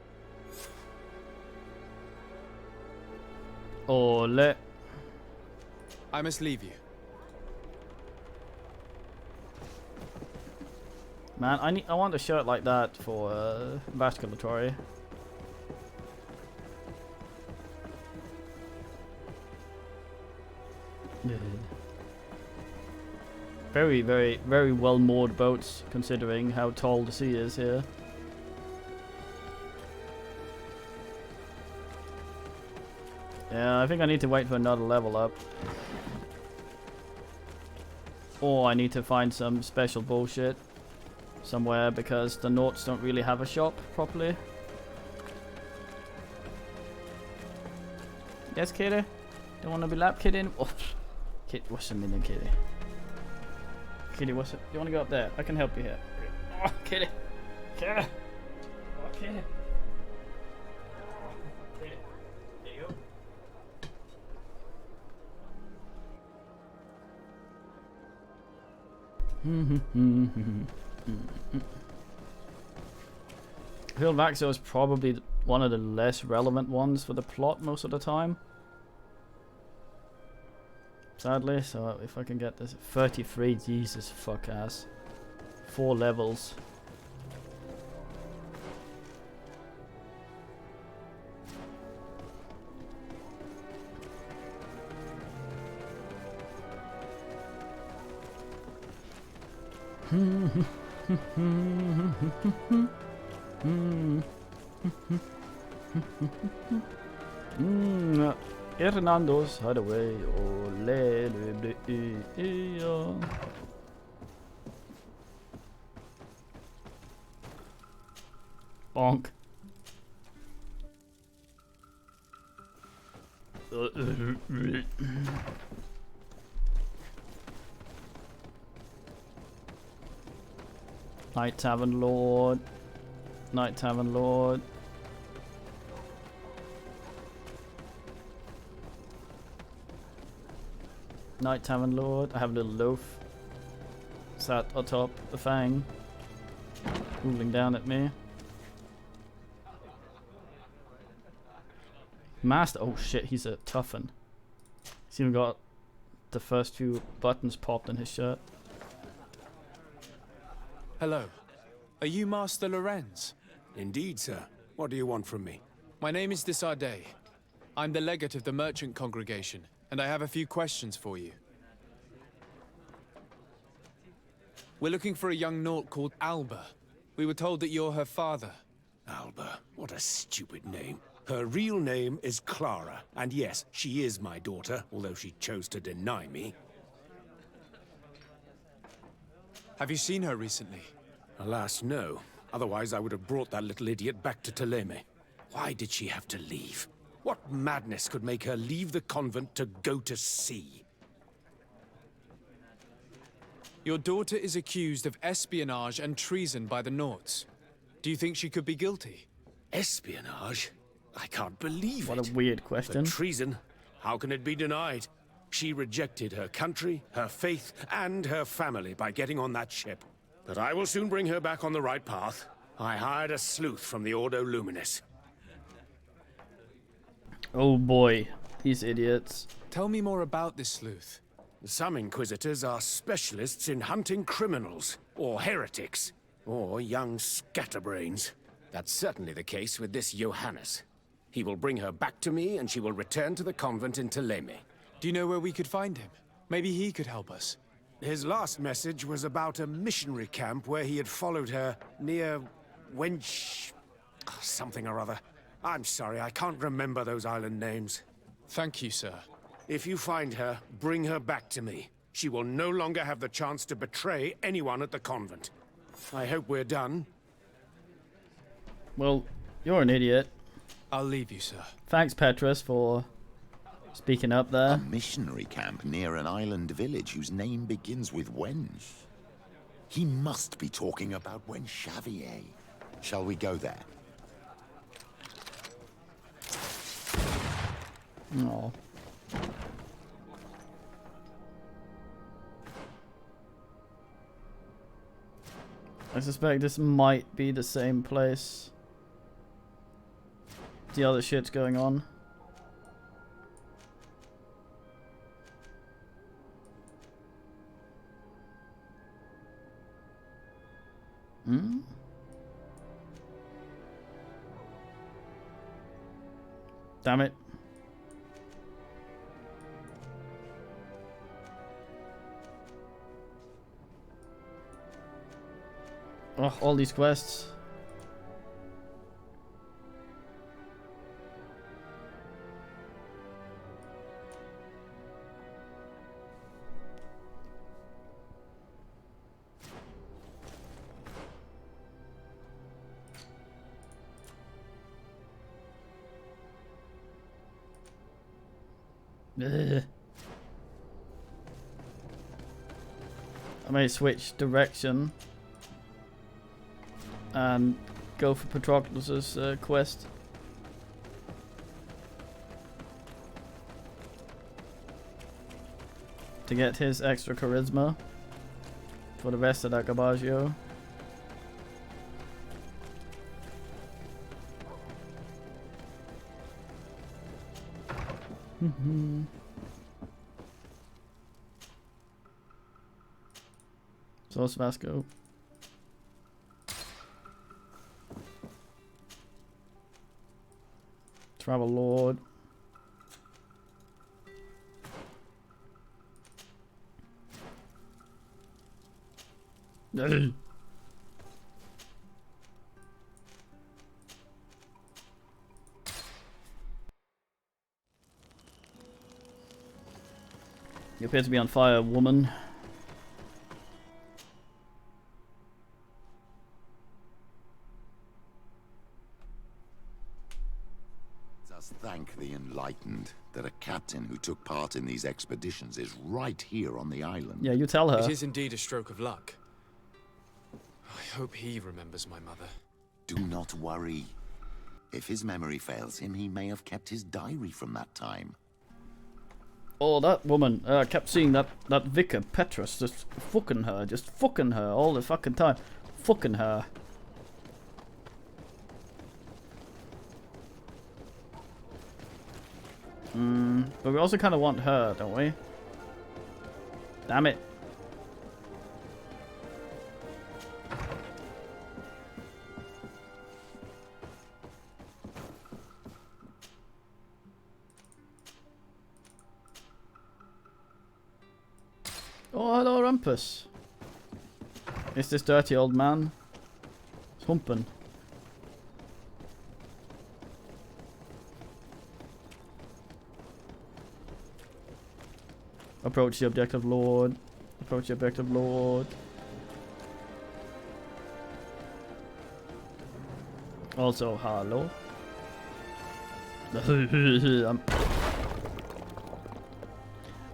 Ole. I must leave you. Man, I want a shirt like that for vasculatory. Very, very, very well moored boats, considering how tall the sea is here. Yeah, I think I need to wait for another level up. Or I need to find some special bullshit somewhere, because the Norts don't really have a shop properly. Yes, kitty? Don't want to be lap kidding? Oh, kid, what's a minute, kitty? Kitty, what's it? You want to go up there? I can help you here. Oh, kitty! Kitty! Oh, kitty! Kitty. There you go. I feel Vaxo is probably one of the less relevant ones for the plot most of the time. Sadly, so if I can get this 33, Jesus fuck ass. 4 levels. Hernando's hideaway. Ole, bonk. Night Tavern Lord. Night Tavern Lord. Night Tavern Lord. I have a little loaf sat atop the fang, cooling down at me. Master. Oh shit, he's a toughen. He's even got the first few buttons popped in his shirt. Hello. Are you Master Lorenz? Indeed, sir. What do you want from me? My name is Desardet. I'm the legate of the merchant congregation, and I have a few questions for you. We're looking for a young Naut called Alba. We were told that you're her father. Alba. What a stupid name. Her real name is Clara, and yes, she is my daughter, although she chose to deny me. Have you seen her recently? Alas, no. Otherwise, I would have brought that little idiot back to Thélème. Why did she have to leave? What madness could make her leave the convent to go to sea? Your daughter is accused of espionage and treason by the Nauts. Do you think she could be guilty? Espionage? I can't believe it. What a weird question. But treason? How can it be denied? She rejected her country, her faith, and her family by getting on that ship. But I will soon bring her back on the right path. I hired a sleuth from the Ordo Luminis. Oh boy, these idiots. Tell me more about this sleuth. Some Inquisitors are specialists in hunting criminals, or heretics, or young scatterbrains. That's certainly the case with this Johannes. He will bring her back to me, and she will return to the convent in Thélème. Do you know where we could find him? Maybe he could help us. His last message was about a missionary camp where he had followed her near Wench... something or other. I'm sorry, I can't remember those island names. Thank you, sir. If you find her, bring her back to me. She will no longer have the chance to betray anyone at the convent. I hope we're done. Well, you're an idiot. I'll leave you, sir. Thanks, Petrus, for speaking up there. A missionary camp near an island village whose name begins with Wench. He must be talking about Wenchavier. Shall we go there? No. I suspect this might be the same place the other shit's going on. Hmm? Damn it. Oh, all these quests. Ugh. I may switch direction and go for Patroclus's quest. To get his extra charisma for the rest of that Garbaggio. So Vasco. Travel Lord. You appear to be on fire, woman. Just thank the enlightened that a captain who took part in these expeditions is right here on the island. Yeah, you tell her. It is indeed a stroke of luck. I hope he remembers my mother. Do not worry. If his memory fails him, he may have kept his diary from that time. Oh, that woman. I kept seeing that vicar, Petrus, just fucking her all the fucking time. Fucking her. But we also kind of want her, don't we? Damn it. Oh, hello, Rumpus. It's this dirty old man. It's humping. Approach the objective, Lord. Approach the objective, Lord. Also, hello.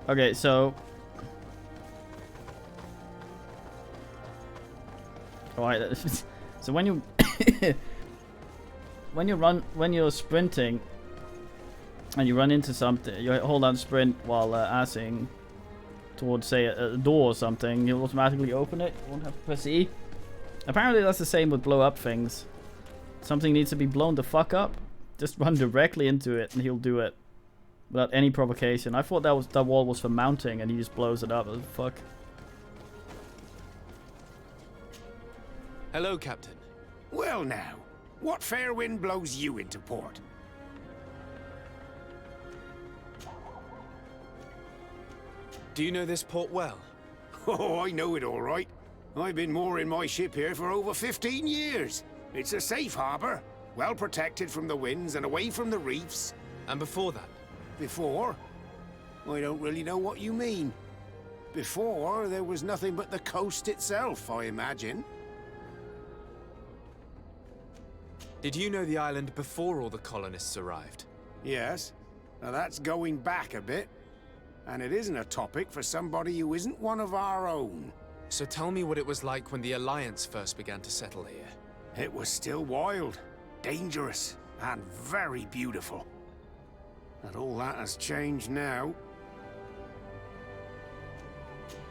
Okay, so... Alright, so when you... when you're sprinting, and you run into something, you hold down sprint while assing towards, say, a door or something, you'll automatically open it. You won't have to press E. Apparently that's the same with blow up things. Something needs to be blown the fuck up, just run directly into it and he'll do it without any provocation. I thought that wall was for mounting and he just blows it up. What the fuck? Hello, Captain. Well now, what fair wind blows you into port? Do you know this port well? Oh, I know it all right. I've been mooring my ship here for over 15 years. It's a safe harbor, well protected from the winds and away from the reefs. And before that? Before? I don't really know what you mean. Before, there was nothing but the coast itself, I imagine. Did you know the island before all the colonists arrived? Yes. Now that's going back a bit. And it isn't a topic for somebody who isn't one of our own. So tell me what it was like when the Alliance first began to settle here. It was still wild, dangerous, and very beautiful. And all that has changed now.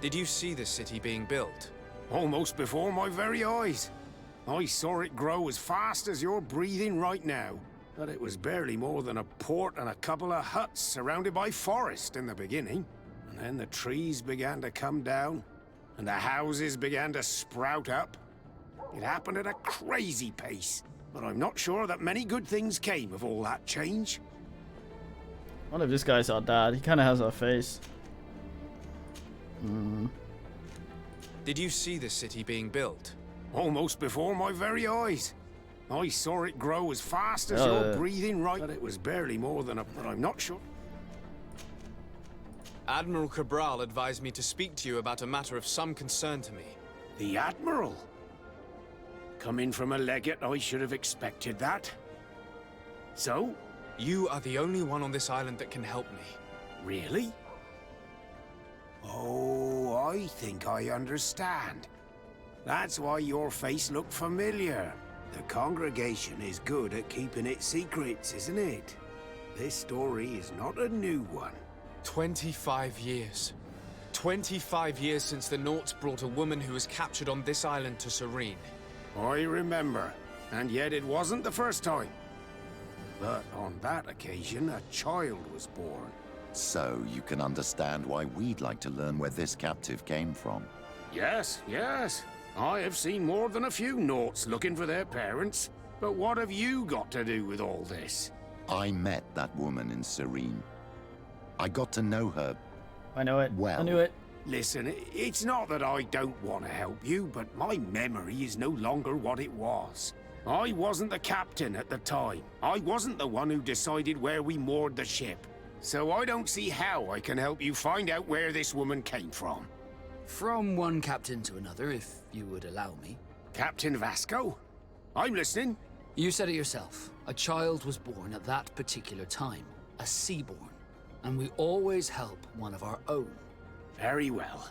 Did you see the city being built? Almost before my very eyes. I saw it grow as fast as you're breathing right now. But it was barely more than a port and a couple of huts surrounded by forest in the beginning. And then the trees began to come down, and the houses began to sprout up. It happened at a crazy pace, but I'm not sure that many good things came of all that change. What if this guy's our dad? He kind of has our face. Did you see the city being built? Almost before my very eyes. I saw it grow as fast as your breathing right, but it was barely more than but I'm not sure. Admiral Cabral advised me to speak to you about a matter of some concern to me. The Admiral? Coming from a legate, I should have expected that. So? You are the only one on this island that can help me. Really? Oh, I think I understand. That's why your face looked familiar. The congregation is good at keeping its secrets, isn't it? This story is not a new one. 25 years. 25 years since the Nauts brought a woman who was captured on this island to Serene. I remember, and yet it wasn't the first time. But on that occasion, a child was born. So you can understand why we'd like to learn where this captive came from. Yes, yes. I have seen more than a few Nauts looking for their parents. But what have you got to do with all this? I met that woman in Serene. I got to know her. I know it. Well. I knew it. Listen, it's not that I don't want to help you, but my memory is no longer what it was. I wasn't the captain at the time. I wasn't the one who decided where we moored the ship. So I don't see how I can help you find out where this woman came from. From one captain to another, if you would allow me. Captain Vasco? I'm listening. You said it yourself. A child was born at that particular time. A Seaborn. And we always help one of our own. Very well.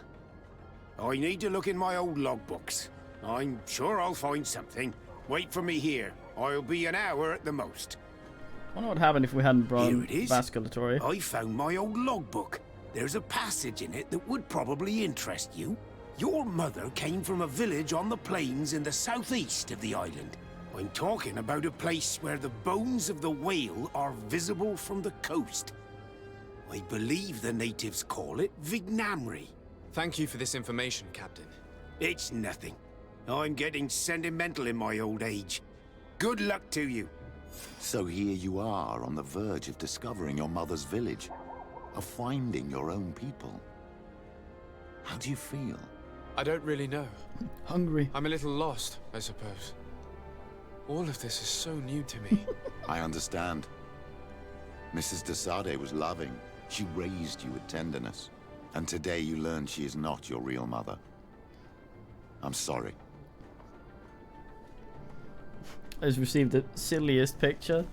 I need to look in my old logbooks. I'm sure I'll find something. Wait for me here. I'll be an hour at the most. I wonder what happened if we hadn't brought Here it is. Vasculatory. I found my old logbook. There's a passage in it that would probably interest you. Your mother came from a village on the plains in the southeast of the island. I'm talking about a place where the bones of the whale are visible from the coast. I believe the natives call it Vignamri. Thank you for this information, Captain. It's nothing. I'm getting sentimental in my old age. Good luck to you. So here you are on the verge of discovering your mother's village, of finding your own people. How do you feel? I don't really know. Hungry. I'm a little lost, I suppose. All of this is so new to me. I understand. Mrs. de Sade was loving. She raised you with tenderness. And today you learn she is not your real mother. I'm sorry. I just received the silliest picture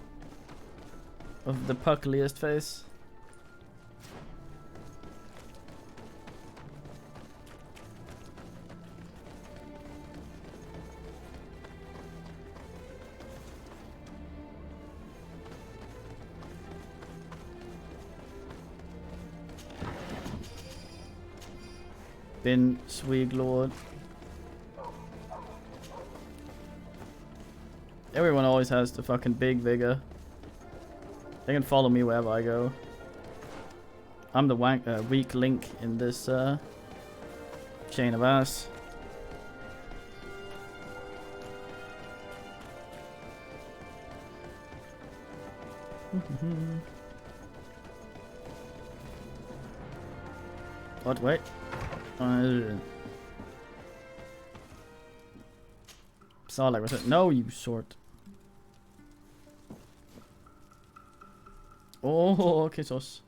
of the puckliest face. Bin Sweeglord. Everyone always has the fucking big vigor. They can follow me wherever I go. I'm the weak link in this chain of ass. What? Wait. Like was it? No, you sort. Oh, okay, sos.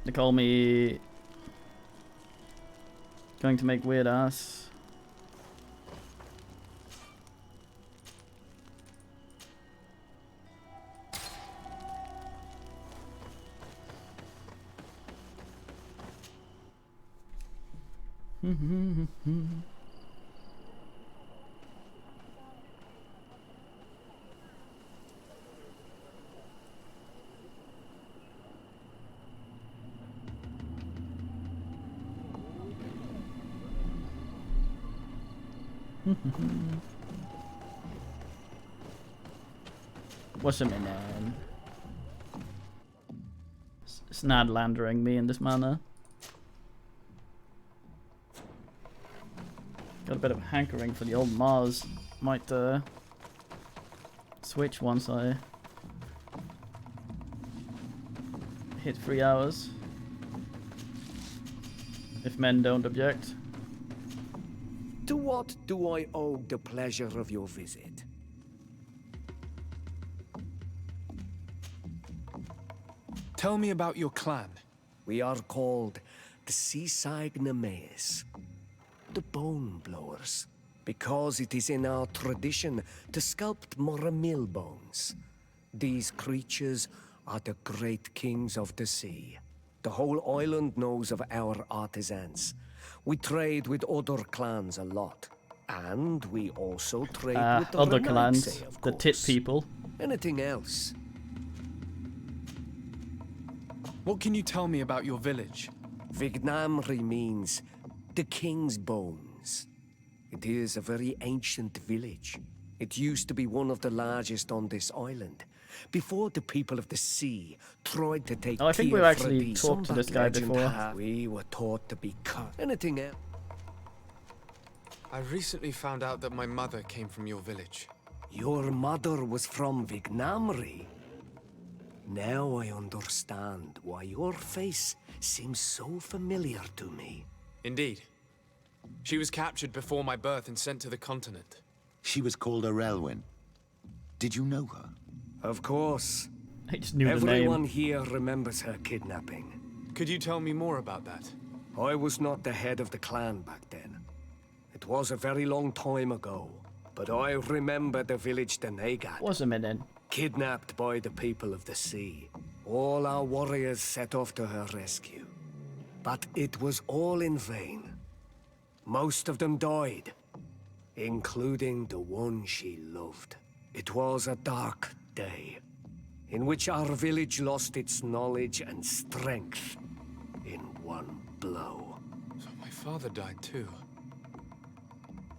They call me going to make weird ass. What's a minute? Snadlandering me in this manner. Got a bit of hankering for the old Mars. Might switch once I hit 3 hours. If men don't object. To what do I owe the pleasure of your visit? Tell me about your clan. We are called the Seaside Nemeis, the Bone Blowers, because it is in our tradition to sculpt Moramil bones. These creatures are the great kings of the sea. The whole island knows of our artisans. We trade with other clans a lot. And we also trade with the other Renaigse, clans, of the tit course. people. Anything else? What can you tell me about your village? Vignamri means the king's bones. It is a very ancient village. It used to be one of the largest on this island. Before the people of the sea tried to take I think we've actually talked to this guy before. We were taught to be cut. Anything else? I recently found out that my mother came from your village. Your mother was from Vignamri? Now I understand why your face seems so familiar to me. Indeed. She was captured before my birth and sent to the continent. She was called Arelwyn. Did you know her? Of course. I just knew Everyone the name. here remembers her kidnapping. Could you tell me more about that? I was not the head of the clan back then. It was a very long time ago. But I remember the village Denegad. Was a minute. Kidnapped by the people of the sea. All our warriors set off to her rescue. But it was all in vain. Most of them died, including the one she loved. It was a dark day, in which our village lost its knowledge and strength in one blow. So my father died too.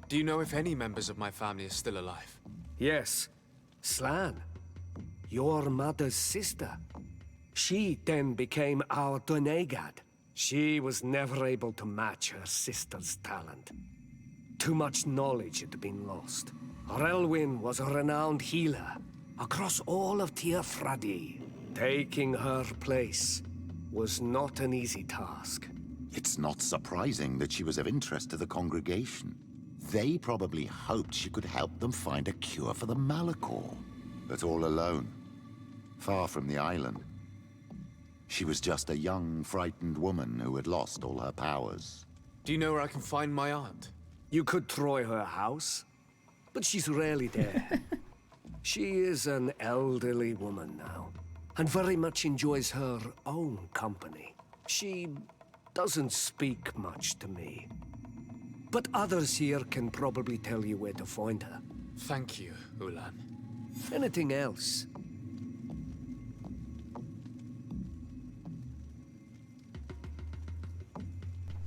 Do you know if any members of my family are still alive? Yes, Slan, your mother's sister. She then became our Donegad. She was never able to match her sister's talent. Too much knowledge had been lost. Arelwyn was a renowned healer across all of Teofradi. Taking her place was not an easy task. It's not surprising that she was of interest to the congregation. They probably hoped she could help them find a cure for the Malachor. But all alone, far from the island. She was just a young, frightened woman who had lost all her powers. Do you know where I can find my aunt? You could try her house, but she's rarely there. She is an elderly woman now, and very much enjoys her own company. She doesn't speak much to me. But others here can probably tell you where to find her. Thank you, Ulan. Anything else?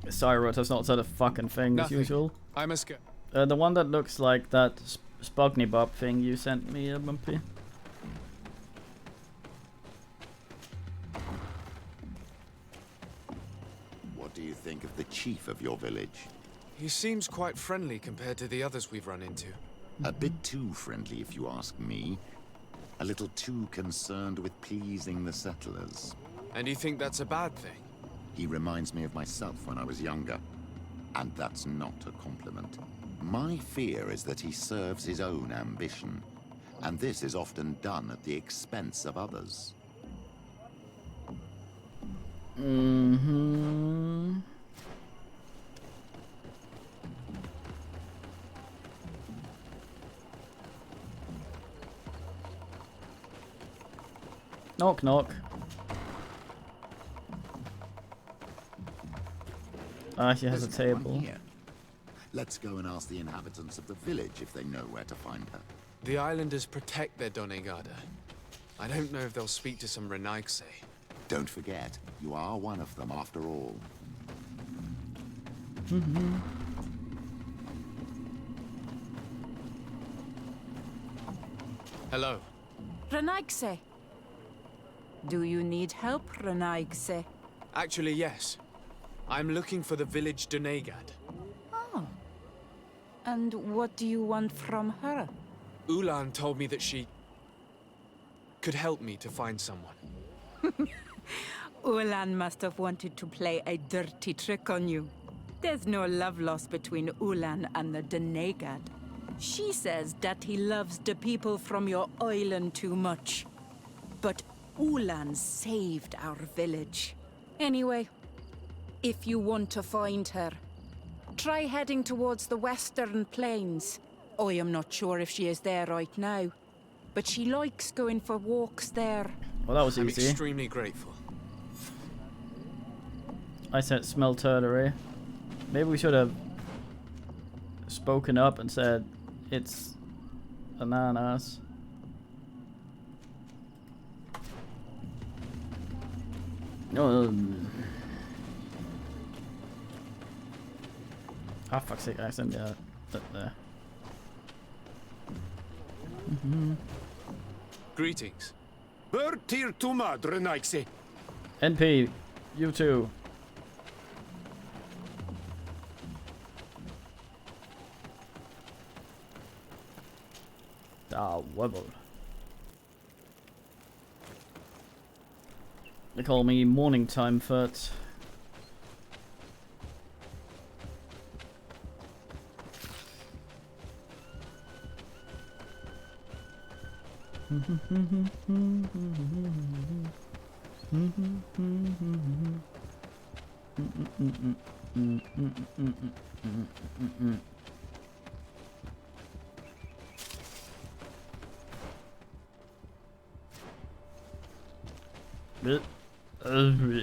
Cyrus has not said a fucking thing Nothing. as usual. I must go. The one that looks like that Spogny Bob thing you sent me, Bumpy. What do you think of the chief of your village? He seems quite friendly compared to the others we've run into. A bit too friendly, if you ask me. A little too concerned with pleasing the settlers. And you think that's a bad thing? He reminds me of myself when I was younger. And that's not a compliment. My fear is that he serves his own ambition. And this is often done at the expense of others. Mm-hmm. Knock, knock. Ah, she has a There's no one table. here. Let's go and ask the inhabitants of the village if they know where to find her. The islanders protect their Donegada. I don't know if they'll speak to some Renaigse. Don't forget, you are one of them after all. Mm-hmm. Hello. Renaigse. Do you need help, Renaigse? Actually, yes. I'm looking for the village Donegad. Oh. And what do you want from her? Ulan told me that she could help me to find someone. Ulan must have wanted to play a dirty trick on you. There's no love lost between Ulan and the Donegad. She says that he loves the people from your island too much. But Ulan saved our village. Anyway, if you want to find her, try heading towards the western plains. I am not sure if she is there right now, but she likes going for walks there. Well, that was I'm easy. extremely grateful. I said smell turtle. Maybe we should have spoken up and said it's ananas. Ah, fuck's sake, I sent that there. Greetings. Bertir Tuma, Drenaixi. NP, you too. Ah, wobble. They call me morning time foot.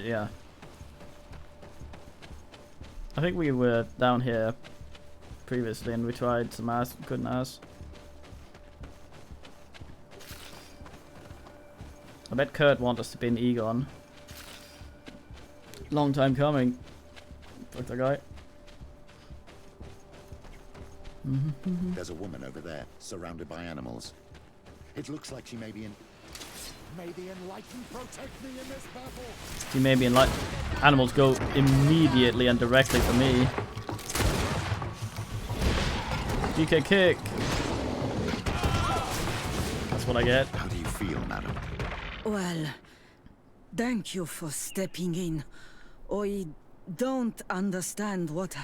Yeah. I think we were down here previously and we tried some ass, couldn't ass. I bet Kurt wants us to be in Egon. Long time coming. Fuck that guy. There's a woman over there, surrounded by animals. It looks like she may be in... May the Enlightened protect me in this battle. He may be in like animals go immediately and directly for me. DK kick. That's what I get. How do you feel, madam? Well, thank you for stepping in. I don't understand what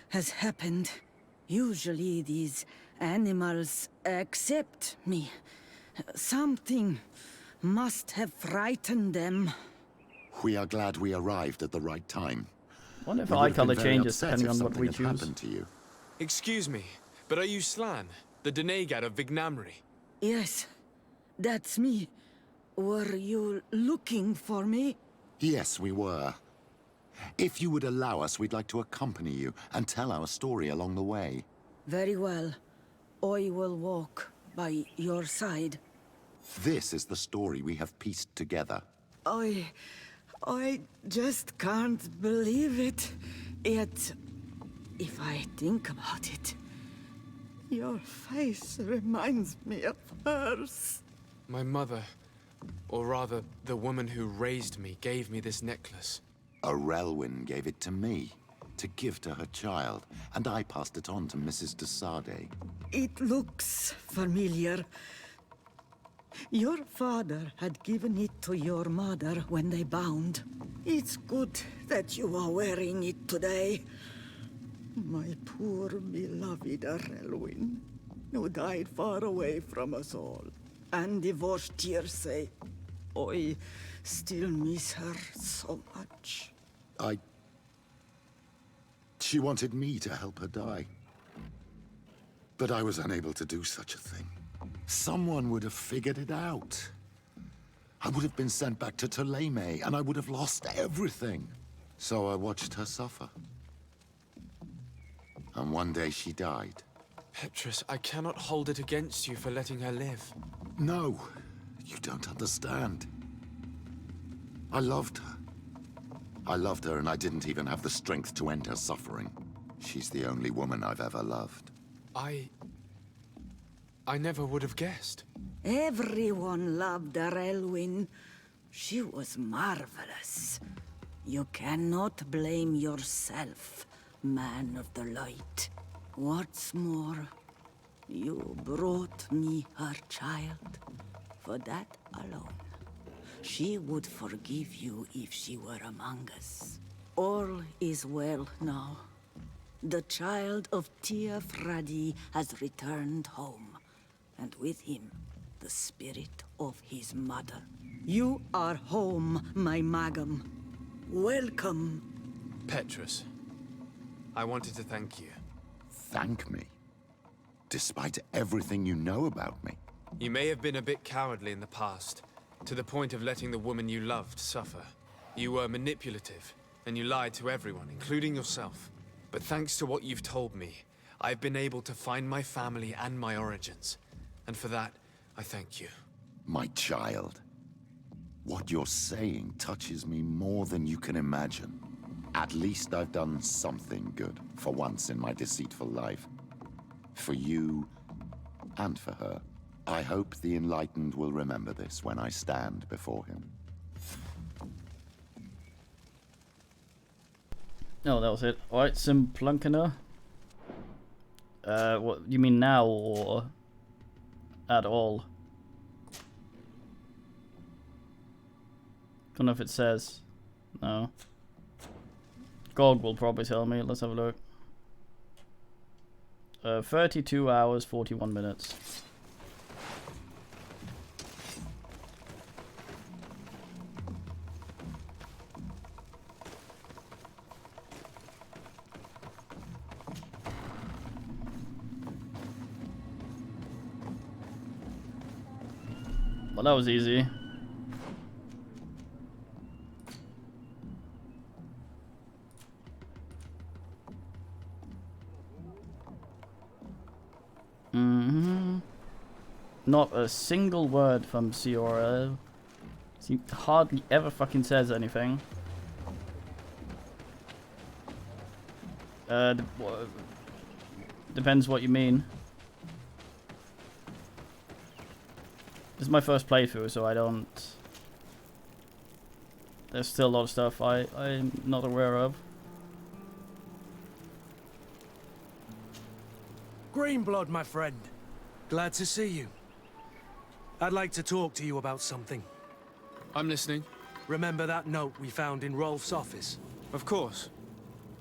has happened. Usually these animals accept me. Something must have frightened them. We are glad we arrived at the right time. I wonder if eye color changes depending on what we choose. Happened to you. Excuse me, but are you Slan, the Donegad of Vignamri? Yes, that's me. Were you looking for me? Yes, we were. If you would allow us, we'd like to accompany you and tell our story along the way. Very well. I will walk by your side. This is the story we have pieced together. I just can't believe it. Yet, if I think about it, your face reminds me of hers. My mother, or rather, the woman who raised me, gave me this necklace. A Relwyn gave it to me, to give to her child, and I passed it on to Mrs. de Sade. It looks familiar. Your father had given it to your mother when they bound. It's good that you are wearing it today. My poor beloved Relwyn, who died far away from us all, and divorced Tirce. I still miss her so much. She wanted me to help her die. But I was unable to do such a thing. Someone would have figured it out. I would have been sent back to Ptolemy, and I would have lost everything. So I watched her suffer. And one day she died. Petrus, I cannot hold it against you for letting her live. No, you don't understand. I loved her. I loved her, and I didn't even have the strength to end her suffering. She's the only woman I've ever loved. I never would have guessed. Everyone loved our Elwyn. She was marvelous. You cannot blame yourself, man of the light. What's more, you brought me her child. For that alone, she would forgive you if she were among us. All is well now. The child of Tia Fradi has returned home, and with him, the spirit of his mother. You are home, my Magum. Welcome. Petrus, I wanted to thank you. Thank me? Despite everything you know about me? You may have been a bit cowardly in the past, to the point of letting the woman you loved suffer. You were manipulative, and you lied to everyone, including yourself. But thanks to what you've told me, I've been able to find my family and my origins. And for that, I thank you. My child. What you're saying touches me more than you can imagine. At least I've done something good, for once in my deceitful life. For you, and for her. I hope the Enlightened will remember this when I stand before him. Oh, that was it. Alright, Simplunkana. What, you mean now, or at all? Don't know if it says. No. GOG will probably tell me. Let's have a look. 32 hours, 41 minutes. Well, that was easy. Not a single word from Ciora. He hardly ever fucking says anything. Depends what you mean. This is my first playthrough, so I don't... There's still a lot of stuff I'm not aware of. Greenblood, my friend. Glad to see you. I'd like to talk to you about something. I'm listening. Remember that note we found in Rolf's office? Of course.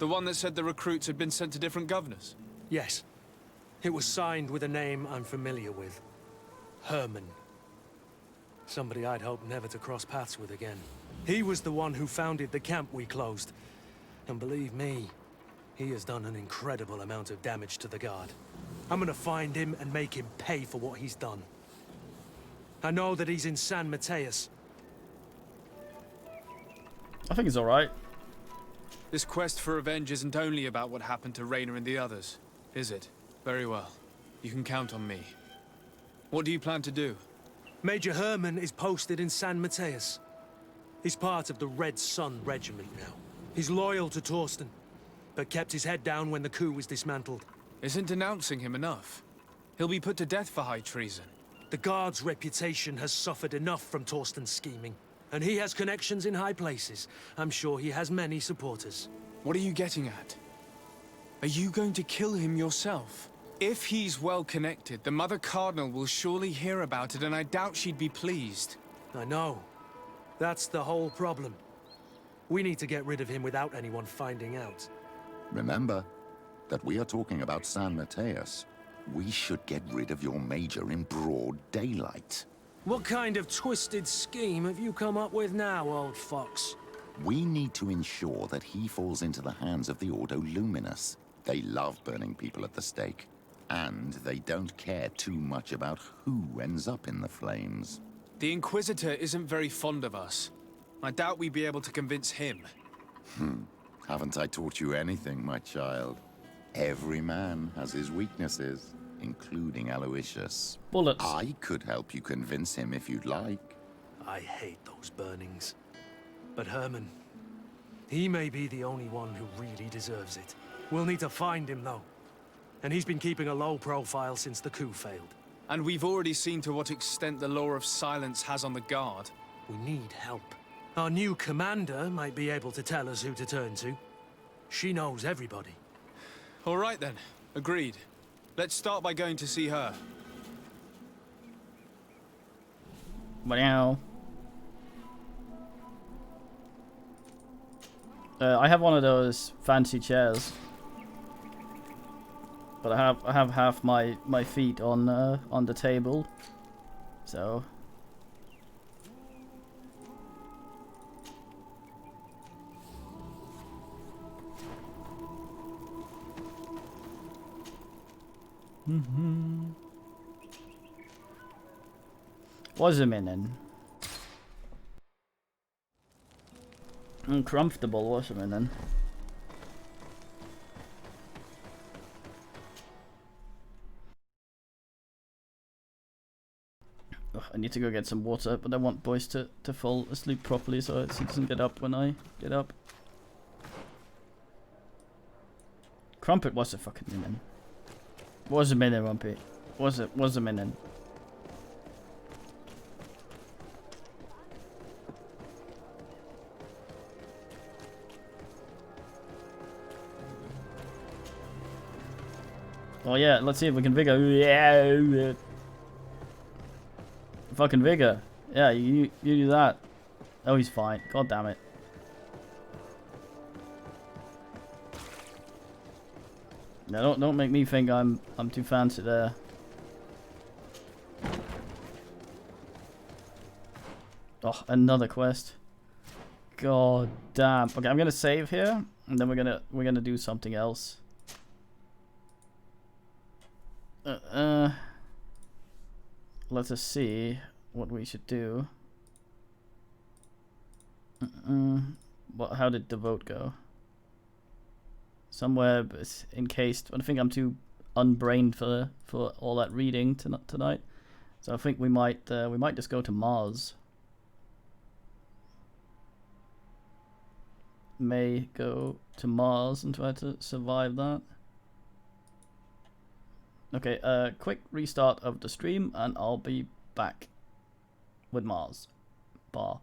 The one that said the recruits had been sent to different governors? Yes. It was signed with a name I'm familiar with. Herman. Somebody I'd hoped never to cross paths with again. He was the one who founded the camp we closed. And believe me, he has done an incredible amount of damage to the Guard. I'm gonna find him and make him pay for what he's done. I know that he's in San Mateus. I think he's alright. This quest for revenge isn't only about what happened to Raynor and the others, is it? Very well. You can count on me. What do you plan to do? Major Herman is posted in San Mateus. He's part of the Red Sun Regiment now. He's loyal to Torsten, but kept his head down when the coup was dismantled. Isn't denouncing him enough? He'll be put to death for high treason. The Guard's reputation has suffered enough from Torsten's scheming. And he has connections in high places. I'm sure he has many supporters. What are you getting at? Are you going to kill him yourself? If he's well connected, the Mother Cardinal will surely hear about it, and I doubt she'd be pleased. I know. That's the whole problem. We need to get rid of him without anyone finding out. Remember that we are talking about San Mateus. We should get rid of your major in broad daylight. What kind of twisted scheme have you come up with now, old fox? We need to ensure that he falls into the hands of the Ordo Luminous. They love burning people at the stake. And they don't care too much about who ends up in the flames. The Inquisitor isn't very fond of us. I doubt we'd be able to convince him. Haven't I taught you anything, my child? Every man has his weaknesses, including Aloysius. Bullets. I could help you convince him if you'd like. I hate those burnings. But Herman, he may be the only one who really deserves it. We'll need to find him, though. And he's been keeping a low profile since the coup failed. And we've already seen to what extent the law of silence has on the guard. We need help. Our new commander might be able to tell us who to turn to. She knows everybody. All right then. Agreed. Let's start by going to see her. Wow. I have one of those fancy chairs, but I have half my feet on the table, so. Was a minute. Uncomfortable, was a minute. I need to go get some water, but I want boys to fall asleep properly so he doesn't get up when I get up. Crumpet was a fucking minute. Was a minute, Rumpy. Was a minute. Oh yeah, let's see if we can vigor. Yeah, fucking vigor. Yeah, you do that. Oh, he's fine. God damn it. No, don't make me think I'm too fancy there. Oh, another quest. God damn. Okay, I'm gonna save here, and then we're gonna do something else. Let us see what we should do. How did the vote go? Somewhere encased. I think I'm too unbrained for all that reading tonight. So I think we might just go to Mars. May go to Mars and try to survive that. Okay, quick restart of the stream and I'll be back with Mars. Bar.